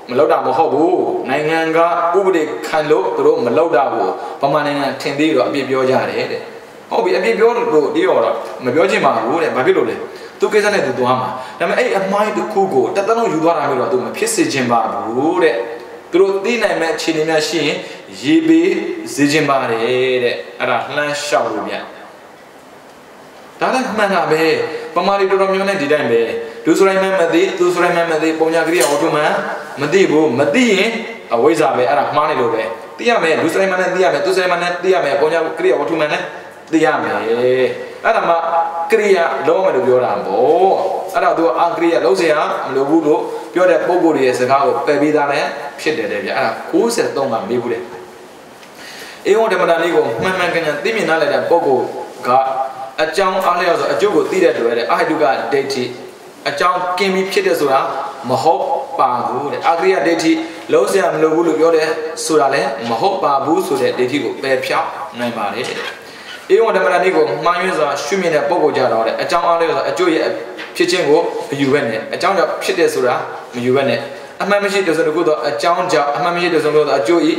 မလောက်တာမဟုတ်ဘူးနိုင်ငံကဥပဒေခံလို့သူတို့မလောက်တာဘူးဗမာနိုင်ငံထင်သေးတော့အပြစ်ပြောကြတယ်တဲ့ဟုတ်ပြီအပြစ်ပြောလို့ဒီတော့မပြောချင်ပါဘူးတဲ့ဘာဖြစ်လို့လဲသူကိစ္စနဲ့သူသွားမှာဒါပေမဲ့အဲ့အမိုင်းတစ်ခုကိုတသက်လုံးယူသွားတာမျိုးတော့သူမဖြစ်စေချင်ပါဘူးတဲ့သူတို့သိနိုင်မဲ့အခြေအနေများရှိရင်ရေးပေးစေချင်ပါတယ်တဲ့အဲ့ဒါလှမ်းလျှောက်လို့ဗျဒါလည်းမှန်တာပဲပမာရီတော်တော်များများနဲ့ဒီတိုင်းပဲဒုစရိုက်မှန်မသိသူစရိုက်မှန်မသိပုံညာကရိယာဝတ္ထုမှန်မသိဘူးမသိရင်အဝိဇ္ဇာပဲအဲ့ဒါမှားနေလို့ပဲသိရမယ်ဒုစရိုက်မှန်နဲ့သိရမယ်သူစရိုက်မှန်နဲ့သိရမယ်ပုံညာကရိယာဝတ္ထုမှန်နဲ့သိရမယ်အဲ့ဒါမှကရိယာလုံးဝလို့ပြောတာပေါ့အဲ့ဒါသူအာကရိယာလုံးစရာမလိုဘူးလို့ပြောတဲ့ပုံကိုယ်ရဲ့စကားကိုပယ်ပြီးသားနဲ့ဖြစ်တယ်တဲ့ဗျအဲ့ဒါ63ကမေးဘူးတဲ့အေဝံဓမ္မတာလေးကိုမှန်မှန်ကန်ကန်သိမြင်နားလည်တဲ့ပုံကိုကအကြောင်းအားလျော်ဆိုအကျိုးကိုသိတဲ့တွေ့တဲ့အဟိတုကဒိဋ္ဌိအကြောင်းကင်းပြီးဖြစ်တဲ့ဆိုတာမဟုတ် ပါဘူးတဲ့အာဂရိယဒိဋ္ဌိလုံးစရာမလိုဘူးလို့ပြောတယ်ဆိုတာလည်းမဟုတ်ပါဘူးဆိုတဲ့ဒိဋ္ဌိကိုပယ်ဖြောက်နိုင်ပါတယ်ဧဝံဓမ္မရဏိကိုမှားယွင်းစွာရှုမြင်တဲ့ပုဂ္ဂိုလ်ကြတော့တဲ့အကြောင်းအားလေးဆိုအကျိုးရဲ့ဖြစ်ခြင်းကိုမယူဘဲနဲ့အကြောင်းကြောင့်ဖြစ်တယ်ဆိုတာမယူဘဲနဲ့အမှန်မရှိတဲ့ဆိုတော့အကြောင်းကြောင့်အမှန်မရှိတဲ့ဆိုတော့အကျိုးဤ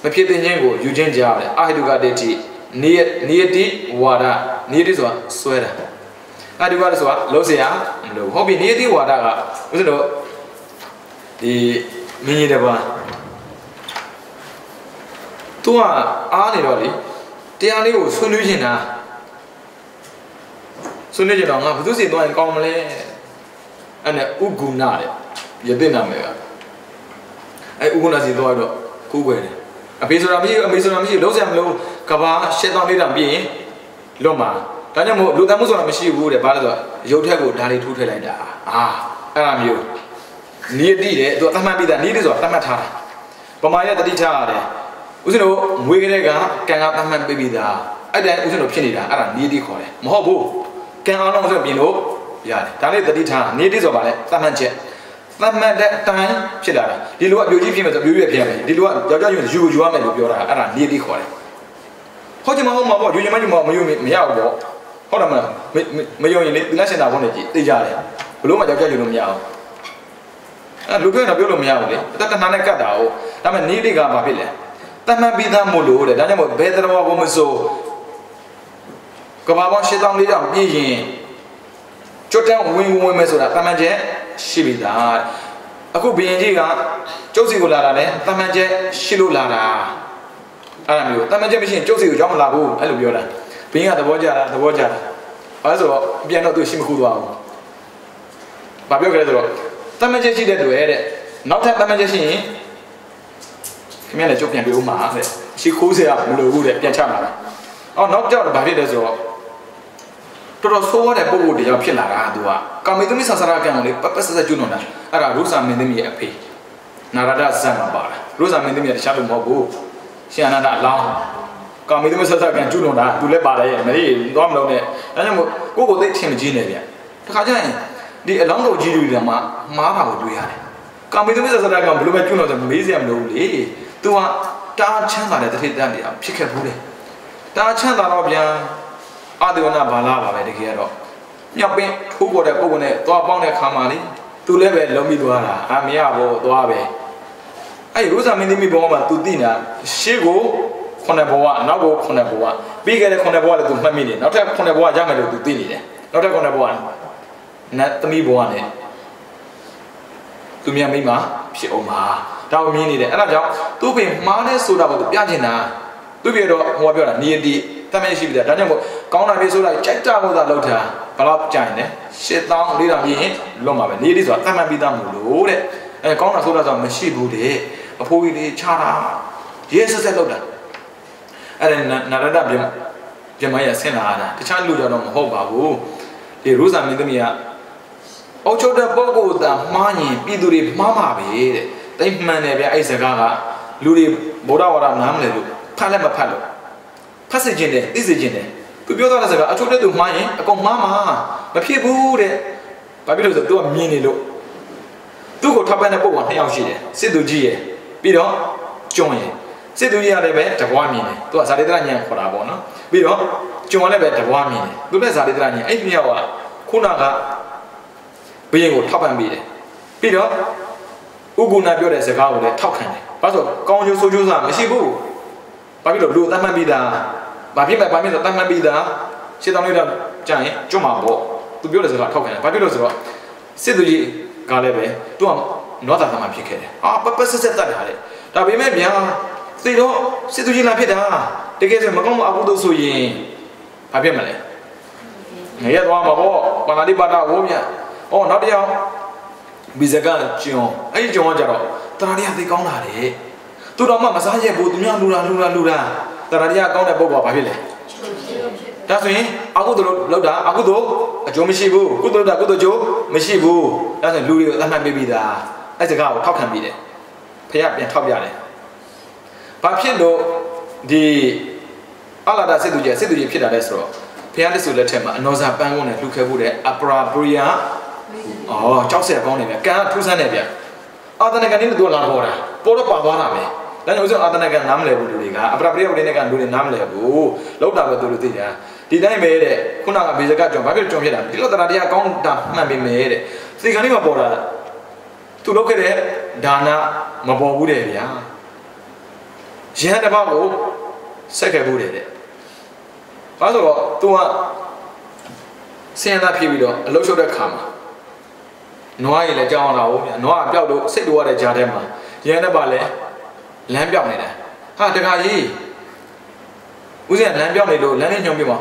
မဖြစ်တဲ့ခြင်းကိုယူခြင်းကြရတယ်အာဟိတုကဒိဋ္ဌိနိယတိဝါဒနိယတိဆိုတာဆွဲတာအာဟိတုကဆိုတာလုံးစရာမလိုဟုတ်ပြီနိယတိဝါဒကဦးဇင်းတို့ဒီမင်းကြီးတစ်ပါးသူကအားနေတော့လေတရားလေးကိုဆွေးနွေးနေတာဆွေးနွေးကြတော့ငါဘယ်သူစီသွားရင်ကောင်းမလဲအဲ့နဲ့ဥဂုဏတဲ့ရတဲ့နာမည်ကအဲ့ဥဂုဏစီသွားတော့ကူးွယ်တယ်အဖေဆိုတာမရှိအမေဆိုတာမရှိလုံးစရာမလိုကဘာရှစ်တောင်းလေးတောင်ပြင်းလွတ်မှာဒါကြောင့်မို့လူတမ်းမှုဆိုတာမရှိဘူးတဲ့ဘာလဲဆိုတော့ရုပ်ထက်ကိုဓာတ်လေးထိုးထည့်လိုက်တာအဲ့လိုမျိုးနိယတိတဲ့သူသတ်မှတ်ပြီးသားနိယတိဆိုတာသတ်မှတ်ထားတာပမာရတတိထားရတယ်ဦးဇင်းတို့မွေးကလေးကကံကသတ်မှတ်ပြီးသားအဲ့တိုင်းဦးဇင်းတို့ဖြစ်နေတာအဲ့ဒါနိယတိခေါ်တယ်မဟုတ်ဘူးကံအောင်လုံးဆိုပြင်လို့ရတယ်ဒါလေးတတိထားနိယတိဆိုပါလေသတ်မှတ်ချက်သတ်မှတ်တဲ့အတိုင်းဖြစ်လာတာဒီလိုကအပြိုကြီးဖြစ်မယ်ဆိုပြိုကြီးဖြစ်ရမယ်ဒီလိုကယောက်ျားယူရမယ်လို့ပြောတာအဲ့ဒါနိယတိခေါ်တယ်ဟုတ်ချင်မဟုတ်မှာပေါ့ယူချင်မယူမယူမရဘူးပေါ့ဟုတ်တယ်မလားမယုံရင်လေသီလရှင်တာဘုန်းကြီးသိကြတယ်ဘလို့မှယောက်ျားယူလို့မရအောင်အဲ့လူပြောရင်တော့ပြောလို့မရဘူးလေတဏှာနဲ့ကတ်တာဟုတ်ဒါပေမဲ့နိယတိကဘာဖြစ်လဲတတ်မှတ်ပြီးသားမို့လို့တဲ့ဒါကြောင့်မို့ဘယ်တော်ကိုမဆိုကဘာပေါင်း8400တောင်ပြည့်ရင်ကျွတ်တန်းဝင်မယ်ဆိုတာတမန်ကျက်ရှိပြီသားအခုဘီရင်ကြီးကကျုပ်စီကိုလာတာလဲတမန်ကျက်ရှိလို့လာတာအဲ့လိုမျိုးတမန်ကျက်မရှိရင်ကျုပ်စီကိုရောက်မလာဘူးအဲ့လိုပြောတာဘီရင်ကသဘောကျတာဘာလို့ဆိုတော့ပြန်တော့သူရှိမခုသွားဘူးဘာပြောကြလဲဆိုတော့တမန်ကျက်ရှိတဲ့တွေ့တဲ့နောက်ထပ်တမန်ကျက်ရှိရင်ခင်ဗျားလည်းကျုပ်ပြန်ပြီးဦးမှာတဲ့ရှိခိုးစရာမလိုဘူးတဲ့ပြန်ချမှာလားအော်နောက်ကြောက်ဘာဖြစ်လဲဆိုတော့တော်ဆိုးရတဲ့ပုံကိုတရားဖြစ်လာတာသူကကာမေသမီဆာဆရာကံကိုလေပပဆက်ဆက်ကျွန်းနေတာအဲ့ဒါရုစာမင်းသမီးရဲ့အဖေနာရဒဇန်မှာပါတာရုစာမင်းသမီးကတခြားလို့မဟုတ်ဘူးရှင်အနန္ဒအလောင်းကာမေသမီဆာဆရာကံကျွန်းနေတာသူလည်းပါတယ်ရဲ့မလေးတော့မလုံးနဲ့ဒါကြောင့်မို့ကိုသိချင်းမကြီးနေဗျတခါကျရင်ဒီအလောင်းတော်ကြီးတွေကမှမှားတာကိုတွေ့ရတယ်ကာမေသမီဆာဆရာကံဘယ်လိုပဲကျွန်းတော့ဆိုမေးစရာမလိုဘူးလေသူကတားချမ်းသာတဲ့တတိတန်တရားဖြစ်ခဲ့ဘူးလေတားချမ်းသာတော့ပြန်အာဒီဝနာဘာလာပါပဲတကယ်တော့မြောက်ပင်ထိုးပေါ်တဲ့ပုံနဲ့သွားပေါင်းတဲ့ခါမှလေသူလည်းပဲလုံးပြီးသွားတာမရဘူးသွားပဲအဲ့ရိုးစာမင်းသမီးဘုံမှာသူသိနေတာရှေ့ကို9ဘဝနောက်ကို9ဘဝပြီးခဲ့တဲ့9ဘဝလည်းသူမှတ်မိနေနောက်ထပ်9ဘဝရမယ်လို့သူသိနေတယ်နောက်ထပ်9ဘဝနတ်သမီးဘဝနဲ့သူမြန်မိမဖြစ်အောင်ပါတောင်းမြင်နေတယ်အဲ့ဒါကြောင့်သူ့ဖေမှားတဲ့ဆိုတာကိုသူပြချင်တာသူပြတော့ဟိုပြောတာနိယတိတမန်ရှိပြီဒါကြောင့်မို့ကောင်းတာပြေဆိုလိုက်ကြိုက်တာကိုသာလောက်တာဘယ်တော့ကြိုင်လဲ8000 4000ပြင်းလွတ်မှာပဲနိယတိဆိုတာတမန်ပြီးသားမို့လို့တဲ့အဲကောင်းတာဆိုတာဆိုမရှိဘူးတဲ့အဖိုးကြီးလေးချတာရဲဆက်လောက်တာအဲ့ဒါနာရဒပြမရဆင်းလာတာတခြားလူတော်တော့မဟုတ်ပါဘူးဒီရိုးစာမင်းသမီးကအောက်ချုပ်တဲ့ပုဂ္ဂိုလ်သာမှားရင်ပြည်သူတွေမှားမှာပဲတဲ့တိတ်မှန်တယ်ဗျအဲ့စကားကလူတွေဗုဒ္ဓဝါဒနားမလဲလို့ဖတ်လည်းမဖတ်လို့ဖတ်စေခြင်းတယ်သိစေခြင်းတယ်သူပြောတော့တဲ့စကားအချုပ်တဲ့သူမှားရင်အကုန်မှားမှာမဖြစ်ဘူးတဲ့ဘာဖြစ်လို့ဆိုတော့သူကမြင်နေလို့သူ့ကိုထောက်ပံ့တဲ့ပုဂ္ဂိုလ်2ယောက်ရှိတယ်စစ်သူကြီးရယ်ပြီးတော့ကျွန်းရယ်စစ်သူကြီးကလည်းပဲတပွားမြင်တယ်သူကဇာတိတရညံခေါ်တာပေါ့နော်ပြီးတော့ကျွန်းလည်းပဲတပွားမြင်တယ်သူလည်းဇာတိတရညံအဲ့2ယောက်ကခုနကဘုရင်ကိုထောက်ပံ့ပြီးတယ်ပြီးတော့ဥက္ကုဏပြောတဲ့စကားကိုလည်းထောက်ခံတယ်ဘာလို့ဆိုကောင်းကျိုးဆိုးကျိုးစားမရှိဘူးဘာဖြစ်လို့လူသတ်မှတ်ပြီးသားဘာဖြစ်မဲ့ဘာဖြစ်ဆိုသတ်မှတ်ပြီးသားရှင်းတောင်းလိုက်တော့ကြာရင်ကျွတ်မှာပေါ့သူပြောတဲ့စကားထောက်ခံတယ်ဘာဖြစ်လို့ဆိုတော့စစ်သူကြီးကလည်းပဲသူကနွားသားသားမှဖြစ်ခဲ့တယ်ပပဆက်ဆက်တတ်တာလေဒါပေမဲ့ဗျာသိတော့စစ်သူကြီးလာဖြစ်တာတကယ်ဆိုမကောင်းဘူးအကုသို့ဆိုရင်ဘာဖြစ်မလဲငရဲသွားမှာပေါ့ပါဠိပါဒဝိုးမြနောက်တစ်ယောက်ဘီဇကကျွန်းအဲ့ဒီကျွန်းကကြတော့တရာတရားသိကောင်းတာလေသူတော်မှမစားရဘူးသူများလူတာတရာတရားကောင်းတဲ့ပုဂ္ဂိုလ်ကဘာဖြစ်လဲဒါဆိုရင်အကုသိုလ်လောက်တာအကုသိုလ်အကျိုးမရှိဘူးကုသိုလ်တာကုသိုလ်ကျိုးမရှိဘူးဒါဆိုရင်လူတွေကိုအမှန်ပေးပြီးသားအဲ့စကားကိုထောက်ခံပြီးတယ်ဖခင်ပြန်ထောက်ပြတယ်ဘာဖြစ်လို့ဒီအလာဒါစစ်သူကြီးဖြစ်တာလဲဆိုတော့ဖခင်လက်စုလက်ထက်မှာအနောဇာပန်းကုန်းနဲ့လှူခဲ့ဖို့တဲ့အပရာပရိယာကြောက်စရာကောင်းနေဗျကံကထူးဆန်းနေဗျ အာသနကန်လေးတို့လာပေါ်တာပေါ်တော့ပါသွားတာပဲဒါကြောင့်ဥစ္စာအာသနကန်နားမလဲဘူးလူတွေကအပရပရိယဝိနည်းကလူတွေနားမလဲဘူးလောက်တာပဲသူတို့သိကြဒီတိုင်းပဲတဲ့ခုနကဘေဇကကြောင့်ဘာဖြစ်ကြောင့်ဖြစ်တာဒီလိုတရားတရားကောင်းတာမှန်ပေမဲ့တဲ့စိတ်ကလေးမှာပေါ်လာသူလုပ်ခဲ့တဲ့ဒါနမပေါ်ဘူးတဲ့ဗျာရဟန်းတစ်ပါးကိုဆက်ခဲ့ဘူးတဲ့ဘာလို့တော့သူကစင်ရတာဖြစ်ပြီးတော့အလုရှုပ်တဲ့ခါမှာနွားရည်လည်းကြောင်းလာဘူးဗျာနွားကပျောက်လို့စိတ်တိုးရတဲ့ကြားထဲမှာရဟန်းတစ်ပါးလည်းလမ်းပြောင်းနေတာဟာတခါကြီးဦးဇင်းကလမ်းပြောင်းနေလို့လမ်းနဲ့ညွှန်ပြမှာ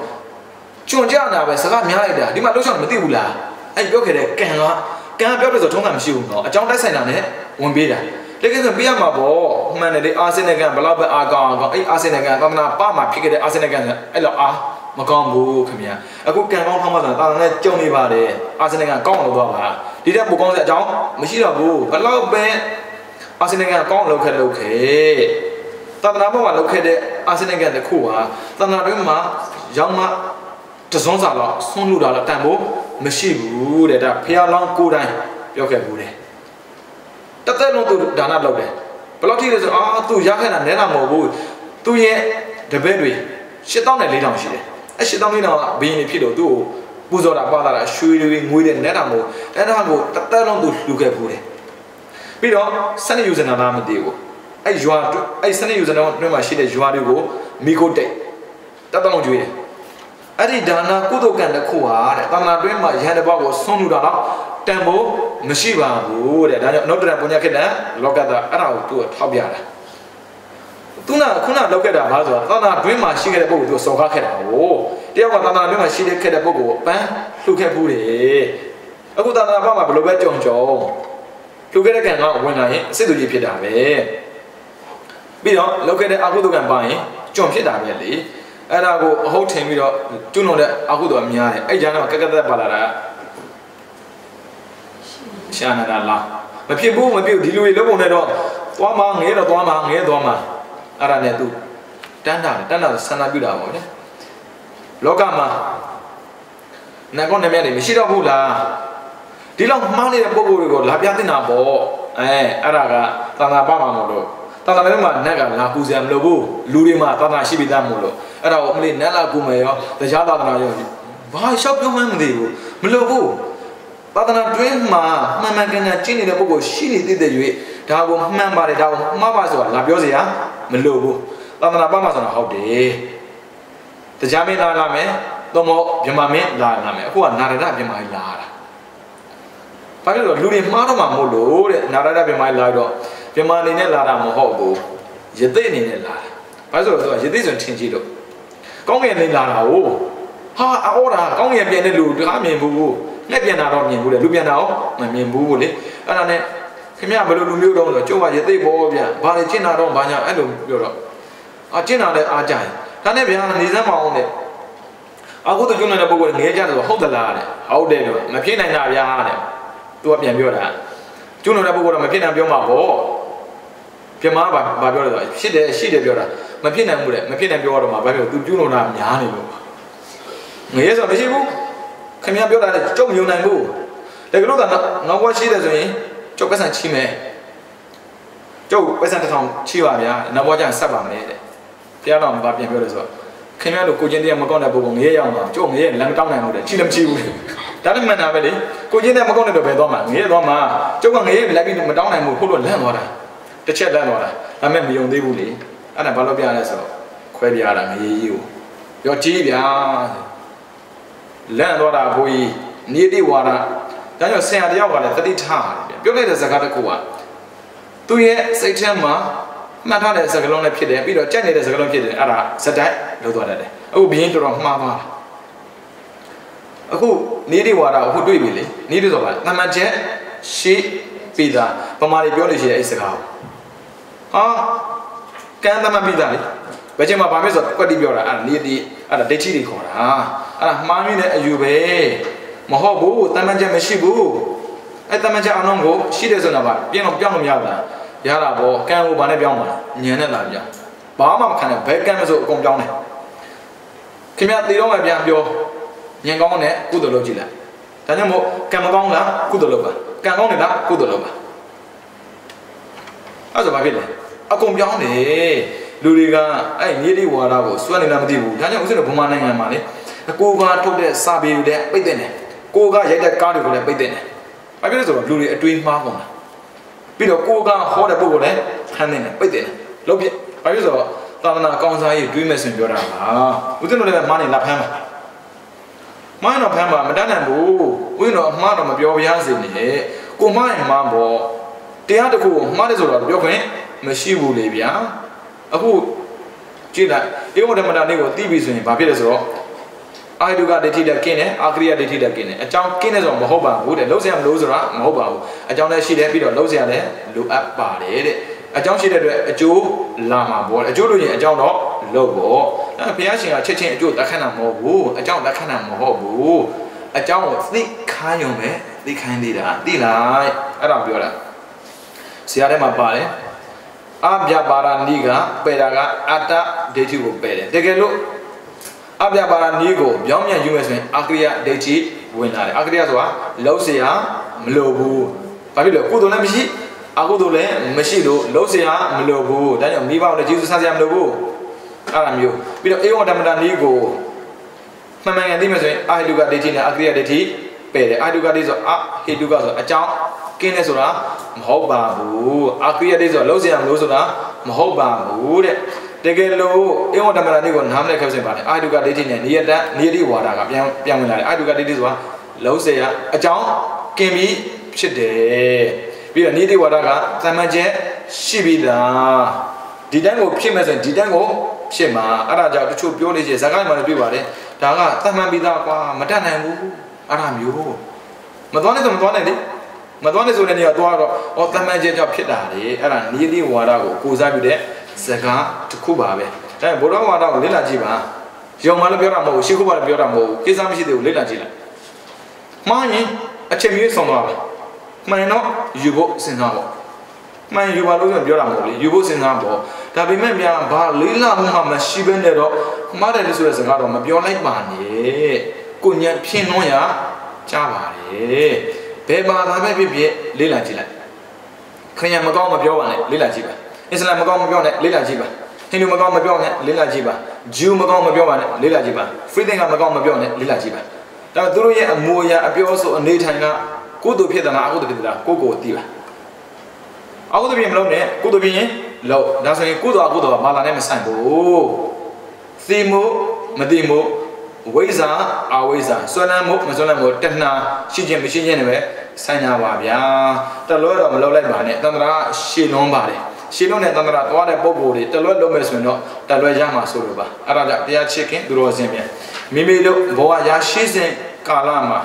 ကျွံကြနာပဲစကားများလိုက်တာဒီမှာလှုပ်ရှောက်မသိဘူးလားအဲ့ပြောခဲ့တဲ့ကံပြောတဲ့ဆိုထုံးတာမရှိဘူးနော်အကြောင်းတိုက်ဆိုင်တာနဲ့ဝင်ပေးတာတကယ်ဆိုပြရမှာပေါ့မှန်တယ်လေအာဆင်နယ်ကဘလောက်ပဲအားကောင်းအဲ့အာဆင်နယ်ကသာသနာပမှာဖြစ်ခဲ့တဲ့အာဆင်နယ်ကအဲ့လိုအားမကောင်းဘူးခင်ဗျာအခုကံကောင်းထောင်းမှဆိုတာသာသနာနဲ့ကြုံနေပါတယ်အာဆင်နယ်ကကောင်းလို့သွားပါဒီတဲ့ပိုကောင်းတဲ့အကြောင်းမရှိတော့ဘူးဘလောက်ပဲအာဆင်နယ်ကကောင်းလောက်ခဲ့သာသနာပေါ်မှာလောက်ခဲ့တဲ့အာဆင်နယ်ကတခုဟာသာသနာတွင်းမှာရောက်မှတစုံစာတော့ဆွန့်လို့တာတော့တန်ဖို့မရှိဘူးတဲ့ဒါဖះလောင်းကိုယ်တိုင်ပြောခဲ့ဘူးတဲ့တသက်လုံးသူဒါနလုပ်တယ်ဘယ်လောက်ထိလဲဆိုသူရခဲ့တာနဲတာမဟုတ်ဘူးသူရဲ့တပည့်တွေ8400ရှိတယ်အဲ့8400ကဘင်းနေဖြစ်တော့သူ့ကိုပူဇော်တာပါတာရွှေတွေငွေတွေနဲတာမဟုတ်အဲ့ဒါကိုတသက်လုံးသူလှူခဲ့ဘူးတယ်ပြီးတော့စနေယူဇနာလားမသိဘူးအဲ့ရွာအဲ့စနေယူဇနာတွင်းမှာရှိတဲ့ရွာတွေကိုမိခိုတိတ်တသက်လုံးကျွေးတယ်အဲ့ဒီဒါနာကုသိုလ်ကံတစ်ခုဟာတဲ့သာသနာတွင်းမှာရဟန်းတစ်ပါးကိုဆွန့်လူတာတော့တန်ဖို့မရှိပါဘူးတဲ့ဒါကြောင့်နောက်တရပုညခေတ္တလောကတာအဲ့ဒါကိုသူကထောက်ပြတာသူကခုနလောက်ခဲ့တာဘာဆိုတာသာသနာတွင်းမှာရှိခဲ့တဲ့ပုဂ္ဂိုလ်သူစော်ကားခဲ့တာကိုတယောက်ကသာသနာတွင်းမှာရှိခဲ့တဲ့ပုဂ္ဂိုလ်ကိုပန်းလှုပ်ခဲ့ဘူးတယ်အခုသာသနာ့ဘက်မှာဘယ်လိုပဲကြုံလှုပ်ခဲ့တဲ့ကံကဝင်လာရင်အစစ်သူကြီးဖြစ်တာပဲပြီးတော့လောက်ခဲ့တဲ့အကုသိုလ်ကံပါရင်ကြုံဖြစ်တာပဲလေအဲ့ဒါကိုအဟုတ်ထင်ပြီးတော့ကျွလွန်တဲ့အကုသိုလ်အများတယ်အဲ့ကြားထဲမှာကက်ကက်သက်ပါလာတာရှာနာတာလားမဖြစ်ဘူးမဖြစ်ဒီလူတွေလုံးပုံနဲ့တော့သွားမှာငဲတော့သွားမှာငဲသွားမှာအဲ့ဒါနဲ့သူတန်းတာဆန္ဒပြုတာပေါ့ဗျာလောကမှာနတ်ကောင်းနတ်မြတ်တွေမရှိတော့ဘူးလားဒီလောက်မှားနေတဲ့ပုံကိုယ်တွေကိုလာပြတင်တာပေါ့အဲ့ဒါကသံဃာပမှာမလို့သာသနာ့မှာနတ်ကလာပူဇော်မလို့ဘူးလူတွေမှာသာသနာရှိပြီးသားမို့လို့အဲ့ဒါကိုအမလေးနတ်လာကူမယ်ရောတရားသာသနာရောဘာရှောက်ပြောမှန်းမသိဘူးမလို့ဘူးသာသနာတွင်းမှာမှန်မှန်ကန်ကန်ကျင့်နေတဲ့ပုဂ္ဂိုလ်ရှိနေသေးတဲ့၍ဒါကိုမှန်ပါတယ်ဒါကိုမှားပါဆိုတာလာပြောစရာမလိုဘူးသာသနာ့ဘာမှဆိုတာဟုတ်တယ်တရားမင်းလာမယ်တော့မောဗြဟ္မာမင်းလာမယ်အခုကနာရဒဗြဟ္မာကြီးလာတာဘာလို့လဲလူတွေမှားတော့မှမို့လို့တဲ့နာရဒဗြဟ္မာကြီးလာတော့ဗြဟ္မာအနေနဲ့လာတာမဟုတ်ဘူးယသိအနေနဲ့လာတာဘာလို့လဲဆိုတော့ယသိဆိုရင်ထင်ကြည့်လို့ကောင်းကင်နေလာတာ哦ဟာအော်တာကောင်းကင်ပြန်တဲ့လူတခါမြင်ဘူးလက်ပြန်တာတော့မြင်ဘူးလေလူပြန်တာရောမမြင်ဘူးလေအဲ့ဒါနဲ့ခင်ဗျဘယ်လိုလူမျိုးတော့ဆိုကျုပ်ကယသိပေါ်ဗျဘာလဲကျင့်တာတော့ဘာညာအဲ့လိုပြောတော့ကျင့်တာလည်းအားကြတယ်ဒါနဲ့ဗျာနေစမ်းမအောင်တဲ့အခုတော့ကျွန်းနေတဲ့ပုဂ္ဂိုလ်ငဲကြတယ်ဆိုဟုတ်သလားတဲ့ဟုတ်တယ်လို့မဖြစ်နိုင်တာဗျာတဲ့သူကပြန်ပြောတာကျွန်းနေတဲ့ပုဂ္ဂိုလ်တော့မဖြစ်နိုင်ပြောမှာပေါ့ပြမဘာပြောလဲဆိုဖြစ်တယ်ရှိတယ်ပြောတာမဖြစ်နိုင်ဘူးတဲ့မဖြစ်နိုင်ပြောတော့မှာဘာပြောသူကျွန်းနေတာများနေလို့ငရဲဆိုမရှိဘူးခင်ဗျားပြောတာလေကျုပ်မယုံနိုင်ဘူးတကယ်လို့ကနောက်ဘွားရှိတယ်ဆိုရင်ကျုပ်ပတ်စံချီးမယ်ကျုပ်ပတ်စံတစ်ထောင်ချီးပါဗျာနောက်ဘွားကျရင်ဆက်ပါမယ်တဲ့ဘုရားတော်မှာပြန်ပြောတယ်ဆိုတော့ခင်ဗျားတို့ကိုချင်းတရားမကောင်းတဲ့ပုဂ္ဂိုလ်ငရဲရောက်တော့ကျုပ်ငရဲလမ်းတောင်းနိုင်လို့တဲ့ချီးလည်းမချီးဘူးဒါလည်းမှန်တာပဲလေကိုချင်းတရားမကောင်းတဲ့တော့ဘယ်သွားမှာငရဲသွားမှာကျုပ်ကငရဲလိုက်ပြီးမတောင်းနိုင်ဘူးခုတော့လန့်သွားတာတစ်ချက်လန့်သွားတာဒါမဲ့မယုံသေးဘူးလေအဲ့ဒါဘာလို့ပြရလဲဆိုတော့ခွဲပြရတာငရဲကြီးကိုရောကြီးဗျာလန့်သွားတာဘိုးကြီးနေတိဝါဒဒါကြောင့်ဆရာတယောက်ကလည်းတတိထားတယ်ပြောလိုက်တဲ့စကားတစ်ခုကသူရဲ့စိတ်ထဲမှာမှတ်ထားတဲ့စကားလုံးလည်းဖြစ်တယ်ပြီးတော့ကြက်နေတဲ့စကားလုံးဖြစ်တယ်အဲ့ဒါဇက်တိုက်လောက်သွားတတ်တယ်အခုဘင်းတော်တော်မှားသွားတာအခုနေတိဝါဒအခုတွေ့ပြီလေနေတိဆိုတာတမန်ချက်ရှိပြီးသားပမာတွေပြောလို့ရှိတဲ့အဲ့စကားဟာကံတမန်ပြီးသားလေဘယ်ချိန်မှာဗာမဲဆိုကွက်တိပြောတာအဲ့နေတိအဲ့ဒါဒိဋ္ဌိတွေခေါ်တာအဲ့ဒါမှားမိတဲ့အယူပဲမဟုတ်ဘူးတမန်ချက်မရှိဘူးအဲ့တမန်ချက်အောင်ကိုရှိတယ်ဆိုတာကပြင်းတော့ပြောင်းလို့မရဘူးလားရတာပေါ့ကံကိုဘာနဲ့ပြောင်းမှာညံနဲ့လာပြဘာမှမခံနဲ့ဘယ်ကံမဆိုအကုန်ပြောင်းတယ်ခင်ဗျာတေတော့မှပြန်ပြောညံကောင်းတဲ့ကုသိုလ်လုပ်ကြည့်လိုက်ဒါကြောင့်မို့ကံမကောင်းလားကုသိုလ်လုပ်ပါကံကောင်းတယ်လားကုသိုလ်လုပ်ပါ အဲ့ဆိုဘာဖြစ်လဲအကုန်ပြောင်းတယ်လူတွေကအဲ့မြေတိဝါဒကိုစွန့်နေလားမသိဘူးဒါကြောင့်ဦးဇင်းတို့ဗမာနိုင်ငံမှာလေကိုကထုတ်တဲ့စာပေတွေပိတ်တဲ့တယ်ကိုကရိုက်တဲ့ကားတွေကိုလည်းပိတ်တဲ့တယ်ဘာဖြစ်လဲဆိုတော့လူတွေအတွေးမှားကုန်တာပြီးတော့ကိုကဟောတဲ့ပုဂ္ဂိုလ်လည်းဖမ်းနေတယ်ပိတ်တယ်လုံးပြဘာဖြစ်ဆိုတော့သာသနာကောင်းစားရေးတွေးမယ်ဆိုရင်ပြောတာပါဦးဇင်းတို့လည်းမားနေလာဖမ်းပါမားတော့ဖမ်းပါမတတ်နိုင်ဘူးဦးဇင်းတို့အမှားတော့မပြောပြရစေနဲ့ကိုမားရင်မားပေါ့တရားတစ်ခုကိုမှားတယ်ဆိုတော့ပြောခွင့်မရှိဘူးလေဗျာအခုကြည့်လိုက်ဧဝဓမ္မတာနေ့ကိုသိပြီဆိုရင်ဘာဖြစ်လဲဆိုတော့အာယုကဒိဋ္ဌိတက်ကင်းတယ်အာကရိယဒိဋ္ဌိတက်ကင်းတယ်အကြောင်းကင်းတယ်ဆိုတော့မဟုတ်ပါဘူးတဲ့လုံးစရာမလို့ဆိုတာမဟုတ်ပါဘူးအကြောင်းလည်းရှိတယ်ပြီးတော့လုံးစရာလည်းလိုအပ်ပါတယ်တဲ့အကြောင်းရှိတဲ့အတွက်အကျိုးလာမှာပေါ့အကျိုးလို့ရင်အကြောင်းတော့လို့ပေါ့အဲဘုရားရှင်ကချက်ချင်းအကျိုးသက်ခဏမဟုတ်ဘူးအကြောင်းသက်ခဏမဟုတ်ဘူးအကြောင်းကိုသိခိုင်းရုံပဲသိခိုင်းသေးတာသိလိုက်အဲ့ဒါပြောတာဆရာထဲမှာပါတယ်အပြပါရဏိကပယ်တာကအတ္တဒိဋ္ဌိကိုပယ်တယ်တကယ်လို့အပြပါရဏိကိုပြောင်းပြန်ယူမယ်ဆိုရင်အကရိယဒိဋ္ဌိဝင်လာတယ်အကရိယဆိုတာလုံးเสียမလိုဘူးဘာဖြစ်လို့ကုသိုလ်လည်းမရှိအကုသိုလ်လည်းမရှိလို့လုံးเสียမလိုဘူးဒါကြောင့်မိဘကိုလည်းကျေးဇူးဆဆရာမလိုဘူးအဲ့လိုမျိုးပြီးတော့ဧဝဓမ္မတာနည်းကိုမှန်မှန်ကန်သိမယ်ဆိုရင်အာဟိတုကဒိဋ္ဌိနဲ့အကရိယဒိဋ္ဌိပယ်တယ်အာဟိတုကဒိဋ္ဌိဆိုအဟိတုကဆိုအကြောင်းကင်းတယ်ဆိုတာမဟုတ်ပါဘူးအကရိယဒိဋ္ဌိဆိုလုံးเสียမလို့ဆိုတာမဟုတ်ပါဘူးတဲ့တကယ်လို့ဧဝဓမ္မတာနည်းကိုနားမလည်ခဲ့စင်ပါတယ်အာဟိတုကဒိဋ္ဌိနဲ့နိယတနိယတိဝါဒကပြန်ဝင်လာတယ်အာဟိတုကဒိဋ္ဌိဆိုတာလုံးเสียအကြောင်းကင်းပြီးဖြစ်တယ်ပြီးတော့နိယတိဝါဒကသံမကျက်ရှိပြီးသားဒီတိုင်းကိုဖြစ်မဲ့ဆိုရင်ဒီတိုင်းကိုဖြစ်မှာအဲ့ဒါကြောင့်တချို့ပြောနေချင်ဇာတ်ကိုင်းမှာလည်းတွေ့ပါတယ်ဒါကသတ်မှန်ပြီးသားကွာမတတ်နိုင်ဘူးအဲ့ဒါမျိုးမသွားနဲ့ဆိုမသွားနဲ့လေမသွားနဲ့ဆိုတဲ့နေရာသွားတော့ဩသတ်မှန်ချက်ကြောင့်ဖြစ်တာလေအဲ့ဒါနိယတိဝါဒကိုကိုးစားပြုတဲ့ဇာတ်ကားတစ်ခုပါပဲဒါဗုဒ္ဓဝါဒကိုလေ့လာကြည့်ပါယုံမှလည်းပြောတာမဟုတ်ဘူးရှေးခုမှလည်းပြောတာမဟုတ်ဘူးကိစ္စမရှိသေးဘူးလေ့လာကြည့်လိုက်မှားရင်အချိန်မျိုးဆုံးသွားပါမှန်တော့ယူဖို့စဉ်းစားပေါ့မှန်ယူပါလို့ပြောတာမဟုတ်လေယူဖို့စဉ်းစားပေါ့ဒါပေမဲ့များဘာလေးလာမှုမှမရှိဘဲနဲ့တော့မှားတယ်လို့ဆိုတဲ့စကားတော့မပြောလိုက်ပါနဲ့ကိုညံဖြင်းနှောရကြားပါတယ်ဘယ်ဘာသာပဲဖြစ်ဖြစ်လေ့လာကြည့်လိုက်ခရစ်ယာန်မကောင်းမပြောပါနဲ့လေ့လာကြည့်ပါအစ္စလာမ်မကောင်းမပြောနဲ့လေ့လာကြည့်ပါဟိန္ဒူမကောင်းမပြောနဲ့လေ့လာကြည့်ပါဂျူးမကောင်းမပြောပါနဲ့လေ့လာကြည့်ပါဖရီသင်ကမကောင်းမပြောနဲ့လေ့လာကြည့်ပါဒါပေမဲ့သူတို့ရဲ့အမူအရာအပြောဆိုအနေထိုင်ကကိုယ်တို့ဖြစ်သလားအကုသိုလ်ဖြစ်သလားကိုသိပါအကုသိုလ်ဖြစ်မလို့နဲ့ကိုသိုလ်ဖြစ်ရင်လို့ဒါဆိုရင်ကိုသိုလ်အကုသိုလ်ကဘာလာနဲ့မဆိုင်ဘူးသိမှုမသိမှုဝိဇ္ဇာအဝိဇ္ဇာဆွမ်းလန်းမှုမဆွမ်းလန်းမှုတဏှာရှိခြင်းမရှိခြင်းတွေပဲဆိုင်တာပါဗျာတလွဲတော့မလုပ်လိုက်ပါနဲ့တန္တရာရှည်လွန်းပါတယ်ရှည်လွန်းတဲ့တန္တရာသွားတဲ့ပုံကိုယ်တွေတလွဲလုံးမယ်ဆိုရင်တော့တလွဲရမှာဆိုလို့ပါအဲ့ဒါကြောင့်တရားချစ်ခင်သူတော်စင်ပြန်မိမိတို့ဘောရရှိစဉ်ကာလမှာ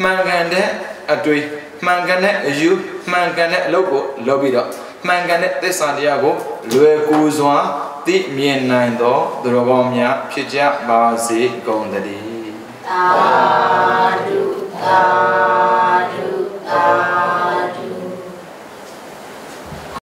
မှန်ကန်တဲ့အတွေ့မှန်ကန်တဲ့အယူမှန်ကန်တဲ့အလုပ်ကိုလုပ်ပြီးတော့မှန်ကန်တဲ့သစ္စာတရားကိုလွယ်ကူစွာသိမြင်နိုင်သောသူတော်ကောင်းများဖြစ်ကြပါစေကုန်သတည်းသာဓုသာ